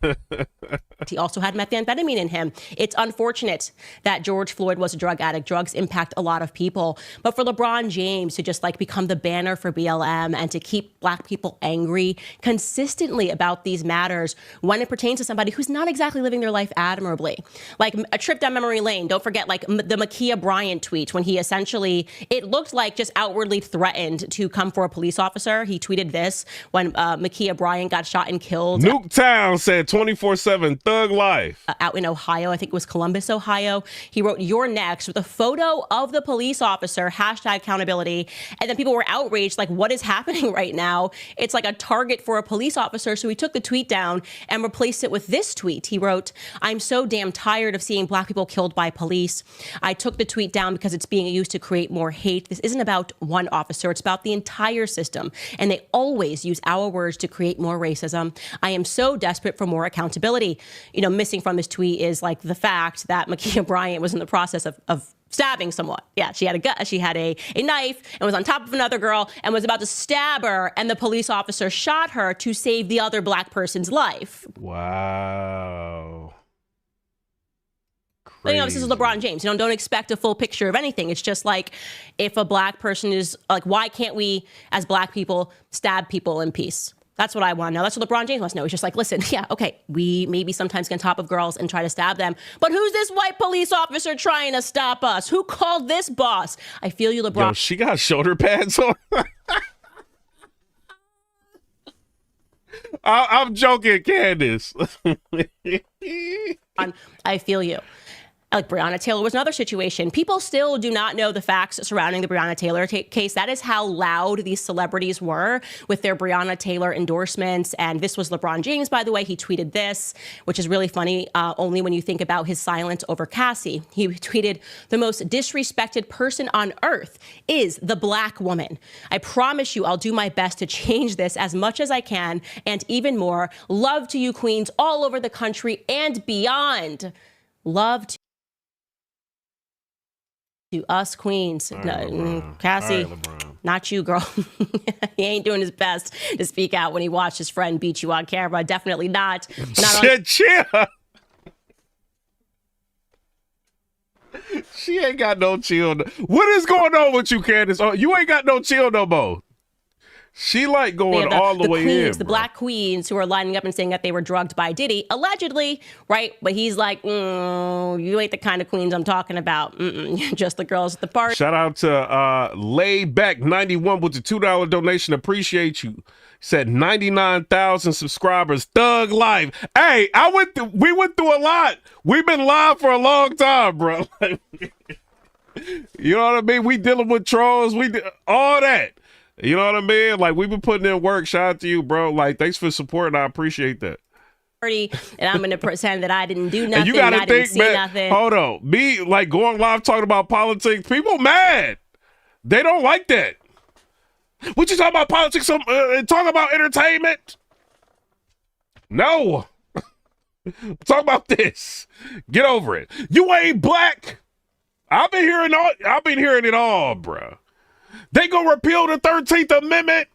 He also had methamphetamine in him. It's unfortunate that George Floyd was a drug addict. Drugs impact a lot of people. But for LeBron James to just like become the banner for BLM and to keep black people angry consistently about these matters when it pertains to somebody who's not exactly living their life admirably. Like a trip down memory lane. Don't forget like the Ma'Khia Bryant tweet when he essentially, it looked like just outwardly threatened to come for a police officer. He tweeted this when Ma'Khia Bryant got shot and killed. Nuketown said 24/7 thug life. Out in Ohio, I think it was Columbus, Ohio. He wrote, "You're next," with a photo of the police officer, hashtag accountability. And then people were outraged, like, what is happening right now? It's like a target for a police officer. So he took the tweet down and replaced it with this tweet. He wrote, "I'm so damn tired of seeing black people killed by police. I took the tweet down because it's being used to create more hate. This isn't about one officer. It's about the entire system. And they always use our words to create more racism. I am so desperate for more accountability." You know, missing from this tweet is like the fact that Ma'Khia Bryant was in the process of stabbing someone. Yeah, she had a knife and was on top of another girl and was about to stab her, and the police officer shot her to save the other black person's life. Wow. But, you know, this is LeBron James. You know, don't expect a full picture of anything. It's just like, if a black person is like, why can't we, as black people, stab people in peace? That's what I want to know. That's what LeBron James wants to know. It's just like, listen, yeah, okay, we maybe sometimes get on top of girls and try to stab them, but who's this white police officer trying to stop us? Who called this boss? I feel you, LeBron. Yo, she got shoulder pads on. I'm joking, Candace. I feel you. Like Brianna Taylor was another situation. People still do not know the facts surrounding the Brianna Taylor case. That is how loud these celebrities were with their Brianna Taylor endorsements. And this was LeBron James, by the way. He tweeted this, which is really funny, only when you think about his silence over Cassie. He tweeted, "The most disrespected person on earth is the black woman. I promise you I'll do my best to change this as much as I can and even more. Love to you, queens all over the country and beyond. Love to us queens." Cassie, not you, girl. He ain't doing his best to speak out when he watched his friend beat you on camera. Definitely not. Chill. She ain't got no chill. What is going on with you, Candace? Oh, you ain't got no chill no more. She like going all the way queens, in. The black queens who are lining up and saying that they were drugged by Diddy, allegedly, right? But he's like, you ain't the kind of queens I'm talking about. You're just the girls at the party. Shout out to Layback91 with the $2 donation. Appreciate you. Said 99,000 subscribers. Thug life. Hey, we went through a lot. We've been live for a long time, bro. You know what I mean? We dealing with trolls. We did all that. You know what I mean? Like, we've been putting in work. Shout out to you, bro. Like, thanks for supporting. I appreciate that. And I'm going to pretend that I didn't do nothing. And you got to I didn't think, see man, nothing. hold on. Me, like, going live talking about politics, people mad. They don't like that. What you talking about politics and talk about entertainment? No. Talk about this. Get over it. You ain't black. I've been hearing it all, bruh. They gonna repeal the 13th Amendment.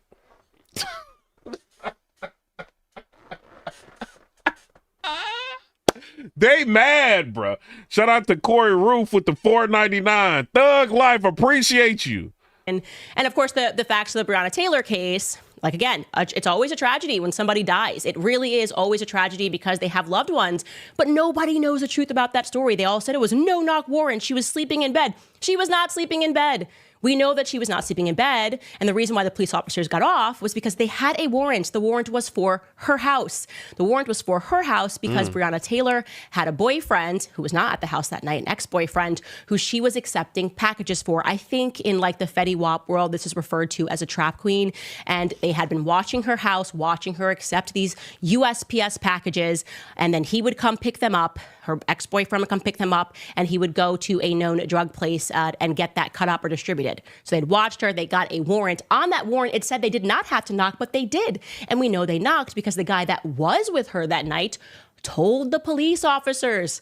They mad, bruh. Shout out to Corey Roof with the $4.99. Thug Life, appreciate you. And of course, the facts of the Brianna Taylor case, like, again, it's always a tragedy when somebody dies. It really is always a tragedy because they have loved ones, but nobody knows the truth about that story. They all said it was no-knock warrant. She was sleeping in bed. She was not sleeping in bed. We know that she was not sleeping in bed, and the reason why the police officers got off was because they had a warrant. The warrant was for her house. The warrant was for her house because Brianna Taylor had a boyfriend who was not at the house that night, an ex-boyfriend who she was accepting packages for. I think in like the Fetty Wap world, this is referred to as a trap queen, and they had been watching her house, watching her accept these USPS packages, and then he would come pick them up. Her ex-boyfriend would come pick them up, and he would go to a known drug place and get that cut up or distributed. So they'd watched her. They got a warrant. On that warrant, it said they did not have to knock, but they did. And we know they knocked because the guy that was with her that night told the police officers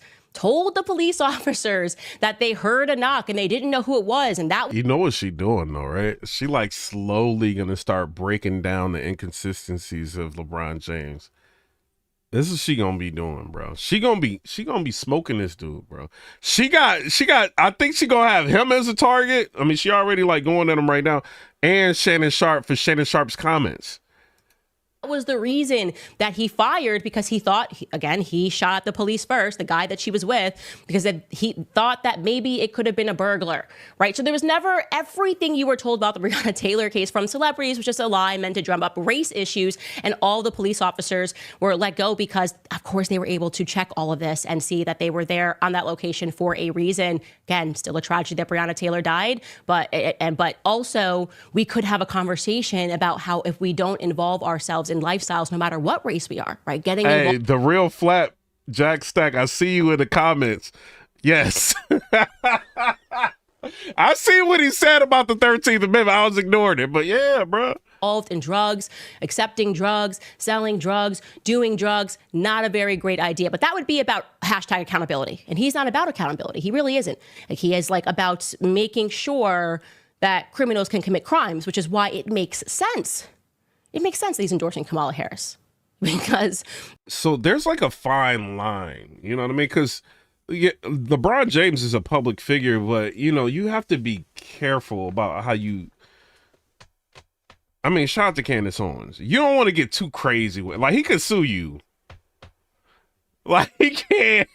that they heard a knock and they didn't know who it was. And that, you know what she doing though, right? She like slowly gonna start breaking down the inconsistencies of LeBron James. This is she gonna be doing, bro. She gonna be smoking this dude, bro. She got. I think she gonna have him as a target. I mean, she already like going at him right now, and Shannon Sharpe for Shannon Sharpe's comments. was the reason that he fired, because he thought, again, he shot at the police first, the guy that she was with, because he thought that maybe it could have been a burglar, right? So there was never everything you were told about the Brianna Taylor case from celebrities was just a lie meant to drum up race issues, and all the police officers were let go because, of course, they were able to check all of this and see that they were there on that location for a reason. Again, still a tragedy that Brianna Taylor died, but also we could have a conversation about how if we don't involve ourselves in lifestyles, no matter what race we are, right? Getting hey, involved. The real flat Jack Stack. I see you in the comments. Yes. I see what he said about the 13th Amendment. I was ignoring it, but yeah, bro. Involved in drugs, accepting drugs, selling drugs, doing drugs, not a very great idea. But that would be about hashtag accountability. And he's not about accountability. He really isn't. Like, he is about making sure that criminals can commit crimes, which is why it makes sense. It makes sense that he's endorsing Kamala Harris, because. So there's like a fine line, you know what I mean? Because LeBron James is a public figure, but you have to be careful about how you. I mean, shout out to Candace Owens. You don't want to get too crazy with, like, he could sue you. Like, he can't.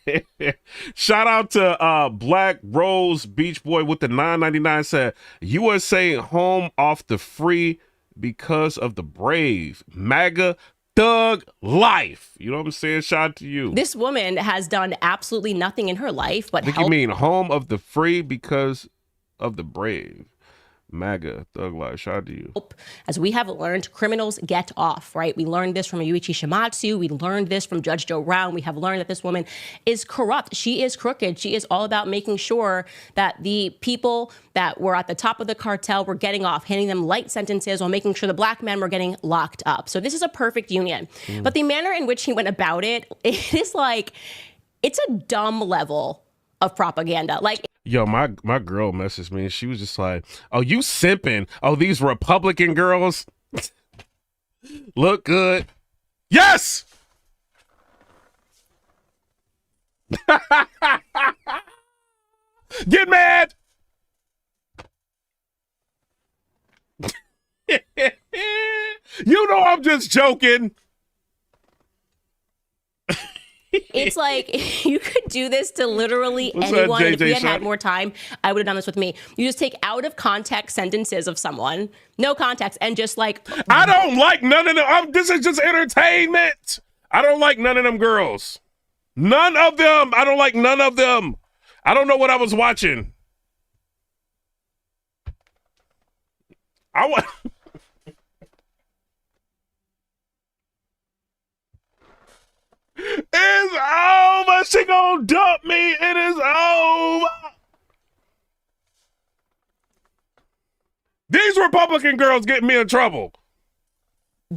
Shout out to Black Rose Beach Boy with the $9.99 said, USA home off the free because of the brave. MAGA thug life. You know what I'm saying? Shout out to you. This woman has done absolutely nothing in her life but you mean home of the free because of the brave. MAGA thug life. Shout out to you. As we have learned, criminals get off, right? We learned this from Yuichi Shimatsu. We learned this from Judge Joe Brown. We have learned that this woman is corrupt. She is crooked. She is all about making sure that the people that were at the top of the cartel were getting off, handing them light sentences while making sure the black men were getting locked up. So this is a perfect union. But the manner in which he went about it, it is like, it's a dumb level of propaganda. Like, yo, my girl messaged me and she was just like, oh, you simping. Oh, these Republican girls look good. Yes! Get mad! You know I'm just joking. It's like, you could do this to literally anyone. And if we had more time, I would have done this with me. You just take out of context sentences of someone, no context, and just like. I don't like none of them. This is just entertainment. I don't like none of them girls. None of them. I don't like none of them. I don't know what I was watching. It's over. She gonna dump me. It is over. These Republican girls getting me in trouble?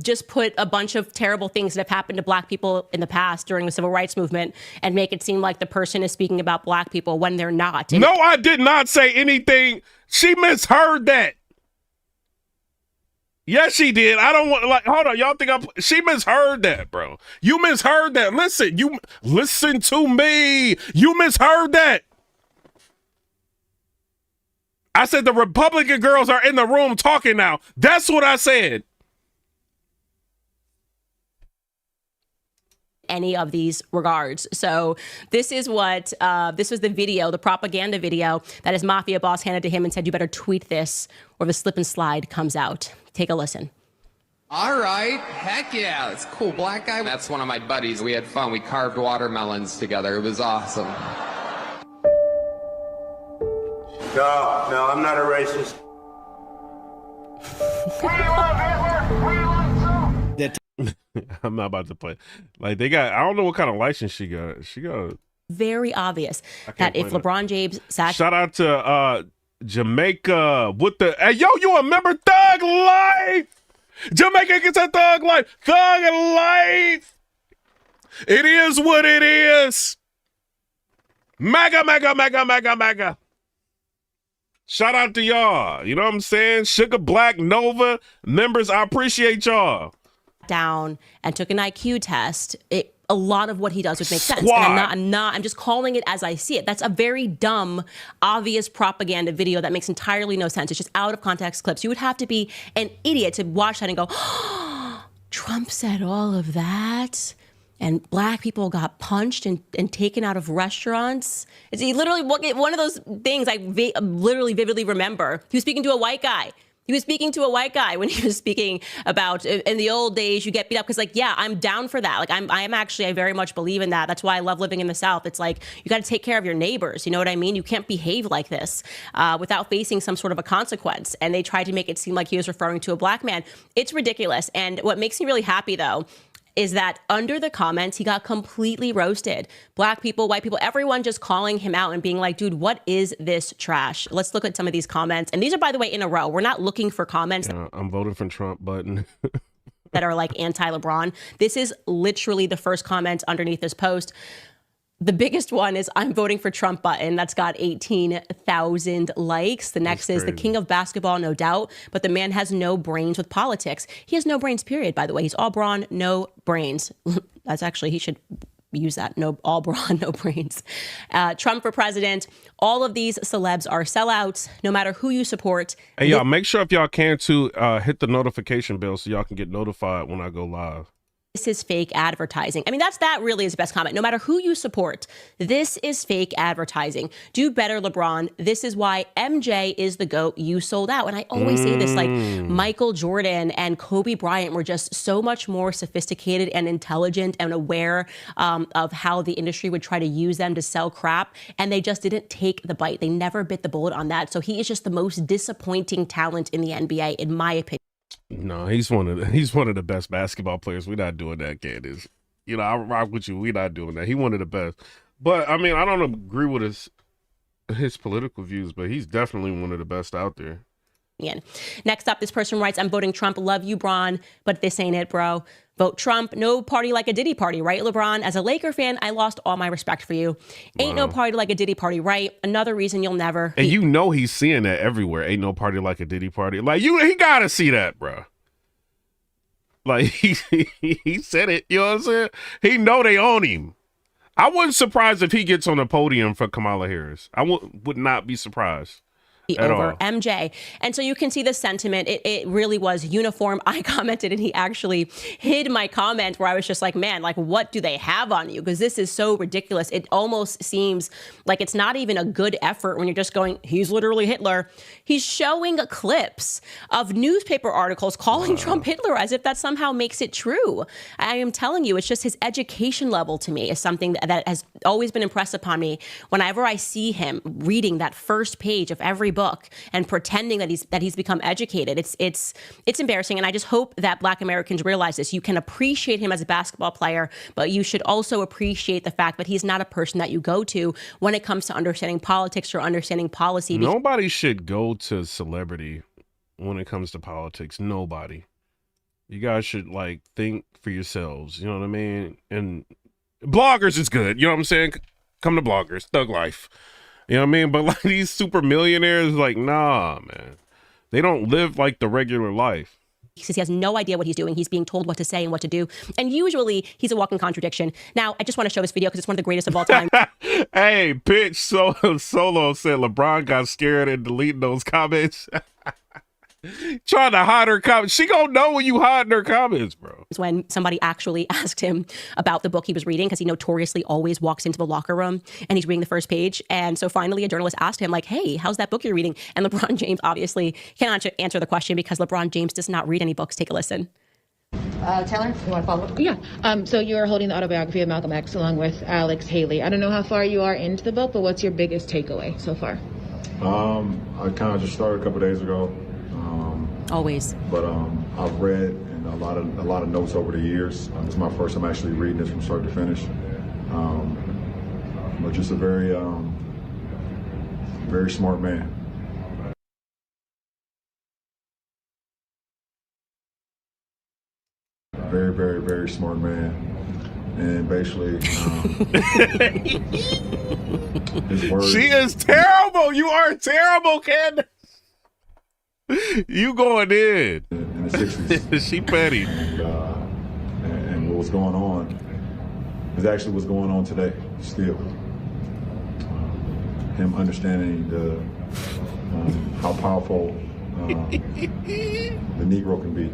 Just put a bunch of terrible things that have happened to black people in the past during the civil rights movement and make it seem like the person is speaking about black people when they're not. No, I did not say anything. She misheard that. Yes, she did. I don't want, like, hold on. Y'all think she misheard that, bro. You misheard that. Listen to me. You misheard that. I said the Republican girls are in the room talking now. That's what I said. Any of these regards. So this is what, this was the video, the propaganda video that his mafia boss handed to him and said, you better tweet this or the slip and slide comes out. Take a listen. All right, heck yeah, it's cool. Black guy. That's one of my buddies. We had fun. We carved watermelons together. It was awesome. No, I'm not a racist. I'm not about to play. Like, they got, I don't know what kind of license she got. She got very obvious that if LeBron James shout out to Jamaica with the, hey, yo, you remember Thug Life? Jamaica gets a Thug Life. Thug Life. It is what it is. Mega. Shout out to y'all. You know what I'm saying? Sugar Black Nova members, I appreciate y'all. Down and took an IQ test. A lot of what he does would make sense. And I'm just calling it as I see it. That's a very dumb, obvious propaganda video that makes entirely no sense. It's just out of context clips. You would have to be an idiot to watch that and go, oh, Trump said all of that. And black people got punched and taken out of restaurants. It's literally one of those things I literally vividly remember. He was speaking to a white guy. He was speaking to a white guy when he was speaking about in the old days you get beat up because, like, yeah, I'm down for that. Like, I very much believe in that. That's why I love living in the South. It's like you got to take care of your neighbors. You know what I mean? You can't behave like this without facing some sort of a consequence. And they tried to make it seem like he was referring to a black man. It's ridiculous. And what makes me really happy, though, is that under the comments, he got completely roasted. Black people, white people, everyone just calling him out and being like, dude, what is this trash? Let's look at some of these comments. And these are, by the way, in a row. We're not looking for comments. Yeah, I'm voting for Trump button. that are like anti-LeBron. This is literally the first comment underneath this post. The biggest one is I'm voting for Trump button. That's got 18,000 likes. The next is the king of basketball, no doubt, but the man has no brains with politics. He has no brains, period, by the way. He's all brawn, no brains. That's actually, he should use that. No, all brawn, no brains. Trump for president. All of these celebs are sellouts, no matter who you support. Hey, y'all, make sure if y'all can to hit the notification bell so y'all can get notified when I go live. This is fake advertising. I mean, that really is the best comment. No matter who you support, this is fake advertising. Do better, LeBron. This is why MJ is the GOAT. You sold out. And I always say this, like Michael Jordan and Kobe Bryant were just so much more sophisticated and intelligent and aware of how the industry would try to use them to sell crap. And they just didn't take the bite. They never bit the bullet on that. So he is just the most disappointing talent in the NBA, in my opinion. No, he's one of the best basketball players. We're not doing that, Candace. You know, I rock with you. We're not doing that. He's one of the best. But I mean, I don't agree with his political views, but he's definitely one of the best out there. Next up, this person writes, I'm voting Trump. Love you, Bron, but this ain't it, bro. Vote Trump. No party like a Diddy party, right, LeBron? As a Laker fan, I lost all my respect for you. Ain't no party like a Diddy party, right? Another reason you'll never. And you know he's seeing that everywhere. Ain't no party like a Diddy party. Like, he gotta see that, bro. Like, he said it. You know what I'm saying? He know they own him. I wasn't surprised if he gets on the podium for Kamala Harris. I would not be surprised. Over MJ. And so you can see the sentiment. It really was uniform. I commented and he actually hid my comment where I was just like, man, like, what do they have on you? Because this is so ridiculous. It almost seems like it's not even a good effort when you're just going, he's literally Hitler. He's showing clips of newspaper articles calling Trump Hitler as if that somehow makes it true. I am telling you, it's just his education level to me is something that has always been impressed upon me. Whenever I see him reading that first page of every book and pretending that he's become educated, it's embarrassing. And I just hope that Black Americans realize this. You can appreciate him as a basketball player, but you should also appreciate the fact that he's not a person that you go to when it comes to understanding politics or understanding policy. Nobody should go to celebrity when it comes to politics. Nobody. You guys should like think for yourselves. You know what I mean? And bloggers is good. You know what I'm saying? Come to bloggers, thug life. You know what I mean? But like these super millionaires, like, nah, man. They don't live like the regular life. He says he has no idea what he's doing. He's being told what to say and what to do. And usually he's a walking contradiction. Now, I just want to show this video because it's one of the greatest of all time. Hey, Pitch Solo said LeBron got scared and deleting those comments. Trying to hide her comments. She gonna know when you hide her comments, bro. When somebody actually asked him about the book he was reading, because he notoriously always walks into the locker room and he's reading the first page. And so finally a journalist asked him like, hey, how's that book you're reading? And LeBron James obviously cannot answer the question because LeBron James does not read any books. Take a listen. Taylor, you want to follow up? Yeah. So you're holding the autobiography of Malcolm X along with Alex Haley. I don't know how far you are into the book, but what's your biggest takeaway so far? I kind of just started a couple days ago. Always. But I've read and a lot of notes over the years. It's my first time actually reading this from start to finish. But just a very smart man. Very, very, very smart man. And basically, his words. She is terrible. You are terrible, Candace. You going in the 60s. She petty. And what was going on is actually what's going on today still. Him understanding how powerful the Negro can be.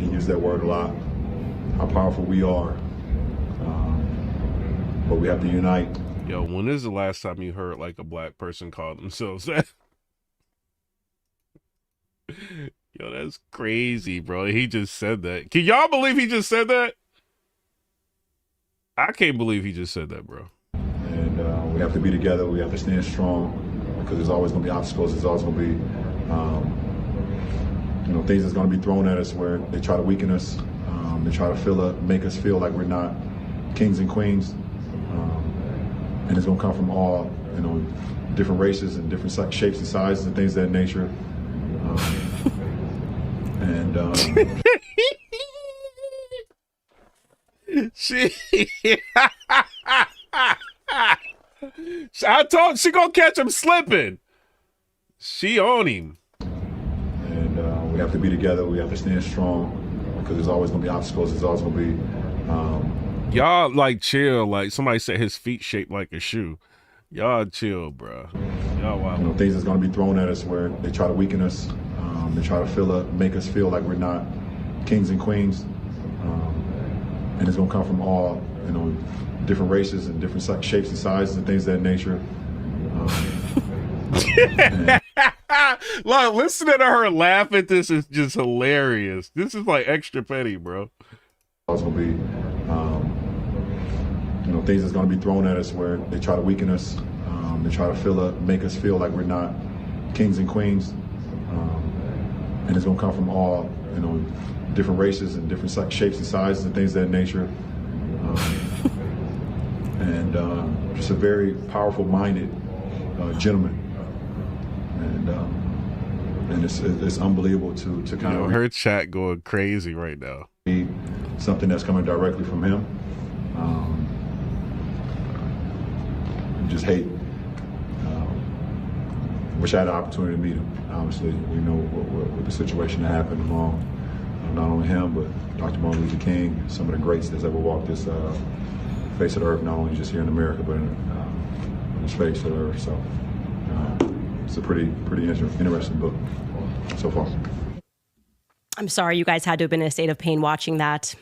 He used that word a lot. How powerful we are. But we have to unite. Yo, when is the last time you heard like a black person call themselves that? Yo, that's crazy, bro. He just said that. Can y'all believe he just said that? I can't believe he just said that, bro. And we have to be together. We have to stand strong because there's always going to be obstacles. There's always going to be, things that's going to be thrown at us where they try to weaken us. They try to make us feel like we're not kings and queens. And it's going to come from all, different races and different shapes and sizes and things of that nature. I told she gonna catch him slipping. She on him. And we have to be together. We have to stand strong because there's always gonna be obstacles. There's always gonna be. Y'all like chill. Like somebody said, his feet shaped like a shoe. Y'all chill, bro. Y'all wild. Things that's going to be thrown at us where they try to weaken us. They try to make us feel like we're not kings and queens. And it's going to come from all, different races and different shapes and sizes and things of that nature. Look, listening to her laugh at this is just hilarious. This is like extra petty, bro. It's going to be, things that's going to be thrown at us where they try to weaken us. They try to make us feel like we're not kings and queens. And it's going to come from all, different races and different shapes and sizes and things of that nature. And just a very powerful-minded gentleman. And it's unbelievable to kind of... Her chat going crazy right now. Something that's coming directly from him. Just hate. Wish I had the opportunity to meet him. Obviously, we know what the situation that happened among not only him, but Dr. Martin Luther King, some of the greats that's ever walked this face of the earth, not only just here in America, but in this face of the earth. So it's a pretty interesting book so far. I'm sorry you guys had to have been in a state of pain watching that.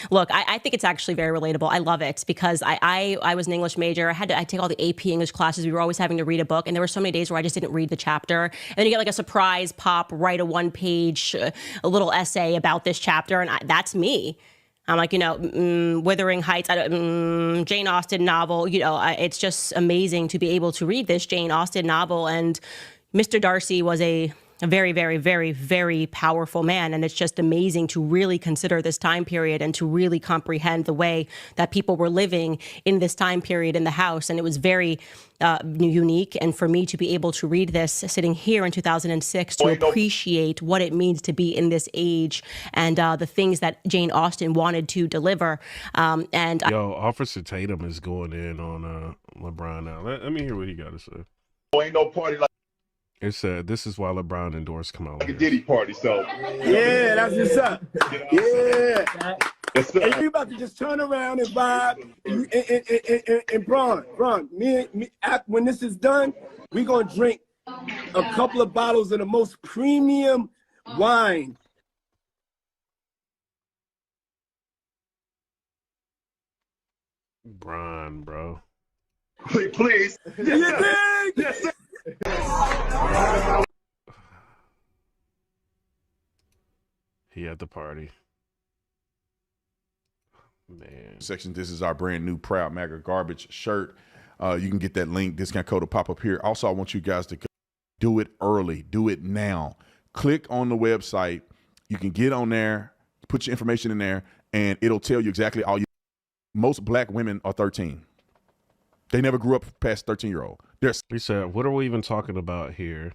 Look, I think it's actually very relatable. I love it because I was an English major. I take all the AP English classes. We were always having to read a book. And there were so many days where I just didn't read the chapter. And then you get like a surprise pop, write a one-page, a little essay about this chapter. And that's me. I'm like, Wuthering Heights, Jane Austen novel. It's just amazing to be able to read this Jane Austen novel. And Mr. Darcy was a a very, very, very, very powerful man. And it's just amazing to really consider this time period and to really comprehend the way that people were living in this time period in the House. And it was very unique. And for me to be able to read this sitting here in 2006, to appreciate what it means to be in this age and the things that Jane Austen wanted to deliver. Officer Tatum is going in on LeBron now. Let me hear what he got to say. Ain't no party like It said, this is why LeBron endorsed Kamala a Harris. Diddy party, so. Yeah, that's what's up. Yeah. And you about to just turn around and vibe. And Bron, when this is done, we going to drink a couple of bottles of the most premium wine. Bron, bro. Please. Yes, sir. He at the party. Man. Section. This is our brand new Proud MAGA Garbage shirt. You can get that link. Discount code will pop up here. Also, I want you guys to do it early. Do it now. Click on the website. You can get on there, put your information in there, and it'll tell you exactly all you. Most black women are 13. They never grew up past 13-year-old. He said, what are we even talking about here?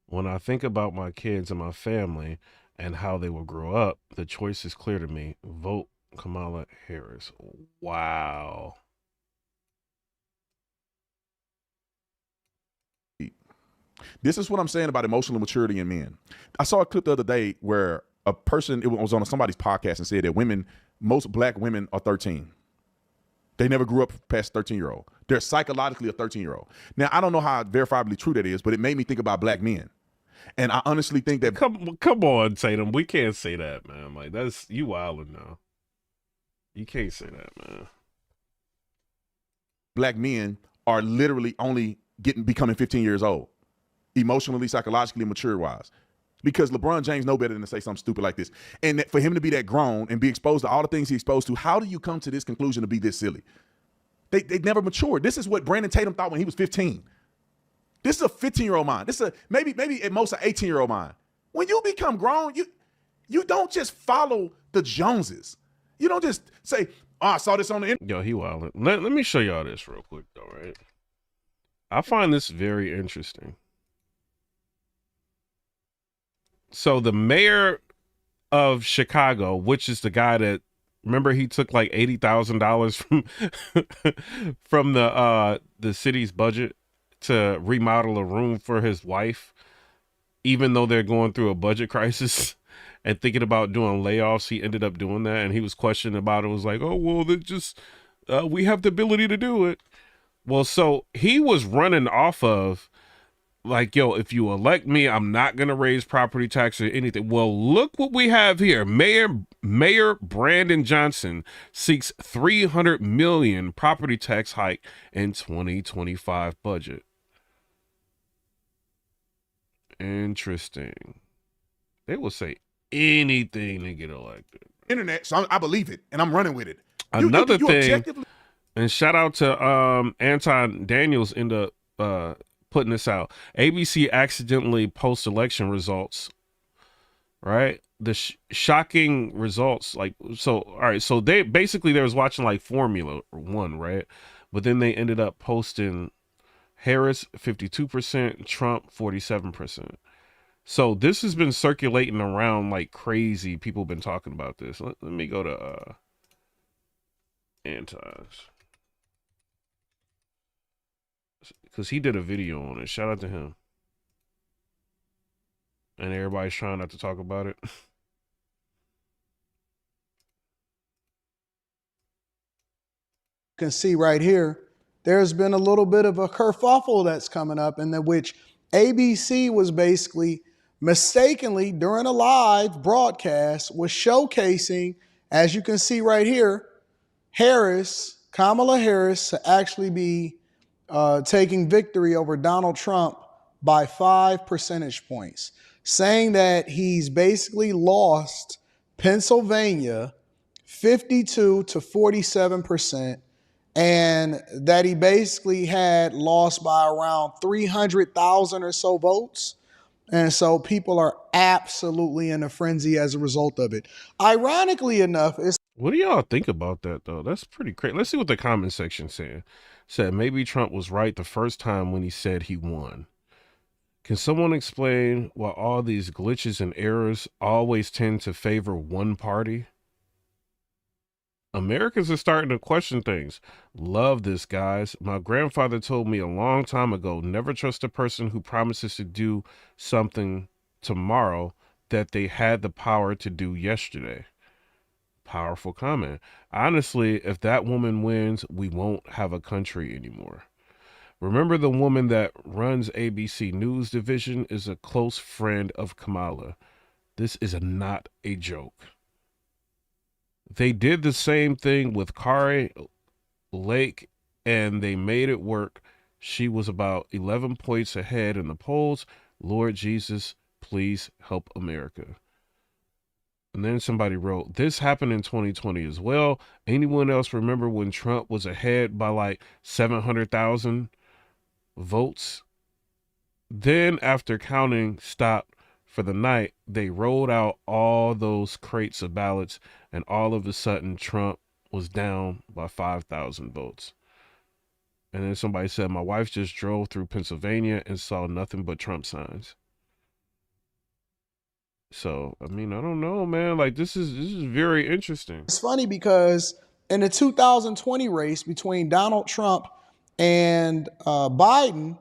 When I think about my kids and my family and how they will grow up, the choice is clear to me. Vote Kamala Harris. Wow. This is what I'm saying about emotional maturity in men. I saw a clip the other day where a person, it was on somebody's podcast, and said that most black women are 13. They never grew up past 13-year-old. They're psychologically a 13-year-old. Now, I don't know how verifiably true that is, but it made me think about black men. And I honestly think that... Come on, Tatum. We can't say that, man. Like, that's... You wildin' now. You can't say that, man. Black men are literally only becoming 15 years old. Emotionally, psychologically, mature-wise. Because LeBron James know better than to say something stupid like this. And for him to be that grown and be exposed to all the things he's exposed to, how do you come to this conclusion to be this silly? They never matured. This is what Brandon Tatum thought when he was 15. This is a 15-year-old mind. This is maybe at most an 18-year-old mind. When you become grown, you don't just follow the Joneses. You don't just say, oh, I saw this on the internet. Yo, he wildin'. Let me show y'all this real quick, though, right? I find this very interesting. So the mayor of Chicago, which is the guy that, remember, he took like $80,000 from the city's budget to remodel a room for his wife, even though they're going through a budget crisis and thinking about doing layoffs. He ended up doing that, and he was questioned about it. It was like, oh, well, they just we have the ability to do it. Well, so he was running off of, like, yo, if you elect me, I'm not going to raise property tax or anything. Well, look what we have here. Mayor Brandon Johnson seeks $300 million property tax hike in 2025 budget. Interesting. They will say anything to get elected. Internet, so I believe it, and I'm running with it. Another thing, and shout out to Anton Daniels in the putting this out. ABC accidentally post-election results, right? The shocking results, like, so, all right, so they was watching like Formula One, right? But then they ended up posting Harris 52%, Trump 47%. So this has been circulating around like crazy. People have been talking about this. Let me go to Anton's, because he did a video on it. Shout out to him. And everybody's trying not to talk about it. You can see right here, there's been a little bit of a kerfuffle that's coming up, in which ABC was basically mistakenly, during a live broadcast, was showcasing, as you can see right here, Kamala Harris, to actually be taking victory over Donald Trump by 5 percentage points, saying that he's basically lost Pennsylvania 52 to 47%, and that he basically had lost by around 300,000 or so votes. And so people are absolutely in a frenzy as a result of it. Ironically enough, it's What do y'all think about that, though? That's pretty crazy. Let's see what the comment section said. Said maybe Trump was right the first time when he said he won. Can someone explain why all these glitches and errors always tend to favor one party? Americans are starting to question things. Love this, guys. My grandfather told me a long time ago, never trust a person who promises to do something tomorrow that they had the power to do yesterday. Powerful comment. Honestly, if that woman wins, we won't have a country anymore. Remember, the woman that runs ABC News Division is a close friend of Kamala. This is not a joke. They did the same thing with Kari Lake, and they made it work. She was about 11 points ahead in the polls. Lord Jesus, please help America. And then somebody wrote, this happened in 2020 as well. Anyone else remember when Trump was ahead by like 700,000 votes? Then after counting stopped for the night, they rolled out all those crates of ballots, and all of a sudden Trump was down by 5,000 votes. And then somebody said, my wife just drove through Pennsylvania and saw nothing but Trump signs. So, I mean, I don't know, man. Like, this is very interesting. It's funny because in the 2020 race between Donald Trump and Biden,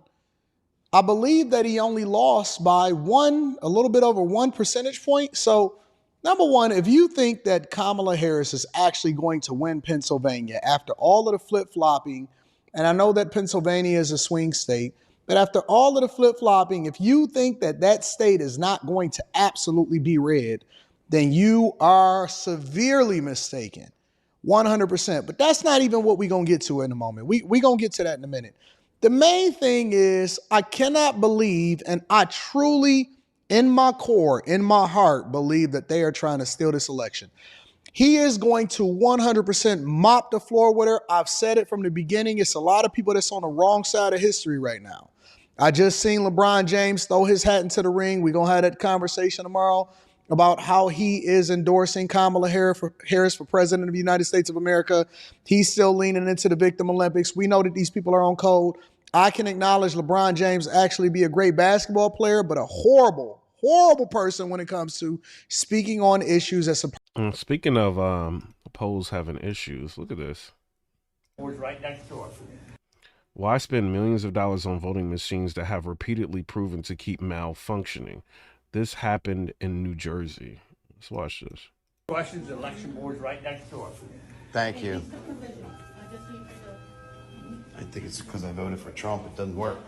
I believe that he only lost by a little bit over 1 percentage point. So, number one, if you think that Kamala Harris is actually going to win Pennsylvania after all of the flip-flopping, and I know that Pennsylvania is a swing state, but after all of the flip-flopping, if you think that that state is not going to absolutely be red, then you are severely mistaken, 100%. But that's not even what we're going to get to in a moment. We're going to get to that in a minute. The main thing is I cannot believe, and I truly, in my core, in my heart, believe that they are trying to steal this election. He is going to 100% mop the floor with her. I've said it from the beginning. It's a lot of people that's on the wrong side of history right now. I just seen LeBron James throw his hat into the ring. We're going to have that conversation tomorrow about how he is endorsing Kamala Harris for president of the United States of America. He's still leaning into the victim Olympics. We know that these people are on code. I can acknowledge LeBron James actually be a great basketball player, but a horrible, horrible person when it comes to speaking on issues as speaking of polls having issues, look at this. Right next door. Why spend millions of dollars on voting machines that have repeatedly proven to keep malfunctioning? This happened in New Jersey. Let's watch this. Questions, election board's right next door. Thank you. I think it's because I voted for Trump. It doesn't work.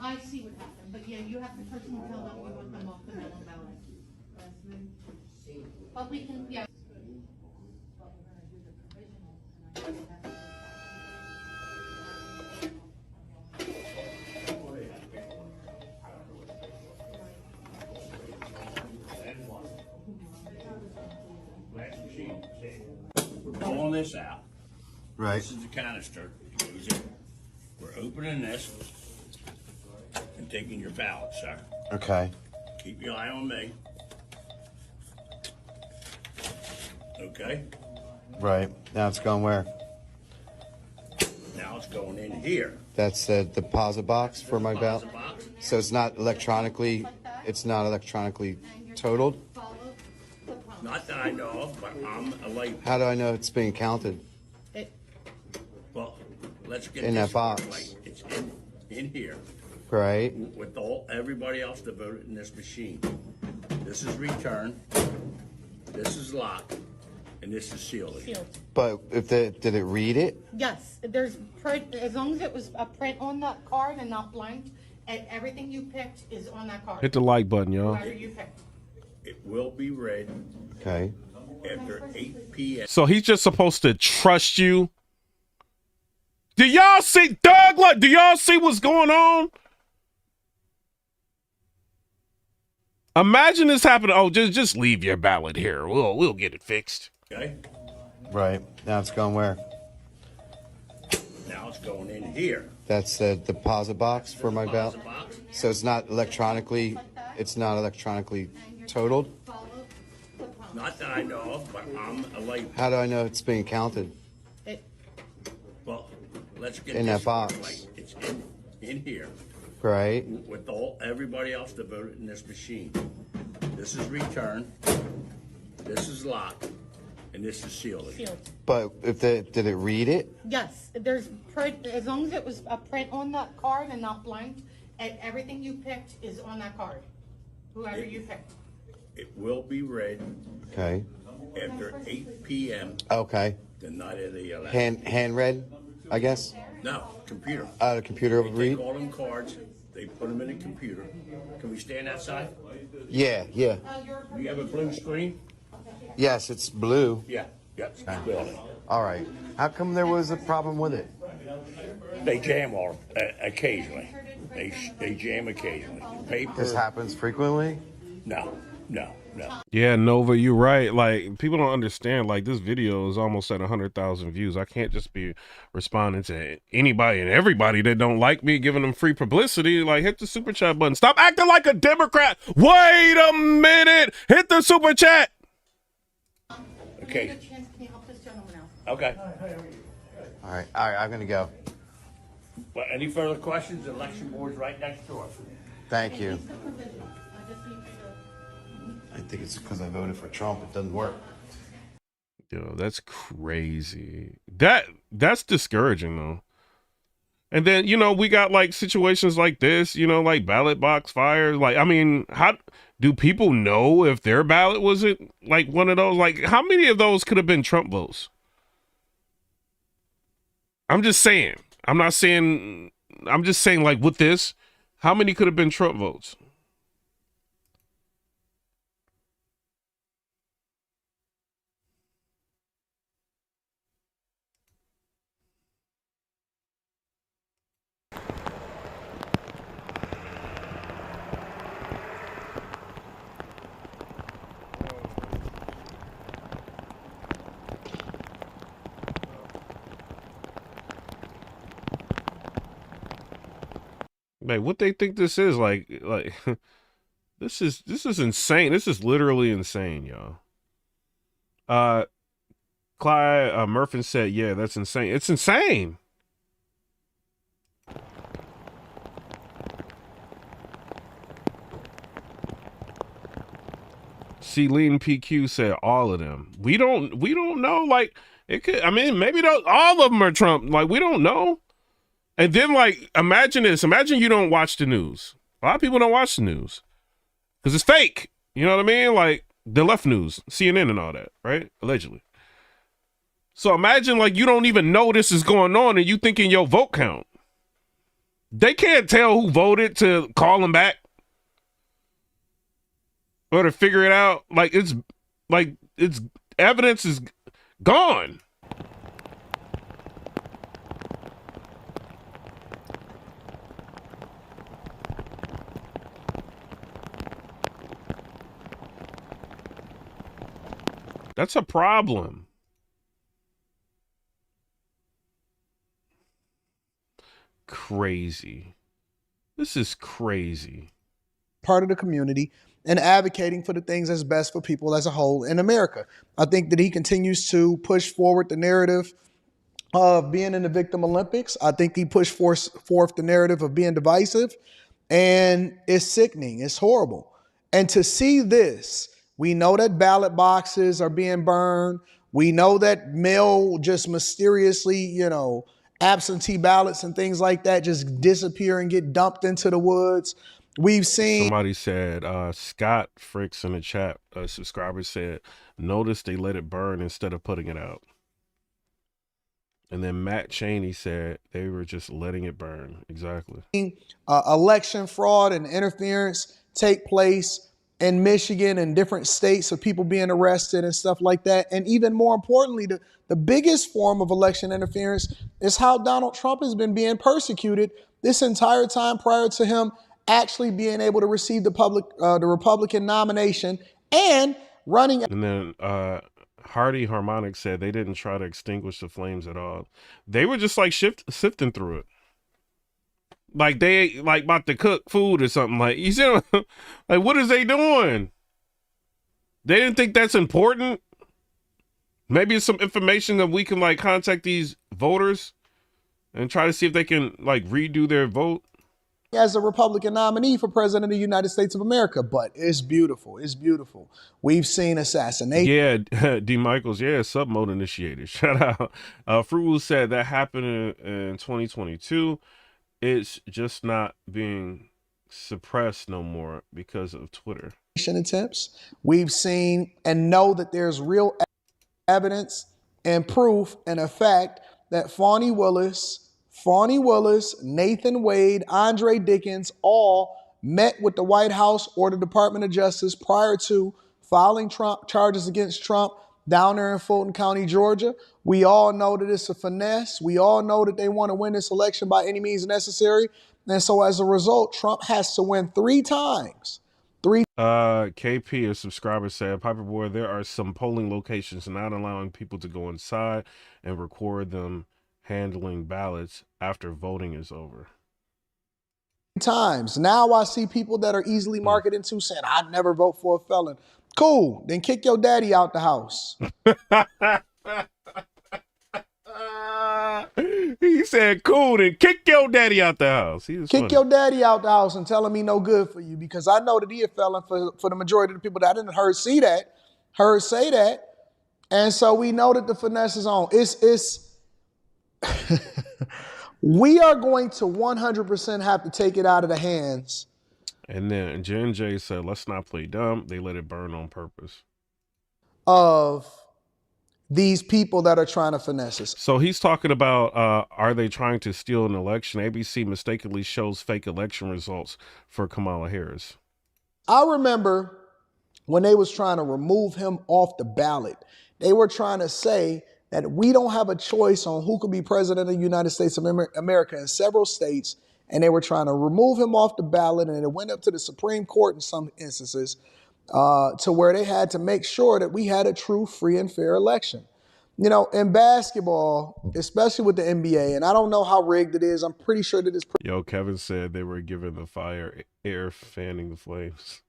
I see what happened, but yeah, you have to personally tell them you want them off the ballot. But we can, yeah. We're pulling this out. Right. This is the canister. It goes in. We're opening this and taking your ballot, sir. Okay. Keep your eye on me. Okay? Right. Now it's going where? Now it's going in here. That's the deposit box for my ballot. Deposit box. So it's not electronically totaled? Not that I know of, but I'm a late. How do I know it's being counted? Well, let's get In this that box. right. It's in here. Right. With everybody else that voted in this machine. This is return. This is locked. And this is sealed. But did it read it? Yes, there's print, as long as it was a print on that card and not blank, and everything you picked is on that card. Hit the like button, y'all. Whatever you picked. It will be read. Okay. After 8 p.m. So he's just supposed to trust you. Do y'all see, Doug? Do y'all see what's going on? Imagine this happening. Oh, just leave your ballot here. We'll get it fixed. Okay. Right. Now it's going where? Now it's going in here. That's the deposit box for my ballot. So it's not electronically totaled? Not that I know of, but I'm a late. How do I know it's being counted? Well, let's get In this that box. right. It's in here. Right. With everybody else that voted in this machine. This is return, this is lock, and this is sealed. But did it read it? Yes, there's print, as long as it was a print on that card and not blank, and everything you picked is on that card, whoever you picked. It will be read. Okay. After 8 p.m. Okay. The night of the election. Hand read, I guess? No, computer. The computer will They read? take all them cards, they put them in a computer. Can we stand outside? Yeah. Do you have a blue screen? Yes, it's blue. Yeah, it's blue. All right. How come there was a problem with it? They jam occasionally. They jam occasionally. Paper. This happens frequently? No. Yeah, Nova, you're right. Like, people don't understand. Like, this video is almost at 100,000 views. I can't just be responding to anybody and everybody that don't like me, giving them free publicity. Like, hit the super chat button. Stop acting like a Democrat. Wait a minute. Hit the super chat. Okay. Okay. All right, I'm going to go. Well, any further questions? The election board's right next door. Thank you. I think it's because I voted for Trump. It doesn't work. Yo, that's crazy. That's discouraging, though. And then, we got, like, situations like this, like ballot box fires. Like, I mean, how do people know if their ballot wasn't, like, one of those? Like, how many of those could have been Trump votes? I'm just saying. I'm just saying, like, with this, how many could have been Trump votes? Like, what they think this is, like this is insane. This is literally insane, y'all. Clyde Murphin said, yeah, that's insane. It's insane. Celine PQ said all of them. We don't know. Like, it could, I mean, maybe all of them are Trump. Like, we don't know. And then, like, imagine this. Imagine you don't watch the news. A lot of people don't watch the news because it's fake. You know what I mean? Like, the left news, CNN and all that, right? Allegedly. So imagine, like, you don't even know this is going on and you thinking your vote count. They can't tell who voted to call them back or to figure it out. Like, it's evidence is gone. That's a problem. Crazy. This is crazy. Part of the community and advocating for the things that's best for people as a whole in America. I think that he continues to push forward the narrative of being in the Victim Olympics. I think he pushed forth the narrative of being divisive, and it's sickening. It's horrible. And to see this, we know that ballot boxes are being burned. We know that mail just mysteriously, absentee ballots and things like that just disappear and get dumped into the woods. We've seen. Somebody said, Scott Fricks in the chat, a subscriber said, notice they let it burn instead of putting it out. And then Matt Cheney said they were just letting it burn. Exactly. Election fraud and interference take place in Michigan and different states of people being arrested and stuff like that. And even more importantly, the biggest form of election interference is how Donald Trump has been being persecuted this entire time prior to him actually being able to receive the Republican nomination and running. And then Hardy Harmonic said they didn't try to extinguish the flames at all. They were just like sifting through it. Like they like about to cook food or something. Like, you see, like what is they doing? They didn't think that's important. Maybe it's some information that we can like contact these voters and try to see if they can like redo their vote. As a Republican nominee for president of the United States of America, but it's beautiful. It's beautiful. We've seen assassination. Yeah, D. Michaels, yeah, sub mode initiated. Shout out. Frugal said that happened in 2022. It's just not being suppressed no more because of Twitter. Attempts. We've seen and know that there's real evidence and proof and a fact that Fani Willis, Nathan Wade, Andre Dickens all met with the White House or the Department of Justice prior to filing charges against Trump down there in Fulton County, Georgia. We all know that it's a finesse. We all know that they want to win this election by any means necessary. And so as a result, Trump has to win 3 times. KP, a subscriber, said, Piper Boy, there are some polling locations not allowing people to go inside and record them handling ballots after voting is over. Times. Now I see people that are easily marketed to saying, I'd never vote for a felon. Cool. Then kick your daddy out the house. He said, cool, then kick your daddy out the house. Kick your daddy out the house and tell him he no good for you, because I know that he a felon for the majority of the people that I didn't heard say that. And so we know that the finesse is on. It's we are going to 100% have to take it out of the hands. And then Jen J said, let's not play dumb. They let it burn on purpose. Of these people that are trying to finesse us. So he's talking about, are they trying to steal an election? ABC mistakenly shows fake election results for Kamala Harris. I remember when they was trying to remove him off the ballot, they were trying to say that we don't have a choice on who could be president of the United States of America in several states. And they were trying to remove him off the ballot. And it went up to the Supreme Court in some instances to where they had to make sure that we had a true, free and fair election. You know, in basketball, especially with the NBA, and I don't know how rigged it is. I'm pretty sure that it's Yo, Kevin said they were giving the fire air fanning the flames.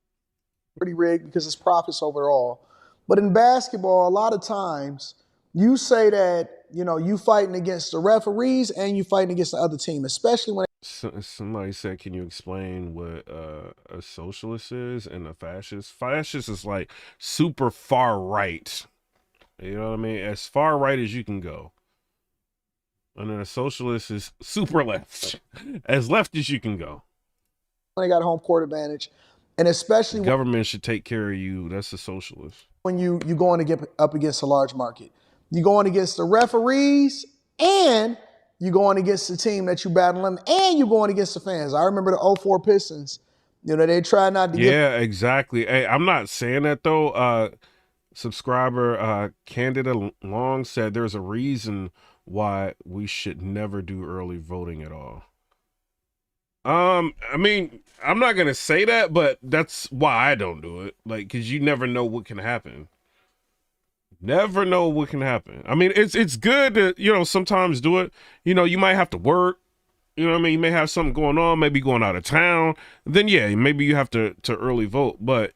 Pretty rigged because it's profits overall. But in basketball, a lot of times you say that, you know, you fighting against the referees and you fighting against the other team, especially when somebody said, can you explain what a socialist is and a fascist? Fascist is like super far right. You know what I mean? As far right as you can go. And then a socialist is super left. As left as you can go. When they got home court advantage. And especially the government should take care of you. That's a socialist. When you going to get up against a large market. You're going against the referees and you're going against the team that you battling and you're going against the fans. I remember the 04 Pistons. You know, they try not to Yeah, exactly. Hey, I'm not saying that though. Subscriber Candace Long said there's a reason why we should never do early voting at all. I mean, I'm not gonna say that, but that's why I don't do it. Like, because you never know what can happen. Never know what can happen. I mean, it's good to, you know, sometimes do it. You know, you might have to work. You know what I mean? You may have something going on, maybe going out of town. Then yeah, maybe you have to early vote. But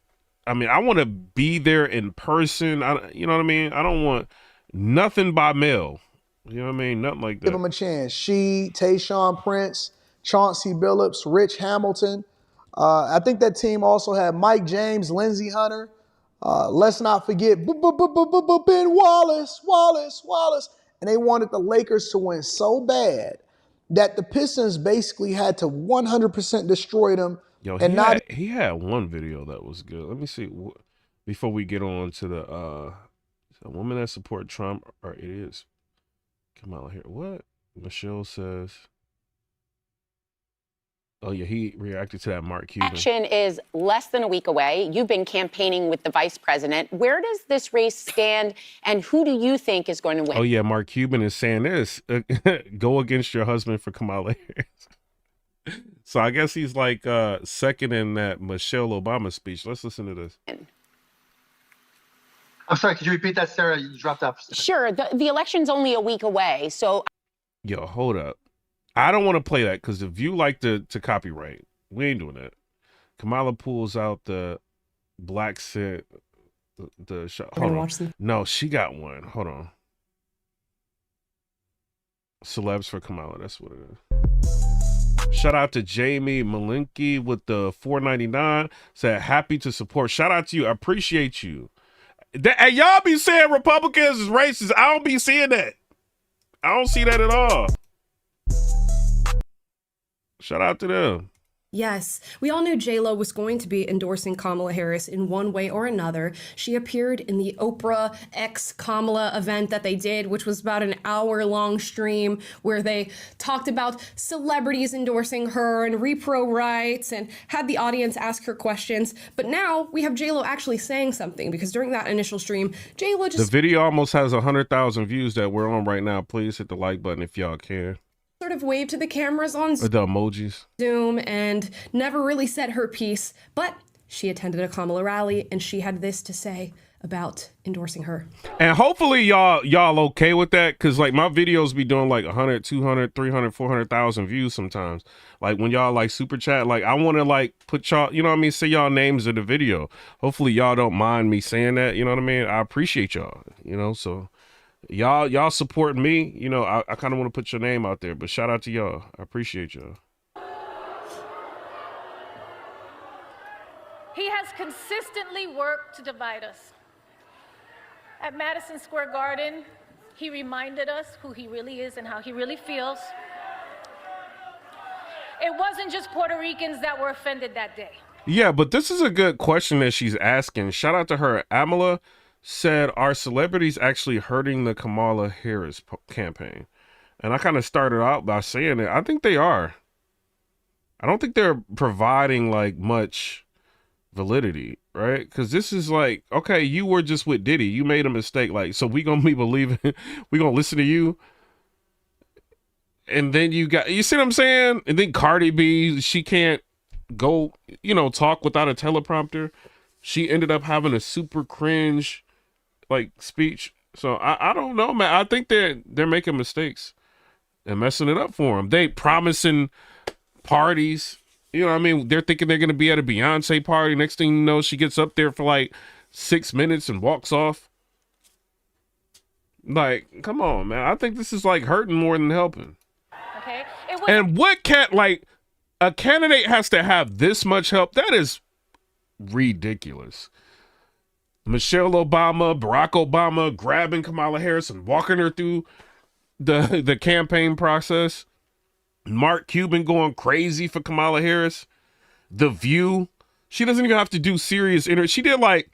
I mean, I want to be there in person. You know what I mean? I don't want nothing by mail. You know what I mean? Nothing like that. Give them a chance. Tayshaun Prince, Chauncey Billups, Rich Hamilton. I think that team also had Mike James, Lindsey Hunter. Let's not forget Ben Wallace. And they wanted the Lakers to win so bad that the Pistons basically had to 100% destroy them. Yo, he had one video that was good. Let me see before we get on to the women that support Trump are idiots. Kamala Harris. What? Michelle says. Oh yeah, he reacted to that Mark Cuban. Election is less than a week away. You've been campaigning with the vice president. Where does this race stand, and who do you think is going to win? Oh yeah, Mark Cuban is saying this: go against your husband for Kamala Harris. So I guess he's like second in that Michelle Obama speech. Let's listen to this. I'm sorry, could you repeat that, Sarah? You dropped off. Sure. The election's only a week away, so. Yo, hold up. I don't want to play that because if you like to copyright, we ain't doing that. Kamala pulls out the black scent. The shot. Hold on. No, she got one. Hold on. Celebs for Kamala. That's what it is. Shout out to Jamie Malinky with the $4.99. Said happy to support. Shout out to you. I appreciate you. Hey, y'all be saying Republicans is racist. I don't be seeing that. I don't see that at all. Shout out to them. Yes, we all knew J-Lo was going to be endorsing Kamala Harris in one way or another. She appeared in the Oprah X Kamala event that they did, which was about an hour-long stream where they talked about celebrities endorsing her and repro rights and had the audience ask her questions. But now we have J-Lo actually saying something, because during that initial stream, J-Lo just... The video almost has 100,000 views that we're on right now. Please hit the like button if y'all can. Sort of waved to the cameras on Or the emojis. Zoom and never really said her piece, but she attended a Kamala rally and she had this to say about endorsing her. And hopefully y'all okay with that, because like my videos be doing like 100, 200, 300, 400,000 views sometimes. Like when y'all like super chat, like I want to like put y'all, you know what I mean, say y'all names in the video. Hopefully y'all don't mind me saying that, you know what I mean? I appreciate y'all, you know, so y'all support me, you know. I kind of want to put your name out there, but shout out to y'all. I appreciate y'all. He has consistently worked to divide us. At Madison Square Garden, he reminded us who he really is and how he really feels. It wasn't just Puerto Ricans that were offended that day. Yeah, but this is a good question that she's asking. Shout out to her. Amala said, are celebrities actually hurting the Kamala Harris campaign? And I kind of started out by saying it. I think they are. I don't think they're providing like much validity, right? Because this is like, okay, you were just with Diddy. You made a mistake. Like, so we gonna be believing, we gonna listen to you. And then you see what I'm saying? And then Cardi B, she can't go, you know, talk without a teleprompter. She ended up having a super cringe like speech. So I don't know, man. I think they're making mistakes and messing it up for them. They promising parties, you know what I mean? They're thinking they're gonna be at a Beyonce party. Next thing you know, she gets up there for like 6 minutes and walks off. Like, come on, man. I think this is like hurting more than helping. Okay. And what can't, like, a candidate has to have this much help? That is ridiculous. Michelle Obama, Barack Obama grabbing Kamala Harris and walking her through the campaign process. Mark Cuban going crazy for Kamala Harris. The View. She doesn't even have to do serious interviews. She did like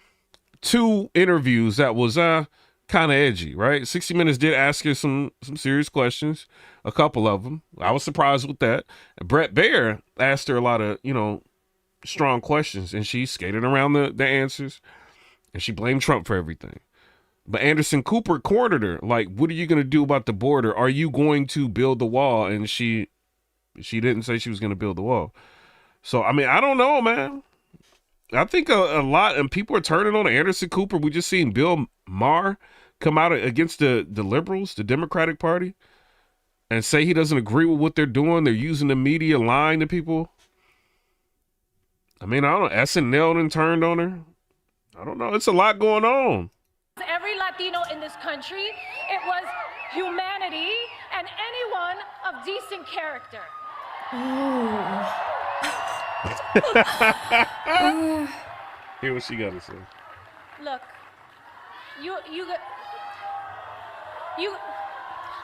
2 interviews that was kind of edgy, right? 60 Minutes did ask her some serious questions, a couple of them. I was surprised with that. Brett Baer asked her a lot of, you know, strong questions, and she skated around the answers, and she blamed Trump for everything. But Anderson Cooper cornered her, like, what are you going to do about the border? Are you going to build the wall? And she didn't say she was going to build the wall. So, I mean, I don't know, man. I think a lot, and people are turning on Anderson Cooper. We just seen Bill Maher come out against the liberals, the Democratic Party, and say he doesn't agree with what they're doing. They're using the media, lying to people. I mean, I don't know. SNL done turned on her. I don't know. It's a lot going on. Every Latino in this country, it was humanity and anyone of decent character. Hear what she got to say. Look,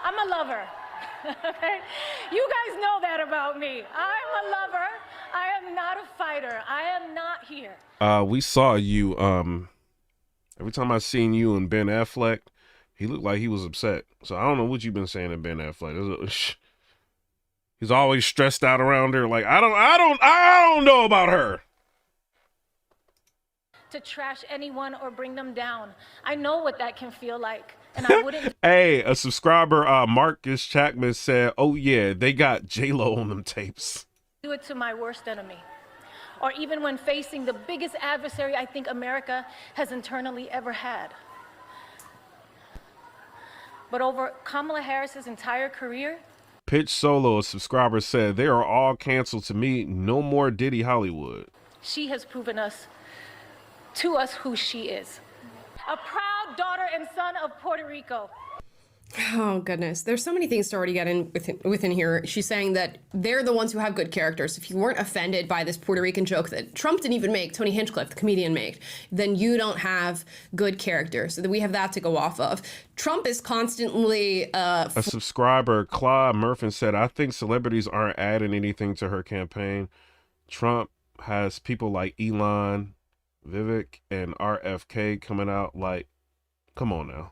I'm a lover. You guys know that about me. I'm a lover. I am not a fighter. I am not here. We saw you. Every time I seen you and Ben Affleck, he looked like he was upset. So I don't know what you've been saying to Ben Affleck. He's always stressed out around her. Like I don't know about her. To trash anyone or bring them down. I know what that can feel like, and I wouldn't. Hey, a subscriber, Marcus Chapman said, "Oh yeah, they got J-Lo on them tapes." Do it to my worst enemy, or even when facing the biggest adversary I think America has internally ever had. But over Kamala Harris's entire career, Pitch Solo, a subscriber, said, they are all canceled to me. No more Diddy Hollywood. She has proven to us who she is. A proud daughter and son of Puerto Rico. Oh, goodness. There's so many things to already get in within here. She's saying that they're the ones who have good characters. If you weren't offended by this Puerto Rican joke that Trump didn't even make, Tony Hinchcliffe, the comedian, made, then you don't have good characters. So that we have that to go off of. Trump is constantly... A subscriber, Claude Murphin, said, I think celebrities aren't adding anything to her campaign. Trump has people like Elon, Vivek, and RFK coming out like, come on now.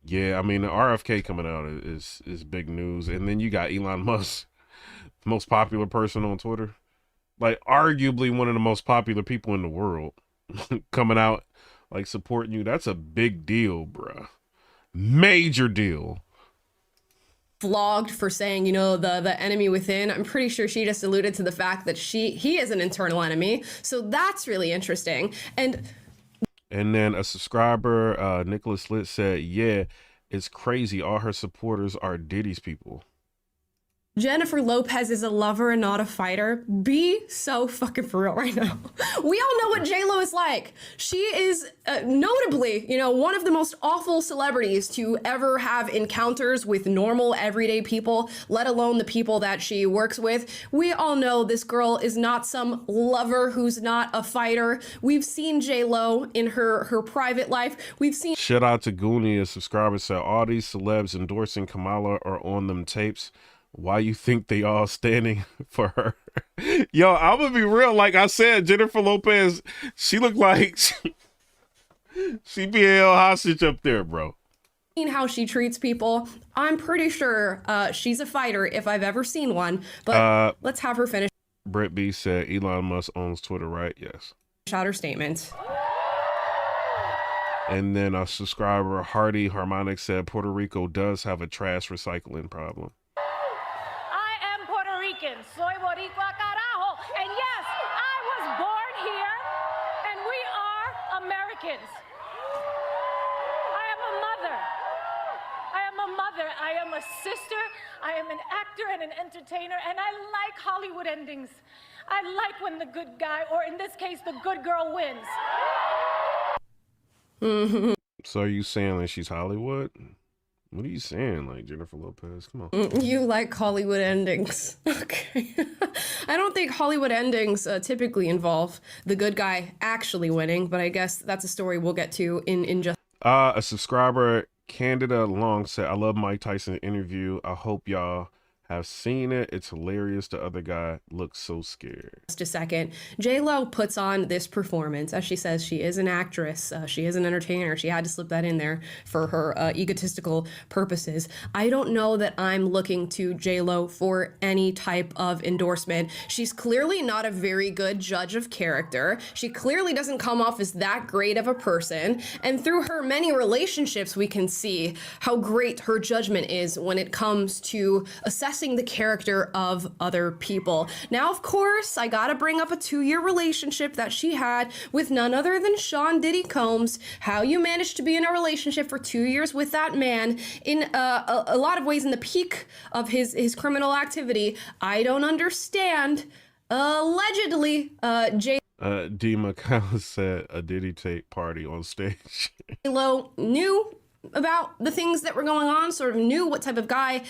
Yeah, I mean, the RFK coming out is big news. And then you got Elon Musk, the most popular person on Twitter. Like, arguably one of the most popular people in the world coming out, like, supporting you. That's a big deal, bruh. Major deal. Flogged for saying, you know, the enemy within. I'm pretty sure she just alluded to the fact that he is an internal enemy. So that's really interesting. And then a subscriber, Nicholas Litt, said, yeah, it's crazy. All her supporters are Diddy's people. Jennifer Lopez is a lover and not a fighter. Be so fucking for real right now. We all know what J-Lo is like. She is notably, you know, one of the most awful celebrities to ever have encounters with normal, everyday people, let alone the people that she works with. We all know this girl is not some lover who's not a fighter. We've seen J-Lo in her private life. We've seen... Shout out to Goonie, a subscriber, said, all these celebs endorsing Kamala are on them tapes. Why you think they all standing for her? Yo, I'm gonna be real. Like I said, Jennifer Lopez, she looked like she be held hostage up there, bro. How she treats people. I'm pretty sure she's a fighter if I've ever seen one. But let's have her finish. Brett B said Elon Musk owns Twitter, right? Yes. Shout her statement. And then a subscriber, Hardy Harmonic, said Puerto Rico does have a trash recycling problem. Soy boricua carajo. And yes, I was born here, and we are Americans. I am a mother. I am a sister. I am an actor and an entertainer, and I like Hollywood endings. I like when the good guy, or in this case, the good girl wins. Mm-hmm. So are you saying that she's Hollywood? What are you saying, like Jennifer Lopez? Come on. You like Hollywood endings. Okay. I don't think Hollywood endings typically involve the good guy actually winning, but I guess that's a story we'll get to in just... A subscriber, Candida Long, said, I love Mike Tyson's interview. I hope y'all have seen it. It's hilarious. The other guy looks so scared. Just a second. J-Lo puts on this performance. As she says, she is an actress. She is an entertainer. She had to slip that in there for her egotistical purposes. I don't know that I'm looking to J-Lo for any type of endorsement. She's clearly not a very good judge of character. She clearly doesn't come off as that great of a person. And through her many relationships, we can see how great her judgment is when it comes to assessing the character of other people. Now, of course, I gotta bring up a 2-year relationship that she had with none other than Sean Diddy Combs. How you managed to be in a relationship for 2 years with that man in a lot of ways in the peak of his criminal activity, I don't understand. Allegedly, D. McCall said a Diddy tape party on stage. J-Lo knew about the things that were going on, sort of knew what type of guy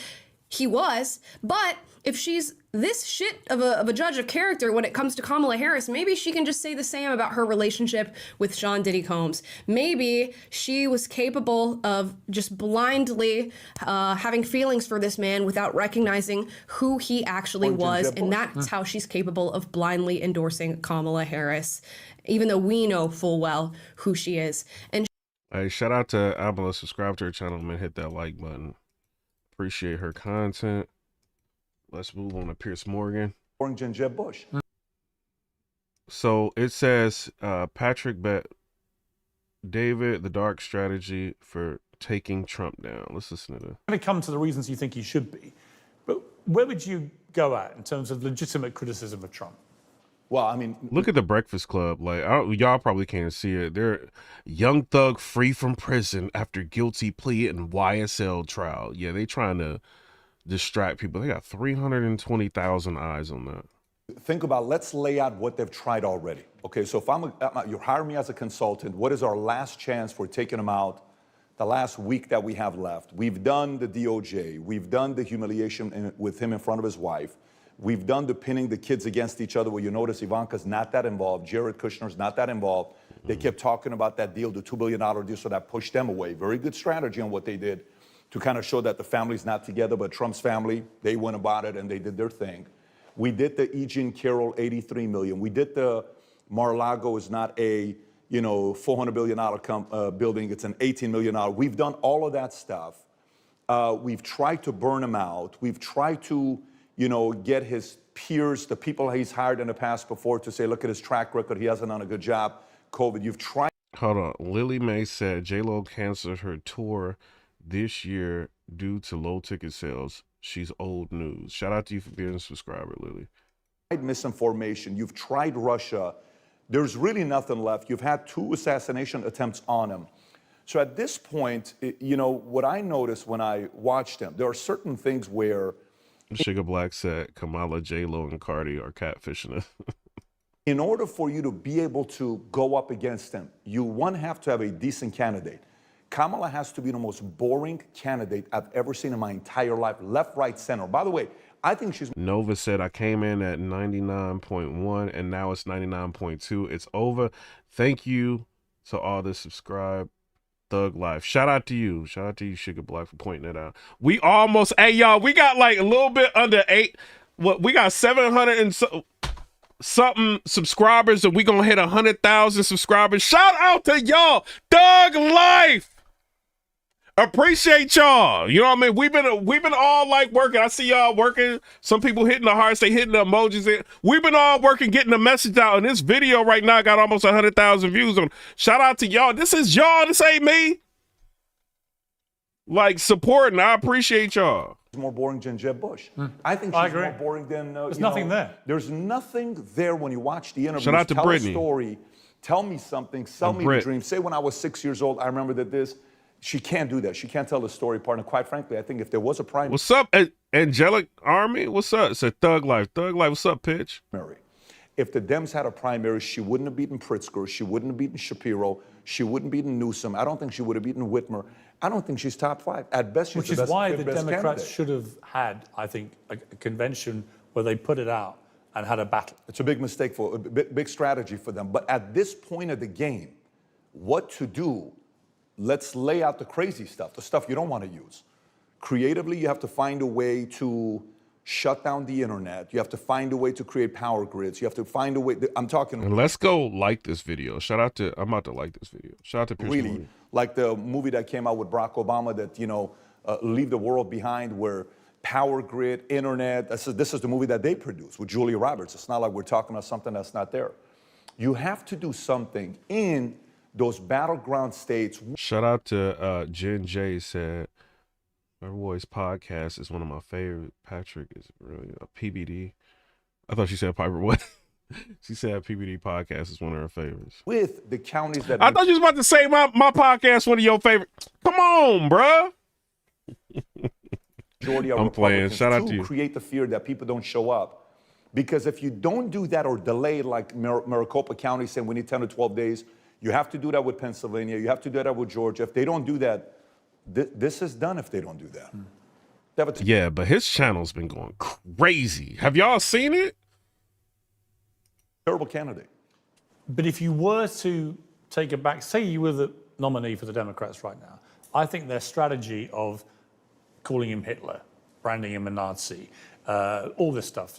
he was, but if she's this shit of a judge of character when it comes to Kamala Harris, maybe she can just say the same about her relationship with Sean Diddy Combs. Maybe she was capable of just blindly having feelings for this man without recognizing who he actually was, and that's how she's capable of blindly endorsing Kamala Harris, even though we know full well who she is. And hey, shout out to Amala. Subscribe to her channel, man. Hit that like button. Appreciate her content. Let's move on to Pierce Morgan. Orange and Jeb Bush. So it says Patrick bet David the dark strategy for taking Trump down. Let's listen to that. I'm going to come to the reasons you think he should be, but where would you go at in terms of legitimate criticism of Trump? Well, I mean, look at the Breakfast Club. Like, y'all probably can't see it. They're young thug free from prison after guilty plea in YSL trial. Yeah, they trying to distract people. They got 320,000 eyes on that. Think about, let's lay out what they've tried already. Okay, so if you hire me as a consultant, what is our last chance for taking them out the last week that we have left? We've done the DOJ. We've done the humiliation with him in front of his wife. We've done the pinning the kids against each other where you notice Ivanka's not that involved. Jared Kushner's not that involved. They kept talking about that deal, the $2 billion deal, so that pushed them away. Very good strategy on what they did to kind of show that the family's not together, but Trump's family, they went about it and they did their thing. We did the E. Jean Carroll, $83 million. We did the Mar-a-Lago is not a, $400 billion building. It's an $18 million. We've done all of that stuff. We've tried to burn him out. We've tried to, get his peers, the people he's hired in the past before to say, look at his track record. He hasn't done a good job. COVID, you've tried. Hold on. Lily Mae said J-Lo canceled her tour this year due to low ticket sales. She's old news. Shout out to you for being a subscriber, Lily. Misinformation. You've tried Russia. There's really nothing left. You've had 2 assassination attempts on him. So at this point, what I noticed when I watched him, there are certain things where... Sugar Black said Kamala, J-Lo, and Cardi are catfishing her. In order for you to be able to go up against him, you, one, have to have a decent candidate. Kamala has to be the most boring candidate I've ever seen in my entire life. Left, right, center. By the way, I think she's... Nova said, I came in at 99.1 and now it's 99.2. It's over. Thank you to all the subscribe. Thug Life. Shout out to you. Shout out to you, Sugar Black, for pointing it out. We almost... Hey, y'all, we got like a little bit under 8... What, we got 700 and something subscribers, and we gonna hit 100,000 subscribers. Shout out to y'all. Thug Life. Appreciate y'all. You know what I mean? We've been all like working. I see y'all working. Some people hitting the hearts, they hitting the emojis. We've been all working, getting the message out. And this video right now got almost 100,000 views on. Shout out to y'all. This is y'all. This ain't me. Like supporting. I appreciate y'all. More boring than Jeb Bush. I think she's more boring than. There's nothing there. There's nothing there when you watch the interview. Shout out to tell Brittany. a story. Tell me something. Sell me a dream. Say when I was 6 years old, I remember that this. She can't do that. She can't tell the story part. And quite frankly, I think if there was a primary. What's up, Angelic Army? What's up? It's a Thug Life. Thug Life, what's up, Pitch? If the Dems had a primary, she wouldn't have beaten Pritzker. She wouldn't have beaten Shapiro. She wouldn't have beaten Newsom. I don't think she would have beaten Whitmer. I don't think she's top 5. At best, she's Which the is best, why the best Democrats candidate. should have had, I think, a convention where they put it out and had a battle. It's a big mistake for a big strategy for them. But at this point of the game, what to do? Let's lay out the crazy stuff, the stuff you don't want to use. Creatively, you have to find a way to shut down the internet. You have to find a way to create power grids. You have to find a way. I'm talking. And let's go like this video. Shout out to. I'm about to like this video. Shout out to Pierce really Movie. Like the movie that came out with Barack Obama that Leave the World Behind, where power grid, internet. This is the movie that they produced with Julia Roberts. It's not like we're talking about something that's not there. You have to do something in those battleground states. Shout out to Jen J said, her voice podcast is one of my favorite. Patrick is really a PBD. I thought she said Piper what? She said PBD podcast is one of her favorites. With the counties that I thought you was about to say my podcast one of your favorite. Come on, bruh. I'm playing. Shout out to you. Create the fear that people don't show up. Because if you don't do that or delay, like Maricopa County saying we need 10 to 12 days, you have to do that with Pennsylvania. You have to do that with Georgia. If they don't do that, this is done if they don't do that. Yeah, but his channel's been going crazy. Have y'all seen it? Terrible candidate. But if you were to take it back, say you were the nominee for the Democrats right now, I think their strategy of calling him Hitler, branding him a Nazi, all this stuff,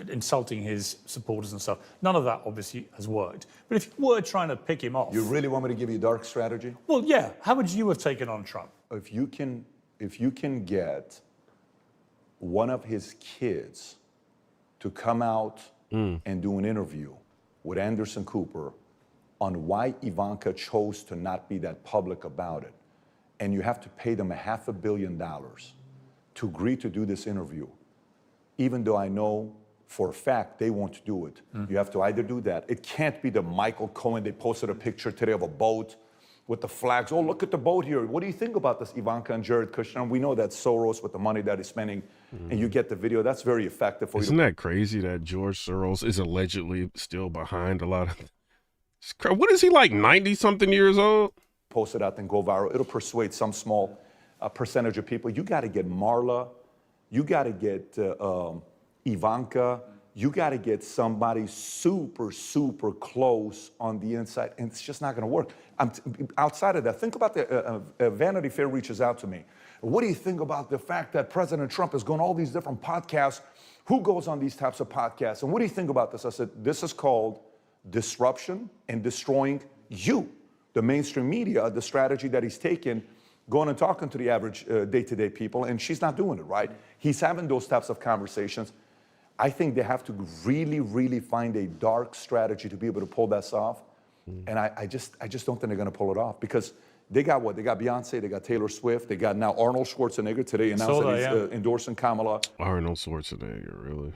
insulting his supporters and stuff, none of that obviously has worked. But if you were trying to pick him off... You really want me to give you a dark strategy? Well, yeah. How would you have taken on Trump? If you can get one of his kids to come out and do an interview with Anderson Cooper on why Ivanka chose to not be that public about it, and you have to pay them $500 million to agree to do this interview, even though I know for a fact they won't do it. You have to either do that. It can't be the Michael Cohen. They posted a picture today of a boat with the flags. Oh, look at the boat here. What do you think about this, Ivanka and Jared Kushner? We know that Soros with the money that he's spending, and you get the video. That's very effective for you. Isn't that crazy that George Soros is allegedly still behind a lot of... What is he, like 90-something years old? Post it out and go viral. It'll persuade some small percentage of people. You got to get Marla. You got to get Ivanka. You got to get somebody super, super close on the inside, and it's just not going to work. Outside of that, think about the Vanity Fair reaches out to me. What do you think about the fact that President Trump has gone all these different podcasts? Who goes on these types of podcasts? And what do you think about this? I said, this is called disruption and destroying you. The mainstream media, the strategy that he's taken, going and talking to the average day-to-day people, and she's not doing it, right? He's having those types of conversations. I think they have to really, really find a dark strategy to be able to pull this off. And I just don't think they're going to pull it off, because they got what? They got Beyonce, they got Taylor Swift, they got now Arnold Schwarzenegger today announced that he's endorsing Kamala. Arnold Schwarzenegger, really?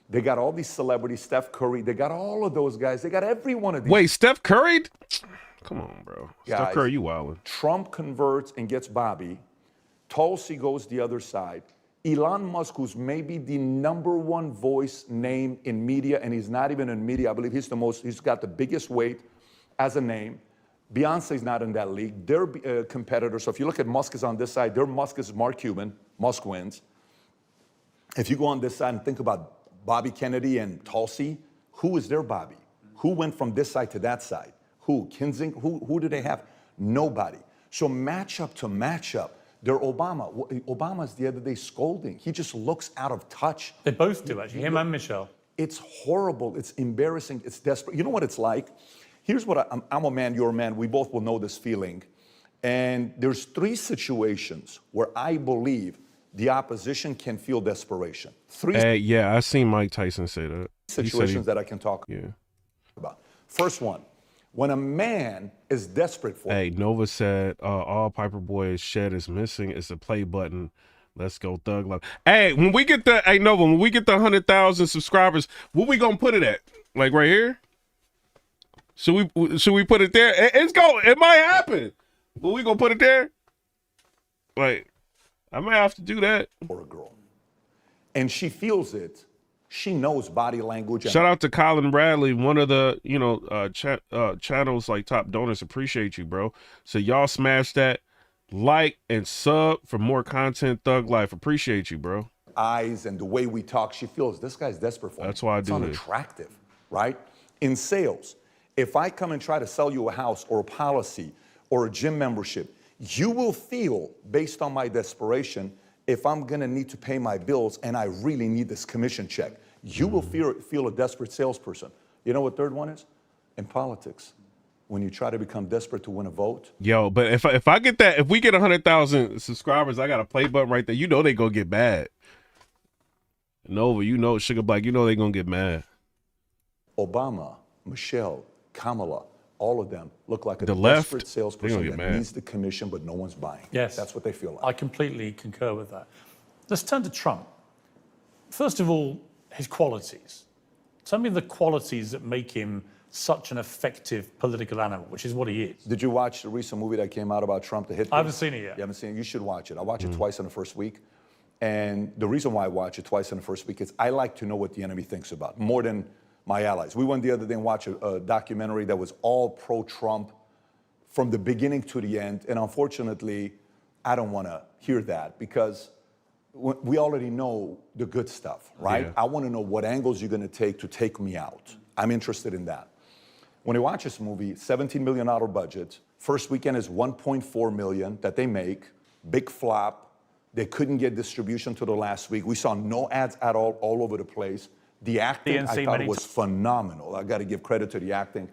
They got all these celebrities, Steph Curry, they got all of those guys. They got every one of these. Wait, Steph Curry? Come on, bro. Guys, Steph Curry, you wildin'. Trump converts and gets Bobby. Tulsi goes the other side. Elon Musk, who's maybe the #1 voice name in media, and he's not even in media. I believe he's got the biggest weight as a name. Beyonce's not in that league. They're competitors. So if you look at Musk is on this side, their Musk is Mark Cuban. Musk wins. If you go on this side and think about Bobby Kennedy and Tulsi, who is their Bobby? Who went from this side to that side? Who? Kinsing? Who do they have? Nobody. So matchup to matchup, they're Obama. Obama's the other day scolding. He just looks out of touch. They both do, actually, him and Michelle. It's horrible. It's embarrassing. It's desperate. You know what it's like? Here's what I'm a man, you're a man. We both will know this feeling. And there's 3 situations where I believe the opposition can feel desperation. 3 yeah, I seen Mike Tyson say that. situations that I can talk about. First one, when a man is desperate for... Hey, Nova said, all Piper Boy's shed is missing. It's a play button. Let's go Thug Life. Hey, when we get the, hey, Nova, when we get the 100,000 subscribers, what we gonna put it at? Like right here? Should we put it there? It might happen. But we gonna put it there? Like, I might have to do that. For a girl. And she feels it. She knows body language. Shout out to Colin Bradley, one of the, channels like top donors. Appreciate you, bro. So y'all smash that like and sub for more content. Thug Life. Appreciate you, bro. Eyes and the way we talk, she feels this guy's desperate for me. That's why I do it's this. Unattractive, right? In sales, if I come and try to sell you a house or a policy or a gym membership, you will feel, based on my desperation, if I'm gonna need to pay my bills and I really need this commission check. You will feel a desperate salesperson. You know what third one is? In politics, when you try to become desperate to win a vote. Yo, but if I get that, if we get 100,000 subscribers, I got a play button right there. You know they gonna get mad. Nova, Sugar Black, they gonna get mad. Obama, Michelle, Kamala, all of them look like a The left, desperate salesperson get that mad. needs the commission, but no one's buying. Yes. That's what they feel like. I completely concur with that. Let's turn to Trump. First of all, his qualities. Tell me the qualities that make him such an effective political animal, which is what he is. Did you watch the recent movie that came out about Trump, The Hit? I haven't seen it yet. You haven't seen it? You should watch it. I watched it twice in the first week. And the reason why I watch it twice in the first week is I like to know what the enemy thinks about, more than my allies. We went the other day and watched a documentary that was all pro-Trump from the beginning to the end. And unfortunately, I don't want to hear that, because we already know the good stuff, right? Yeah. I want to know what angles you're going to take me out. I'm interested in that. When you watch this movie, $17 million budget, first weekend is $1.4 million that they make, big flop. They couldn't get distribution to the last week. We saw no ads at all over the place. The acting, I thought, was phenomenal. I got to give credit to the acting.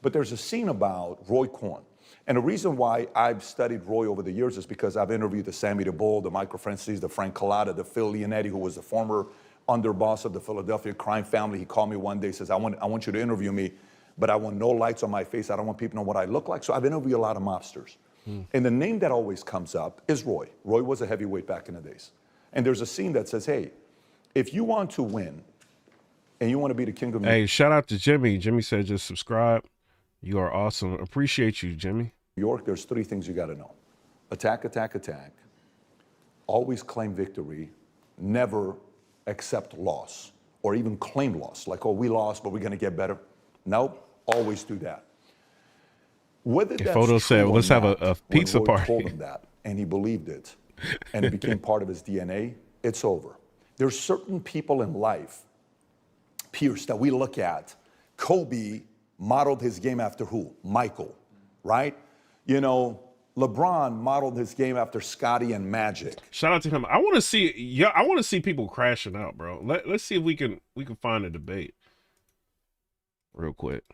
But there's a scene about Roy Cohn. And the reason why I've studied Roy over the years is because I've interviewed the Sammy DeBull, the Michael Francis, the Frank Collada, the Phil Leonetti, who was the former underboss of the Philadelphia crime family. He called me one day, says, I want you to interview me, but I want no lights on my face. I don't want people to know what I look like. So I've interviewed a lot of mobsters. And the name that always comes up is Roy. Roy was a heavyweight back in the days. And there's a scene that says, hey, if you want to win and you want to be the king of... Hey, shout out to Jimmy. Jimmy said just subscribe. You are awesome. Appreciate you, Jimmy. New York, there's 3 things you got to know. Attack, attack, attack. Always claim victory. Never accept loss or even claim loss. Like, oh, we lost, but we're going to get better. Nope. Always do that. Whether that's Photo true said, or let's have not, a pizza when Roy party. told him that, and he believed it, and it became part of his DNA, it's over. There's certain people in life, Pierce, that we look at. Kobe modeled his game after who? Michael, right? You know, LeBron modeled his game after Scotty and Magic. Shout out to him. I want to see, I want to see people crashing out, bro. Let's see if we can find a debate real quick.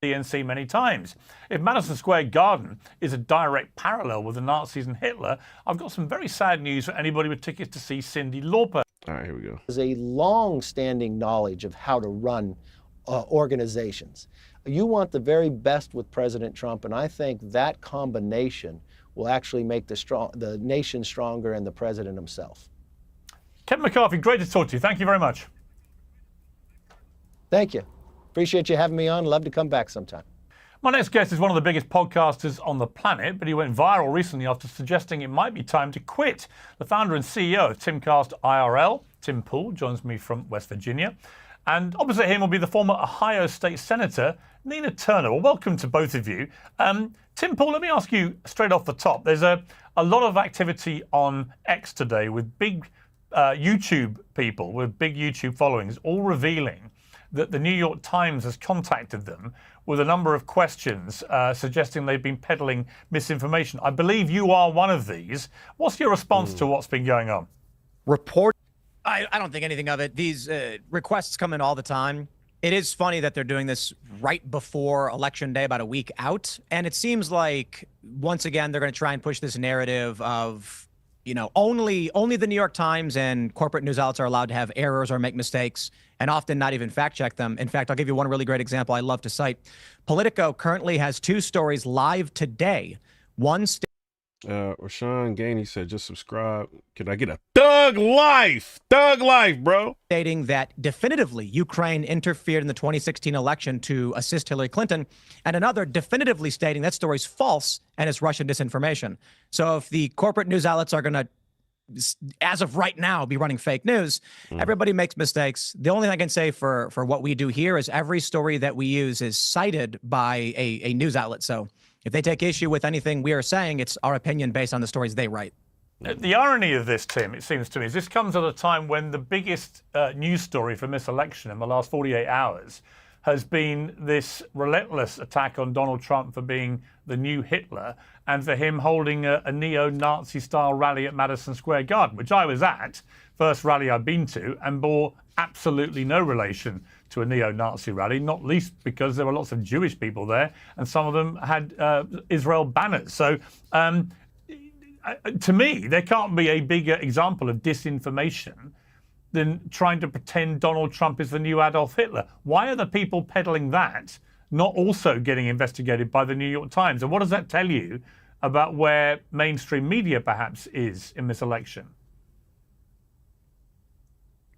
DNC many times. If Madison Square Garden is a direct parallel with the Nazis and Hitler, I've got some very sad news for anybody with tickets to see Cyndi Lauper. All right, here we go. There's a long-standing knowledge of how to run organizations. You want the very best with President Trump, and I think that combination will actually make the nation stronger and the president himself. Kevin McCarthy, great to talk to you. Thank you very much. Thank you. Appreciate you having me on. Love to come back sometime. My next guest is one of the biggest podcasters on the planet, but he went viral recently after suggesting it might be time to quit. The founder and CEO of Timcast IRL, Tim Pool, joins me from West Virginia. And opposite him will be the former Ohio State Senator, Nina Turner. Well, welcome to both of you. Tim Pool, let me ask you straight off the top. There's a lot of activity on X today with big YouTube people, with big YouTube followings, all revealing that the New York Times has contacted them with a number of questions suggesting they've been peddling misinformation. I believe you are one of these. What's your response to what's been going on? I don't think anything of it. These requests come in all the time. It is funny that they're doing this right before Election Day, about a week out. And it seems like, once again, they're going to try and push this narrative of, you know, only the New York Times and corporate news outlets are allowed to have errors or make mistakes, and often not even fact check them. In fact, I'll give you one really great example I love to cite. Politico currently has 2 stories live today. One Rashawn Gainey said, just subscribe. Can I get a thug life? Thug life, bro. Stating that definitively Ukraine interfered in the 2016 election to assist Hillary Clinton, and another definitively stating that story's false and is Russian disinformation. So if the corporate news outlets are going to, as of right now, be running fake news, everybody makes mistakes. The only thing I can say for what we do here is every story that we use is cited by a news outlet. So if they take issue with anything we are saying, it's our opinion based on the stories they write. The irony of this, Tim, it seems to me, is this comes at a time when the biggest news story from this election in the last 48 hours has been this relentless attack on Donald Trump for being the new Hitler and for him holding a neo-Nazi style rally at Madison Square Garden, which I was at, first rally I've been to, and bore absolutely no relation to a neo-Nazi rally, not least because there were lots of Jewish people there and some of them had Israel banners. So to me, there can't be a bigger example of disinformation than trying to pretend Donald Trump is the new Adolf Hitler. Why are the people peddling that not also getting investigated by the New York Times? And what does that tell you about where mainstream media perhaps is in this election?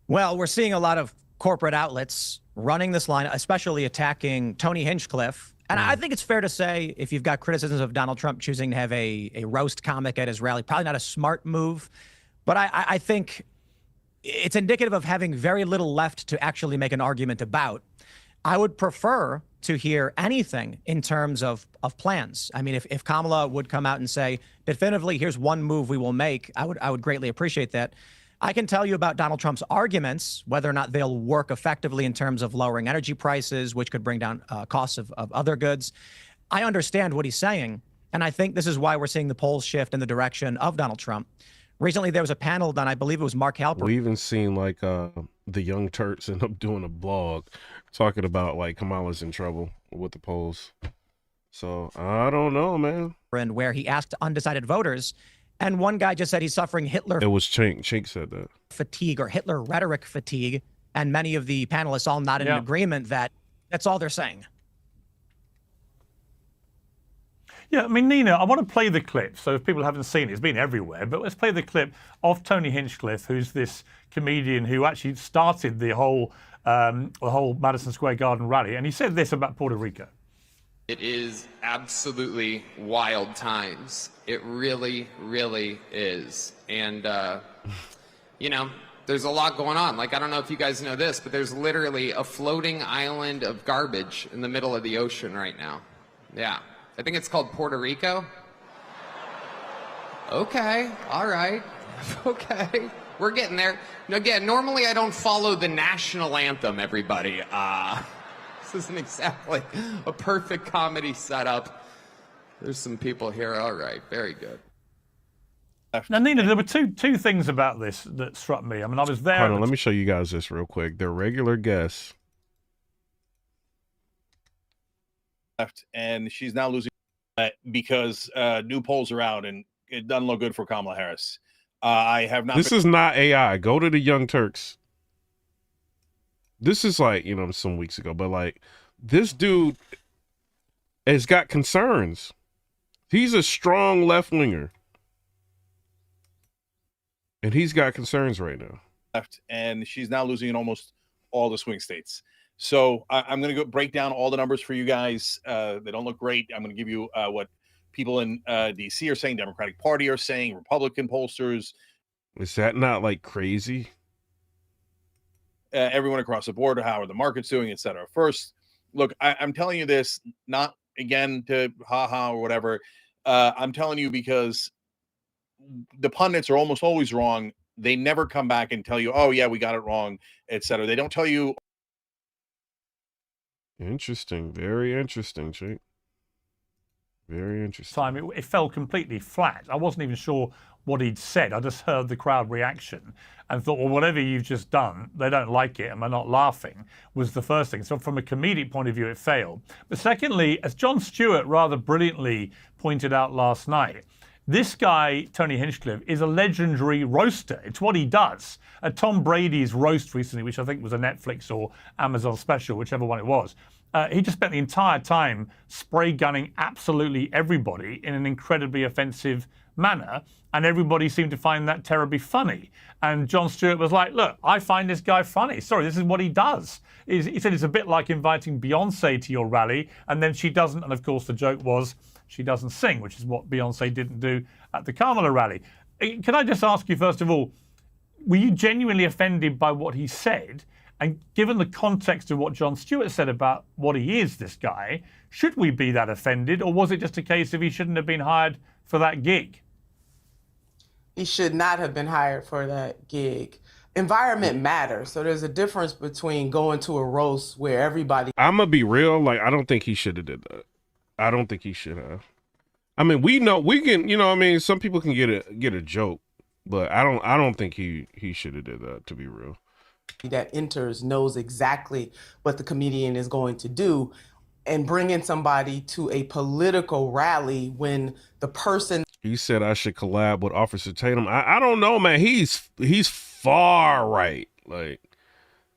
Well, we're seeing a lot of corporate outlets running this line, especially attacking Tony Hinchcliffe. And I think it's fair to say, if you've got criticisms of Donald Trump choosing to have a roast comic at his rally, probably not a smart move. But I think it's indicative of having very little left to actually make an argument about. I would prefer to hear anything in terms of plans. I mean, if Kamala would come out and say, definitively, here's one move we will make, I would greatly appreciate that. I can tell you about Donald Trump's arguments, whether or not they'll work effectively in terms of lowering energy prices, which could bring down costs of other goods. I understand what he's saying, and I think this is why we're seeing the polls shift in the direction of Donald Trump. Recently, there was a panel done, I believe it was Mark Halper. We even seen like the Young Turks end up doing a blog talking about like Kamala's in trouble with the polls. So I don't know, man. And where he asked undecided voters, and one guy just said he's suffering Hitler. It was Chink. Chink said that. Fatigue or Hitler rhetoric fatigue, and many of the panelists all nodded in agreement that that's all they're saying. Yeah, I mean, Nina, I want to play the clip. So if people haven't seen it, it's been everywhere, but let's play the clip of Tony Hinchcliffe, who's this comedian who actually started the whole the whole Madison Square Garden rally. And he said this about Puerto Rico. It is absolutely wild times. It really, really is. And, you know, there's a lot going on. Like, I don't know if you guys know this, but there's literally a floating island of garbage in the middle of the ocean right now. Yeah. I think it's called Puerto Rico. Okay. All right. Okay. We're getting there. Again, normally I don't follow the national anthem, everybody. This isn't exactly a perfect comedy setup. There's some people here. All right, very good. Now, Nina, there were two things about this that struck me. I mean, I was there. Hold on, let me show you guys this real quick. They're regular guests. And she's now losing because new polls are out, and it doesn't look good for Kamala Harris. I have not. This is not AI. Go to the Young Turks. This is like, you know, some weeks ago, but like this dude has got concerns. He's a strong left winger. And he's got concerns right now. And she's now losing in almost all the swing states. So I'm going to go break down all the numbers for you guys. They don't look great. I'm going to give you what people in D.C. are saying, Democratic Party are saying, Republican pollsters. Is that not like crazy? Everyone across the board, how are the markets doing, et cetera. First, look, I'm telling you this, not again to ha-ha or whatever. I'm telling you because the pundits are almost always wrong. They never come back and tell you, oh, yeah, we got it wrong, et cetera. They don't tell you. Interesting. Very interesting, Jake. Very interesting. Time it fell completely flat. I wasn't even sure what he'd said. I just heard the crowd reaction and thought, well, whatever you've just done, they don't like it and they're not laughing, was the first thing. So from a comedic point of view, it failed. But secondly, as Jon Stewart rather brilliantly pointed out last night, this guy, Tony Hinchcliffe, is a legendary roaster. It's what he does. At Tom Brady's roast recently, which I think was a Netflix or Amazon special, whichever one it was, he just spent the entire time spray gunning absolutely everybody in an incredibly offensive manner, and everybody seemed to find that terribly funny. And Jon Stewart was like, look, I find this guy funny. Sorry, this is what he does. He said it's a bit like inviting Beyonce to your rally, and then she doesn't. And of course, the joke was she doesn't sing, which is what Beyonce didn't do at the Kamala rally. Can I just ask you, first of all, were you genuinely offended by what he said? And given the context of what Jon Stewart said about what he is, this guy, should we be that offended? Or was it just a case of he shouldn't have been hired for that gig? He should not have been hired for that gig. Environment matters. So there's a difference between going to a roast where everybody... I'm going to be real. Like, I don't think he should have did that. I don't think he should have. I mean, we know, we can, you know what I mean? Some people can get a joke, but I don't think he should have did that, to be real. That enters knows exactly what the comedian is going to do, and bringing somebody to a political rally when the person... He said I should collab with Officer Tatum. I don't know, man. He's far right. Like,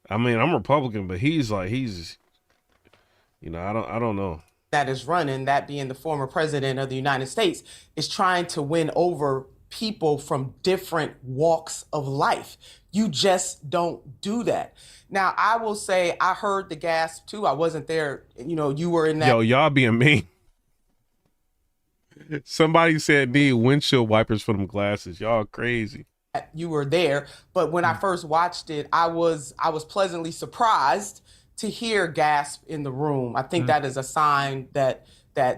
I mean, I'm Republican, but he's you know, I don't know. That is running, that being the former president of the United States, is trying to win over people from different walks of life. You just don't do that. Now, I will say I heard the gasp too. I wasn't there. You know, you were in that. Yo, y'all being mean. Somebody said need windshield wipers for them glasses. Y'all crazy. You were there. But when I first watched it, I was pleasantly surprised to hear gasp in the room. I think that is a sign that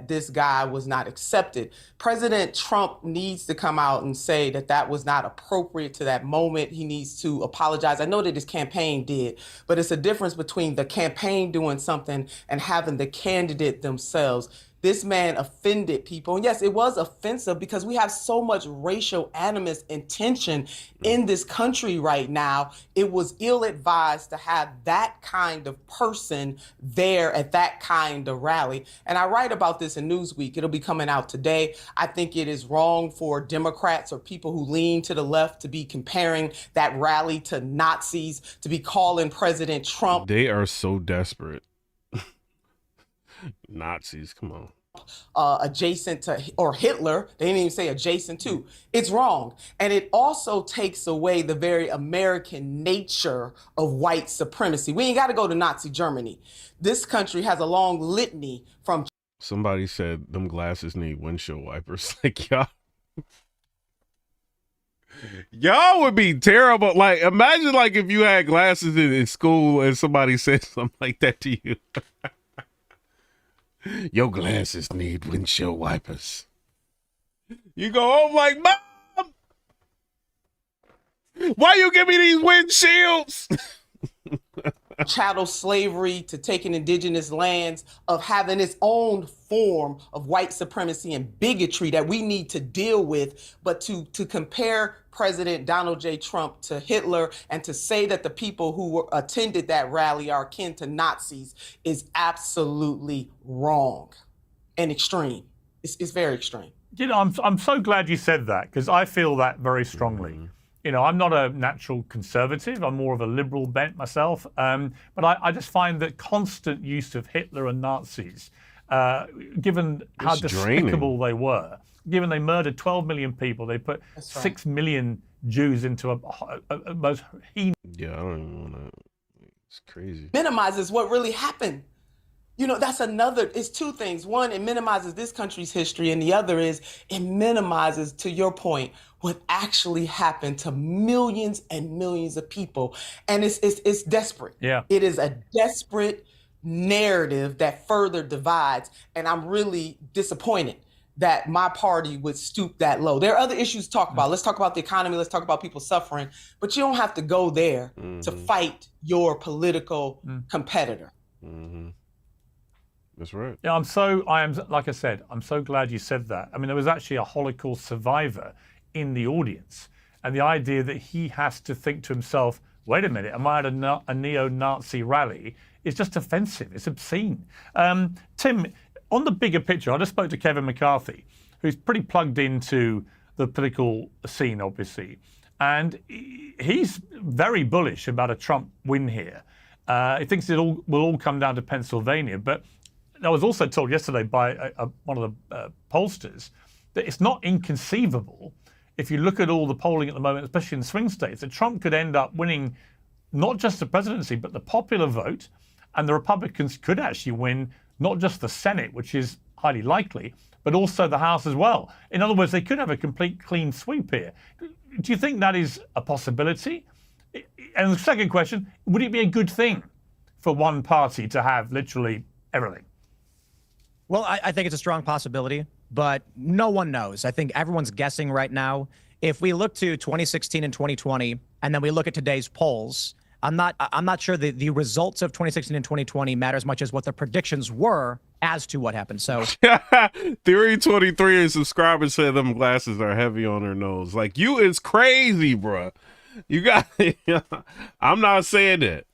this guy was not accepted. President Trump needs to come out and say that was not appropriate to that moment. He needs to apologize. I know that his campaign did, but it's a difference between the campaign doing something and having the candidate themselves. This man offended people. And yes, it was offensive because we have so much racial animus and tension in this country right now. It was ill-advised to have that kind of person there at that kind of rally. And I write about this in Newsweek. It'll be coming out today. I think it is wrong for Democrats or people who lean to the left to be comparing that rally to Nazis, to be calling President Trump. They are so desperate. Nazis, come on. adjacent to, or Hitler, they didn't even say adjacent to, it's wrong. And it also takes away the very American nature of white supremacy. We ain't got to go to Nazi Germany. This country has a long litany from. Somebody said them glasses need windshield wipers. Like, y'all would be terrible. Like, imagine like if you had glasses in school and somebody said something like that to you. Your glasses need windshield wipers. You go home like, Mom, why you give me these windshields? Chattel slavery to taking indigenous lands, of having its own form of white supremacy and bigotry that we need to deal with. But to compare President Donald J. Trump to Hitler and to say that the people who attended that rally are akin to Nazis is absolutely wrong and extreme. It's very extreme. You know, I'm so glad you said that, because I feel that very strongly. You know, I'm not a natural conservative. I'm more of a liberal bent myself. But I just find that constant use of Hitler and Nazis, given how despicable they were, given they murdered 12 million people, they put 6 million Jews into a most heinous. Yeah, I don't even want to. It's crazy. Minimizes what really happened. You know, that's another, it's two things. One, it minimizes this country's history, and the other is it minimizes, to your point, what actually happened to millions and millions of people. And it's desperate. Yeah. It is a desperate narrative that further divides, and I'm really disappointed that my party would stoop that low. There are other issues to talk about. Let's talk about the economy. Let's talk about people suffering. But you don't have to go there to fight your political competitor. That's right. Yeah, like I said, I'm so glad you said that. I mean, there was actually a Holocaust survivor in the audience. And the idea that he has to think to himself, wait a minute, am I at a neo-Nazi rally? It's just offensive. It's obscene. Tim, on the bigger picture, I just spoke to Kevin McCarthy, who's pretty plugged into the political scene, obviously. And he's very bullish about a Trump win here. He thinks it will all come down to Pennsylvania. But I was also told yesterday by one of the pollsters that it's not inconceivable, if you look at all the polling at the moment, especially in swing states, that Trump could end up winning not just the presidency, but the popular vote, and the Republicans could actually win not just the Senate, which is highly likely, but also the House as well. In other words, they could have a complete clean sweep here. Do you think that is a possibility? And the second question, would it be a good thing for one party to have literally everything? Well, I think it's a strong possibility, but no one knows. I think everyone's guessing right now. If we look to 2016 and 2020, and then we look at today's polls, I'm not sure the results of 2016 and 2020 matter as much as what the predictions were as to what happened. So Theory 23 and subscribers said them glasses are heavy on her nose. Like, you is crazy, bruh. You got I'm not saying that.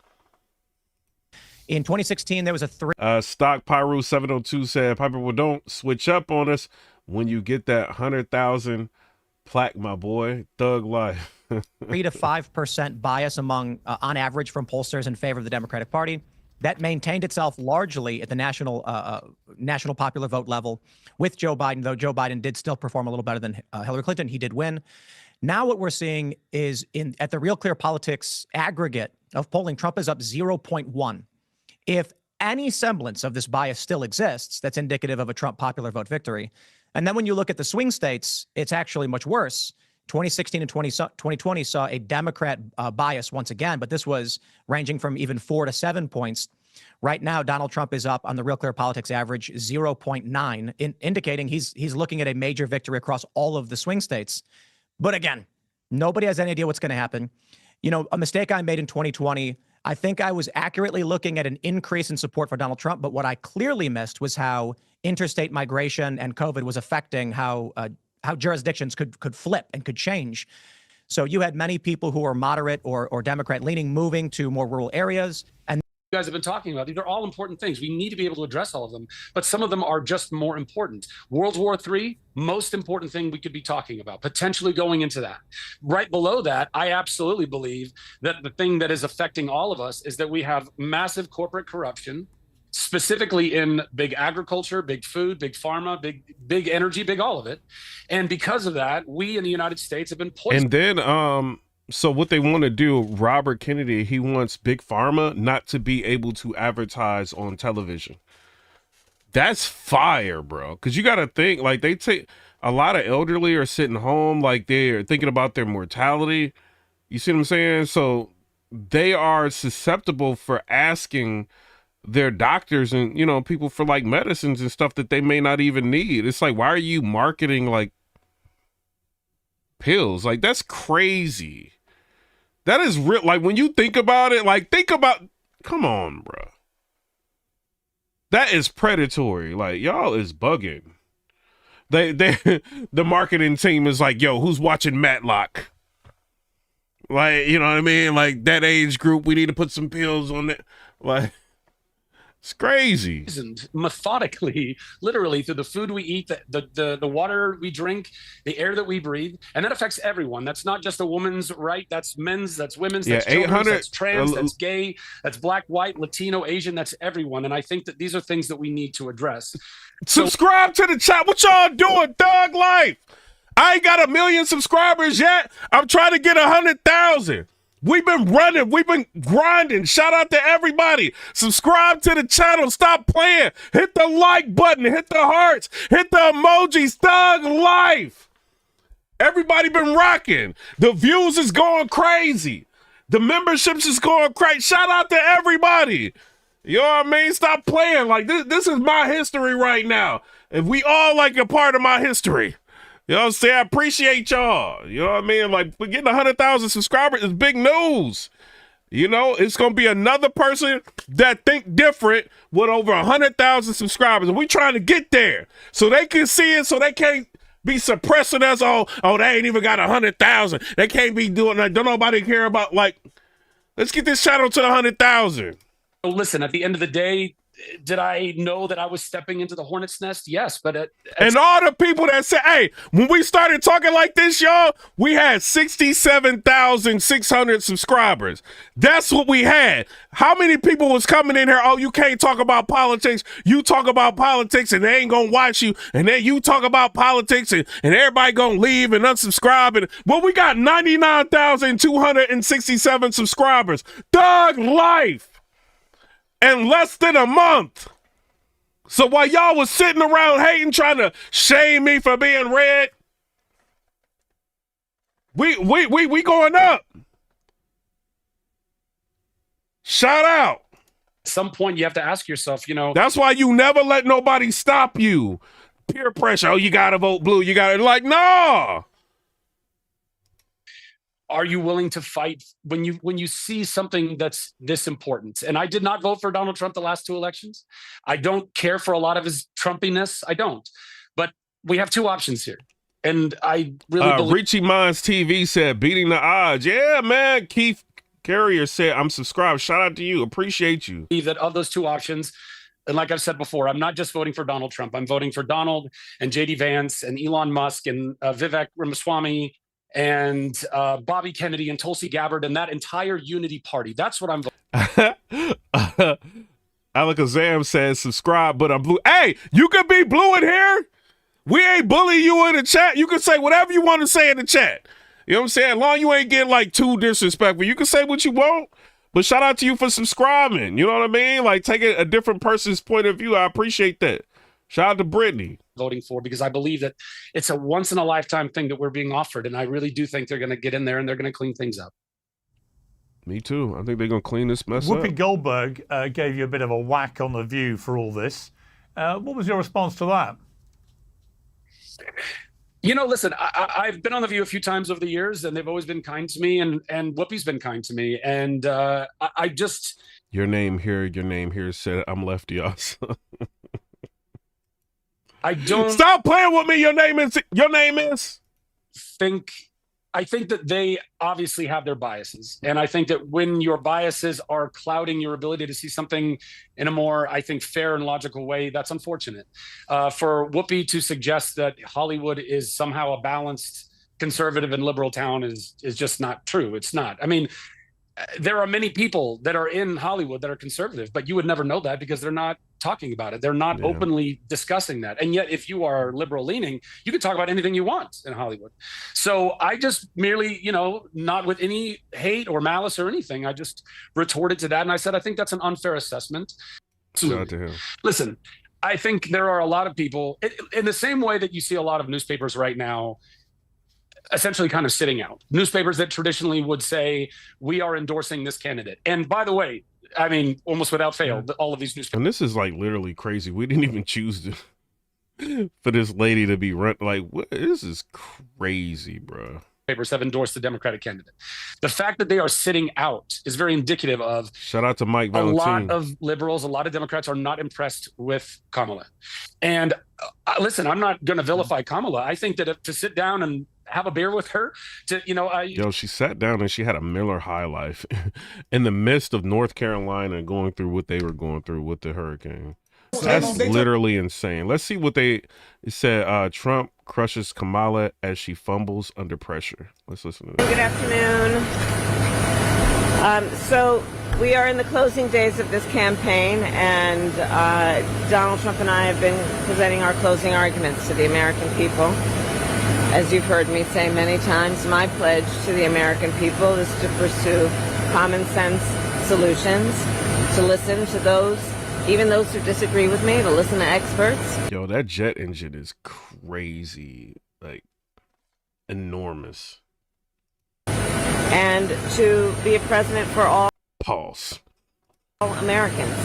In 2016, there was a Stock Pyro 702 said, Piper, well, don't switch up on us when you get that 100,000 plaque, my boy. Thug life. 3 to 5% bias among, on average, from pollsters in favor of the Democratic Party. That maintained itself largely at the national popular vote level with Joe Biden, though Joe Biden did still perform a little better than Hillary Clinton. He did win. Now what we're seeing is at the Real Clear Politics aggregate of polling, Trump is up 0.1. If any semblance of this bias still exists, that's indicative of a Trump popular vote victory. And then when you look at the swing states, it's actually much worse. 2016 and 2020 saw a Democrat bias once again, but this was ranging from even 4 to 7 points. Right now, Donald Trump is up on the Real Clear Politics average 0.9, indicating he's looking at a major victory across all of the swing states. But again, nobody has any idea what's going to happen. You know, a mistake I made in 2020, I think I was accurately looking at an increase in support for Donald Trump, but what I clearly missed was how interstate migration and COVID was affecting how jurisdictions could flip and could change. So you had many people who were moderate or Democrat leaning moving to more rural areas. And you guys have been talking about, these are all important things. We need to be able to address all of them, but some of them are just more important. World War III, most important thing we could be talking about, potentially going into that. Right below that, I absolutely believe that the thing that is affecting all of us is that we have massive corporate corruption, specifically in big agriculture, big food, big pharma, big energy, big all of it. And because of that, we in the United States have been poisoned. And then, so what they want to do, Robert Kennedy, he wants big pharma not to be able to advertise on television. That's fire, bro. Because you got to think, like, they take a lot of elderly are sitting home, like they're thinking about their mortality. You see what I'm saying? So they are susceptible for asking their doctors and, you know, people for like medicines and stuff that they may not even need. It's like, why are you marketing like pills? Like, that's crazy. That is real. Like, when you think about it, like, come on, bro. That is predatory. Like, y'all is bugging. The marketing team is like, yo, who's watching Matlock? Like, you know what I mean? Like, that age group, we need to put some pills on it. Like, it's crazy. Methodically, literally, through the food we eat, the water we drink, the air that we breathe, and that affects everyone. That's not just a woman's right. That's men's, that's women's, that's children's, that's trans, that's gay, that's black, white, Latino, Asian, that's everyone. And I think that these are things that we need to address. Subscribe to the chat. What y'all doing? Thug Life. I ain't got 1 million subscribers yet. I'm trying to get 100,000. We've been running. We've been grinding. Shout out to everybody. Subscribe to the channel. Stop playing. Hit the like button. Hit the hearts. Hit the emojis. Thug Life. Everybody been rocking. The views is going crazy. The memberships is going crazy. Shout out to everybody. You know what I mean? Stop playing. Like, this is my history right now. And we all like a part of my history. You know what I'm saying? I appreciate y'all. You know what I mean? Like, we're getting 100,000 subscribers is big news. You know, it's going to be another person that think different with over 100,000 subscribers. And we trying to get there so they can see it, so they can't be suppressing us. Oh, they ain't even got 100,000. They can't be doing that. Don't nobody care about, like, let's get this channel to 100,000. Listen, at the end of the day, did I know that I was stepping into the hornet's nest? Yes, but and all the people that say, hey, when we started talking like this, y'all, we had 67,600 subscribers. That's what we had. How many people was coming in here? Oh, you can't talk about politics. You talk about politics and they ain't gonna watch you. And then you talk about politics and everybody gonna leave and unsubscribe. And well, we got 99,267 subscribers. Thug Life. In less than a month. So while y'all was sitting around hating, trying to shame me for being red, we going up. Shout out. At some point, you have to ask yourself, you know. That's why you never let nobody stop you. Peer pressure. Oh, you got to vote blue. You got to, like, no. Are you willing to fight when you see something that's this important? And I did not vote for Donald Trump the last 2 elections. I don't care for a lot of his Trumpiness. I don't. But we have 2 options here. And I really believe... Richie Minds TV said, beating the odds. Yeah, man. Keith Carrier said, I'm subscribed. Shout out to you. Appreciate you. That of those 2 options, and like I've said before, I'm not just voting for Donald Trump. I'm voting for Donald and J.D. Vance and Elon Musk and Vivek Ramaswamy and Bobby Kennedy and Tulsi Gabbard and that entire unity party. That's what I'm voting. Alakazam says, subscribe, but I'm blue. Hey, you could be blue in here. We ain't bullying you in the chat. You can say whatever you want to say in the chat. You know what I'm saying? As long as you ain't getting like too disrespectful, you can say what you want. But shout out to you for subscribing. You know what I mean? Like, taking a different person's point of view. I appreciate that. Shout out to Brittany. Voting for, because I believe that it's a once in a lifetime thing that we're being offered. And I really do think they're going to get in there and they're going to clean things up. Me too. I think they're going to clean this mess Whoopi up. Goldberg gave you a bit of a whack on The View for all this. What was your response to that? You know, listen, I've been on The View a few times over the years and they've always been kind to me and Whoopi's been kind to me. And I just... Your name here said I'm lefty also. I don't... Stop playing with me. Your name is... I think that they obviously have their biases. And I think that when your biases are clouding your ability to see something in a more, I think, fair and logical way, that's unfortunate. For Whoopi to suggest that Hollywood is somehow a balanced conservative and liberal town is just not true. It's not. I mean, there are many people that are in Hollywood that are conservative, but you would never know that because they're not talking about it. They're not openly discussing that. And yet, if you are liberal leaning, you can talk about anything you want in Hollywood. So I just merely, you know, not with any hate or malice or anything, I just retorted to that. And I said, I think that's an unfair assessment. Shout out to him. Listen, I think there are a lot of people in the same way that you see a lot of newspapers right now essentially kind of sitting out. Newspapers that traditionally would say, we are endorsing this candidate. And by the way, I mean, almost without fail, all of these newspapers. And this is like literally crazy. We didn't even choose for this lady to be run. Like, what? This is crazy, bro. Papers have endorsed the Democratic candidate. The fact that they are sitting out is very indicative of shout out to Mike a Valentine. lot of liberals, a lot of Democrats are not impressed with Kamala. And listen, I'm not going to vilify Kamala. I think that to sit down and have a beer with her, to, you know, yo, she sat down and she had a Miller High Life in the midst of North Carolina going through what they were going through with the hurricane. That's literally insane. Let's see what they said. Trump crushes Kamala as she fumbles under pressure. Let's listen to that. Good afternoon. So we are in the closing days of this campaign, and Donald Trump and I have been presenting our closing arguments to the American people. As you've heard me say many times, my pledge to the American people is to pursue common sense solutions, to listen to those, even those who disagree with me, to listen to experts. Yo, that jet engine is crazy, like enormous. And to be a president for all Americans.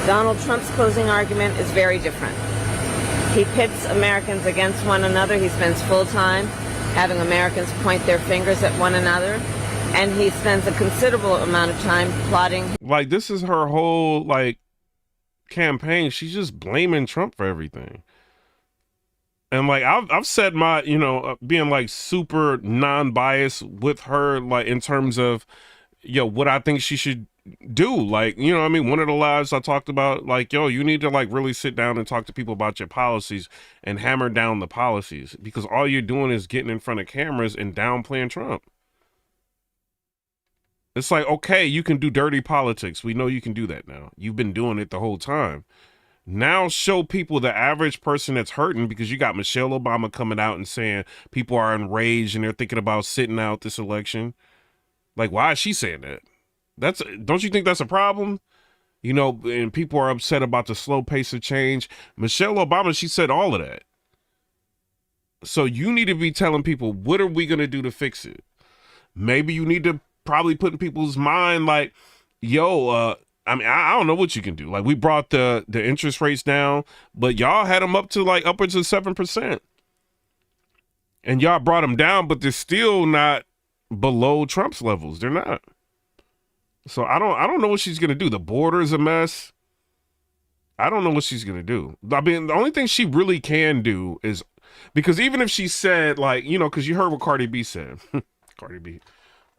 Donald Trump's closing argument is very different. He pits Americans against one another. He spends full time having Americans point their fingers at one another. And he spends a considerable amount of time plotting. Like, this is her whole, like, campaign. She's just blaming Trump for everything. And, like, I've said my, you know, being, like, super non-biased with her, like, in terms of, yo, what I think she should do. Like, you know what I mean? One of the lives I talked about, like, yo, you need to, like, really sit down and talk to people about your policies and hammer down the policies, because all you're doing is getting in front of cameras and downplaying Trump. It's like, okay, you can do dirty politics. We know you can do that now. You've been doing it the whole time. Now show people, the average person that's hurting, because you got Michelle Obama coming out and saying people are enraged and they're thinking about sitting out this election. Like, why is she saying that? Don't you think that's a problem? You know, and people are upset about the slow pace of change. Michelle Obama, she said all of that. So you need to be telling people, what are we going to do to fix it? Maybe you need to probably put in people's mind, like, yo, I mean, I don't know what you can do. Like, we brought the interest rates down, but y'all had them up to like upwards of 7%. And y'all brought them down, but they're still not below Trump's levels. They're not. So I don't know what she's gonna do. The border is a mess. I don't know what she's gonna do. I mean, the only thing she really can do is, because even if she said, like, you know, because you heard what Cardi B said. Cardi B.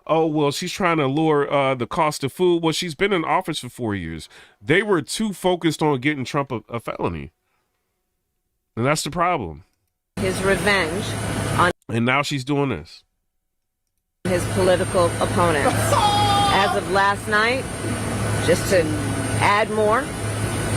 Oh, well, she's trying to lure the cost of food. Well, she's been in office for 4 years. They were too focused on getting Trump a felony. And that's the problem. His revenge on And now she's doing this. his political opponents. As of last night, just to add more,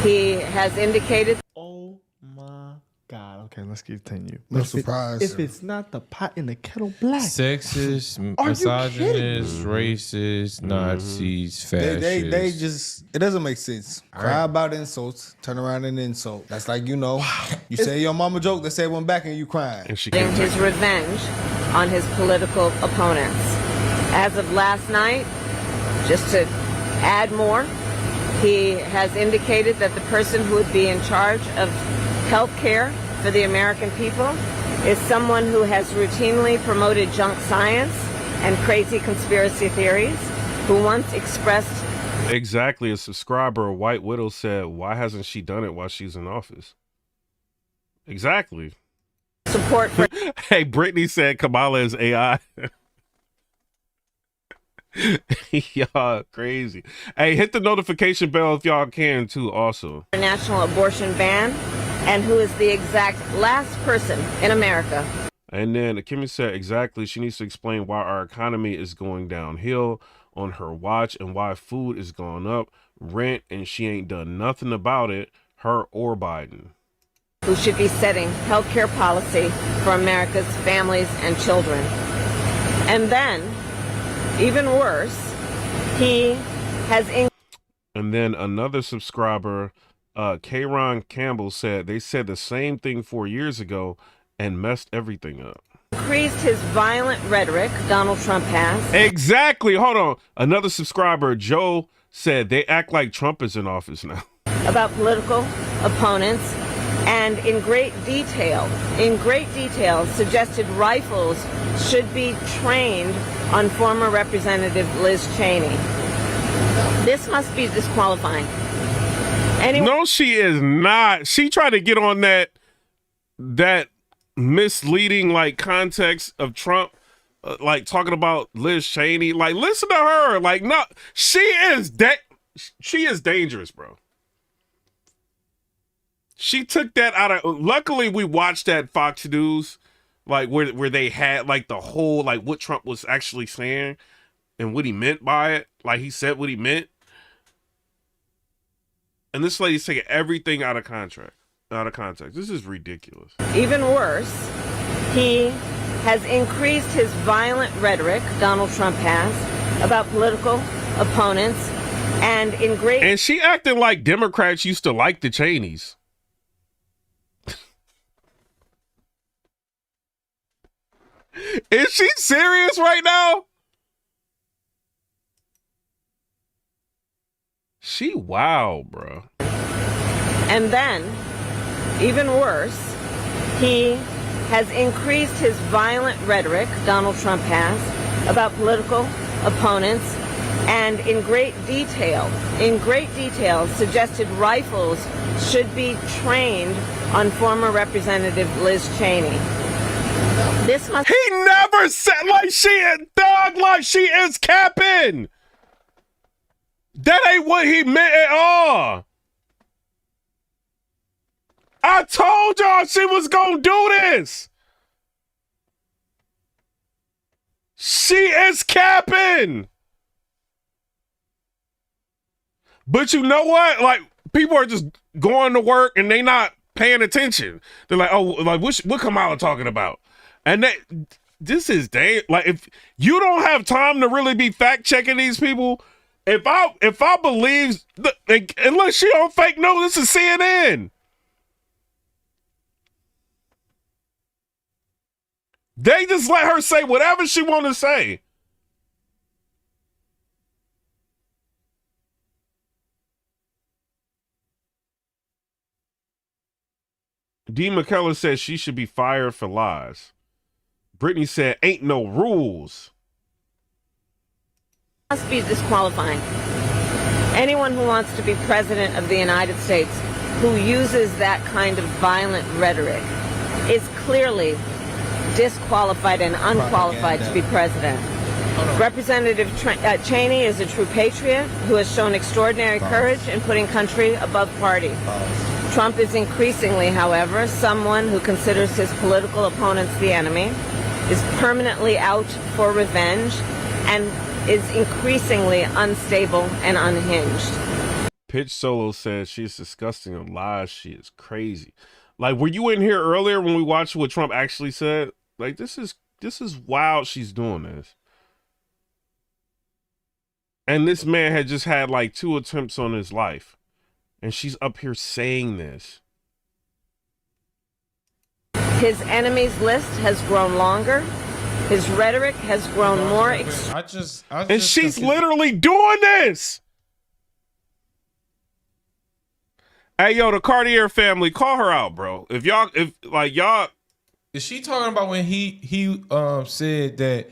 he has indicated. Oh my God. Okay, let's continue. No surprise. If it's not the pot in the kettle black. Sexist, Are you misogynist, racist, Nazis, fascists. They just, it doesn't make sense. Cry about insults, turn around and insult. That's like, you know, you say your mama joke, they say one back and you crying. And she His revenge on his political opponents. As of last night, just to add more, he has indicated that the person who would be in charge of health care for the American people is someone who has routinely promoted junk science and crazy conspiracy theories, who once expressed. Exactly. A subscriber, a white widow, said, why hasn't she done it while she's in office? Exactly. Support for. Hey, Brittany said Kamala is AI. Y'all crazy. Hey, hit the notification bell if y'all can too also. National abortion ban, and who is the exact last person in America. And then Kimmy said, exactly, she needs to explain why our economy is going downhill. on her watch and why food is going up, rent, and she ain't done nothing about it, her or Biden. Who should be setting healthcare policy for America's families and children. And then, even worse, he has... And then another subscriber, Kayron Campbell, said they said the same thing 4 years ago and messed everything up. Increased his violent rhetoric, Donald Trump has. Exactly. Hold on. Another subscriber, Joe, said they act like Trump is in office now. About political opponents, and in great detail, suggested rifles should be trained on former Representative Liz Cheney. This must be disqualifying. No, she is not. She tried to get on that misleading like context of Trump, like talking about Liz Cheney. Like, listen to her. Like, no, she is dangerous, bro. She took that out of. Luckily, we watched that Fox News, like where they had like the whole like what Trump was actually saying and what he meant by it. Like he said what he meant. And this lady's taking everything out of context. This is ridiculous. Even worse, he has increased his violent rhetoric, Donald Trump has, about political opponents, and in great... And she acting like Democrats used to like the Cheneys. Is she serious right now? She wild, bro. And then, even worse, he has increased his violent rhetoric, Donald Trump has, about political opponents, and in great detail, suggested rifles should be trained on former Representative Liz Cheney. This must... He never said like she is, dog, like she is capping. That ain't what he meant at all. I told y'all she was gonna do this. She is capping. But you know what? Like, people are just going to work and they not paying attention. They're like, oh, like what Kamala talking about? And this is like, if you don't have time to really be fact checking these people, if I believe, unless she on fake news, this is CNN. They just let her say whatever she want to say. D. McKellar says she should be fired for lies. Brittany said, ain't no rules. Must be disqualifying. Anyone who wants to be president of the United States who uses that kind of violent rhetoric is clearly disqualified and unqualified to be president. Representative Cheney is a true patriot who has shown extraordinary courage in putting country above party. Trump is increasingly, however, someone who considers his political opponents the enemy, is permanently out for revenge, and is increasingly unstable and unhinged. Pitch Solo says she's disgusting and lies. She is crazy. Like, were you in here earlier when we watched what Trump actually said? Like, this is wild. She's doing this. And this man had just had like 2 attempts on his life. And she's up here saying this. His enemies list has grown longer. His rhetoric has grown more and she's literally doing this. Hey, yo, the Cartier family, call her out, bro. If y'all is she talking about when he said that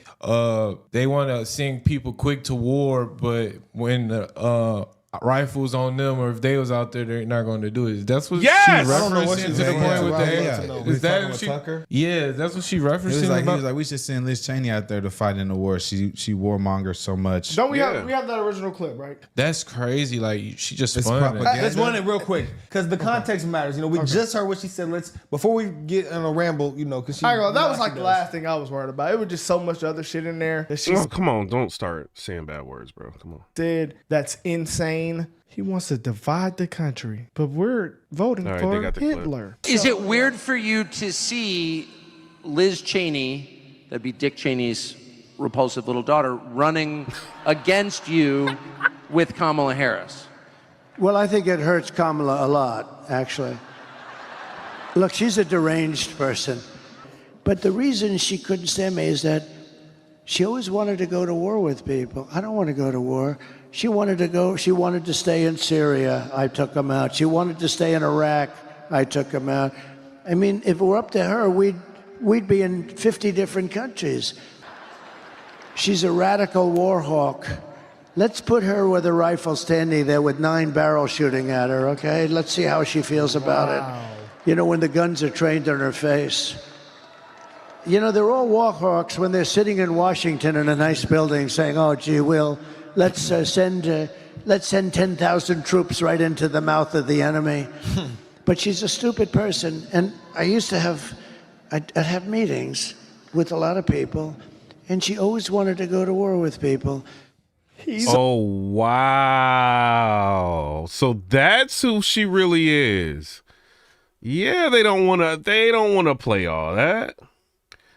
they want to send people quick to war, but when the rifles on them, or if they was out there, they're not going to do it. That's what Yes! she I referencing don't know what she's to the saying. point with the Yeah. Is that with she, Tucker? Yeah, that's what she referencing He was like, about. we should send Liz Cheney out there to fight in the war. She warmongers so much. Don't we have that original clip, right? That's crazy. Like she just It's spun it. propaganda. Let's run it real quick because the context matters. You know, we just heard what she said. Let's before we get in a ramble. You know, because she. I ain't gonna, that you know was how like she the does. last thing I was worried about. It was just so much other shit in there that she Oh, come on, don't start saying bad words, bro. Come on. said that's insane. He wants to divide the country, but we're voting All right, they for got the clip. Hitler. Is it weird for you to see Liz Cheney, that'd be Dick Cheney's repulsive little daughter, running against you with Kamala Harris? Well, I think it hurts Kamala a lot, actually. Look, she's a deranged person. But the reason she couldn't stand me is that she always wanted to go to war with people. I don't want to go to war. She wanted to stay in Syria. I took them out. She wanted to stay in Iraq. I took them out. I mean, if it were up to her, we'd be in 50 different countries. She's a radical war hawk. Let's put her with a rifle standing there with 9 barrels shooting at her, okay? Let's see how she feels about it. You know, when the guns are trained on her face. You know, they're all war hawks when they're sitting in Washington in a nice building saying, oh, gee, let's send 10,000 troops right into the mouth of the enemy. But she's a stupid person. And I used to I'd have meetings with a lot of people, and she always wanted to go to war with people. Oh, wow. So that's who she really is. Yeah, they don't want to play all that.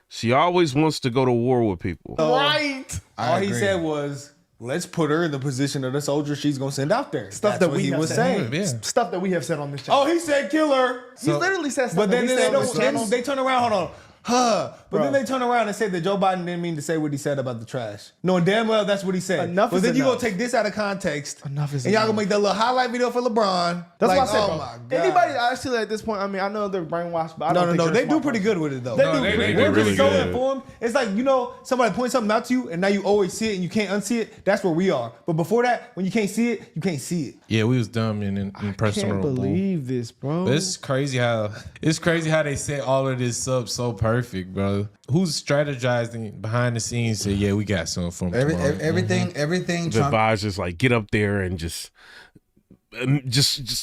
She always wants to go to war with people. Right. All he said was, let's put her in the position of the soldier she's gonna send out there. Stuff That's that what we he have was said. saying. Stuff that we have said on this channel. Oh, he said kill her. He literally said stuff But that then we they said on this channel. don't. They turn around. Hold on. But then they turn around and say that Joe Biden didn't mean to say what he said about the trash. Knowing damn well that's what he said. Enough but is then you gonna enough. take this out of context. Enough is and y'all enough. gonna make that little highlight video for LeBron. That's like, what I said, oh bro. my God. Anybody actually at this point, I mean, I know they're brainwashed, but I don't think No. they're They smart do pretty person. good with it though. They do pretty They're good. just so informed. It's like, you know, somebody points something out to you and now you always see it and you can't unsee it. That's where we are. But before that, when you can't see it, you can't see it. Yeah, we was dumb and impressionable. I can't believe this, bro. But it's crazy how they set all of this up so perfect, bro. Who's strategizing behind the scenes? Say, yeah, we got some from tomorrow. Everything. The vibes just like get up there and just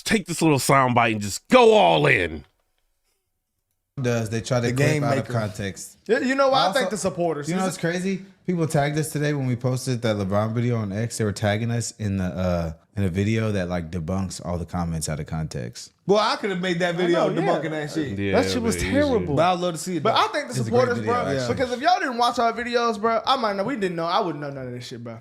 take this little soundbite and just go all in. They try to clip out of context. You know what? I Also, think the supporters. You know what's crazy? People tagged us today when we posted that LeBron video on X. They were tagging us in a video that like debunks all the comments out of context. Well, I could have made that video know, debunking yeah. that shit. Yeah, That shit was but easy. terrible. But I'd love to see it. But though. I think the It's a supporters, great video, bro, actually. because if y'all didn't watch our videos, bro, I might know. We didn't know. I wouldn't know none of this shit, bro.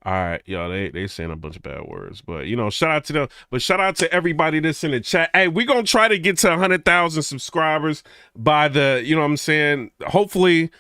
All right, y'all, they saying a bunch of bad words, but you know, shout out to them. But shout out to everybody that's in the chat. Hey, we're gonna try to get to 100,000 subscribers by the, you know what I'm saying? Hopefully,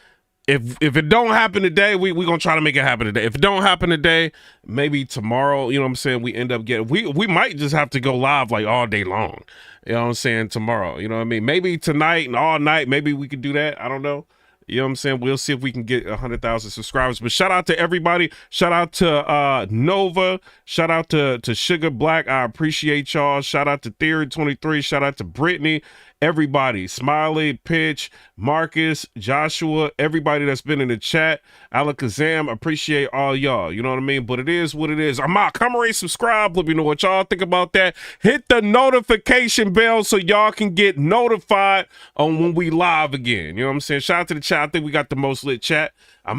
if it don't happen today, we gonna try to make it happen today. If it don't happen today, maybe tomorrow, you know what I'm saying, we end up getting, we might just have to go live like all day long. You know what I'm saying? Tomorrow, you know what I mean? Maybe tonight and all night, maybe we could do that. I don't know. You know what I'm saying? We'll see if we can get 100,000 subscribers. But shout out to everybody. Shout out to Nova. Shout out to Sugar Black. I appreciate y'all. Shout out to Theory 23. Shout out to Brittany. Everybody. Smiley, Pitch, Marcus, Joshua, everybody that's been in the chat. Alakazam, appreciate all y'all. You know what I mean? But it is what it is. I'm out. Come rate, subscribe. Let me know what y'all think about that. Hit the notification bell so y'all can get notified on when we live again. You know what I'm saying? Shout out to the chat. I think we got the most lit chat. I'm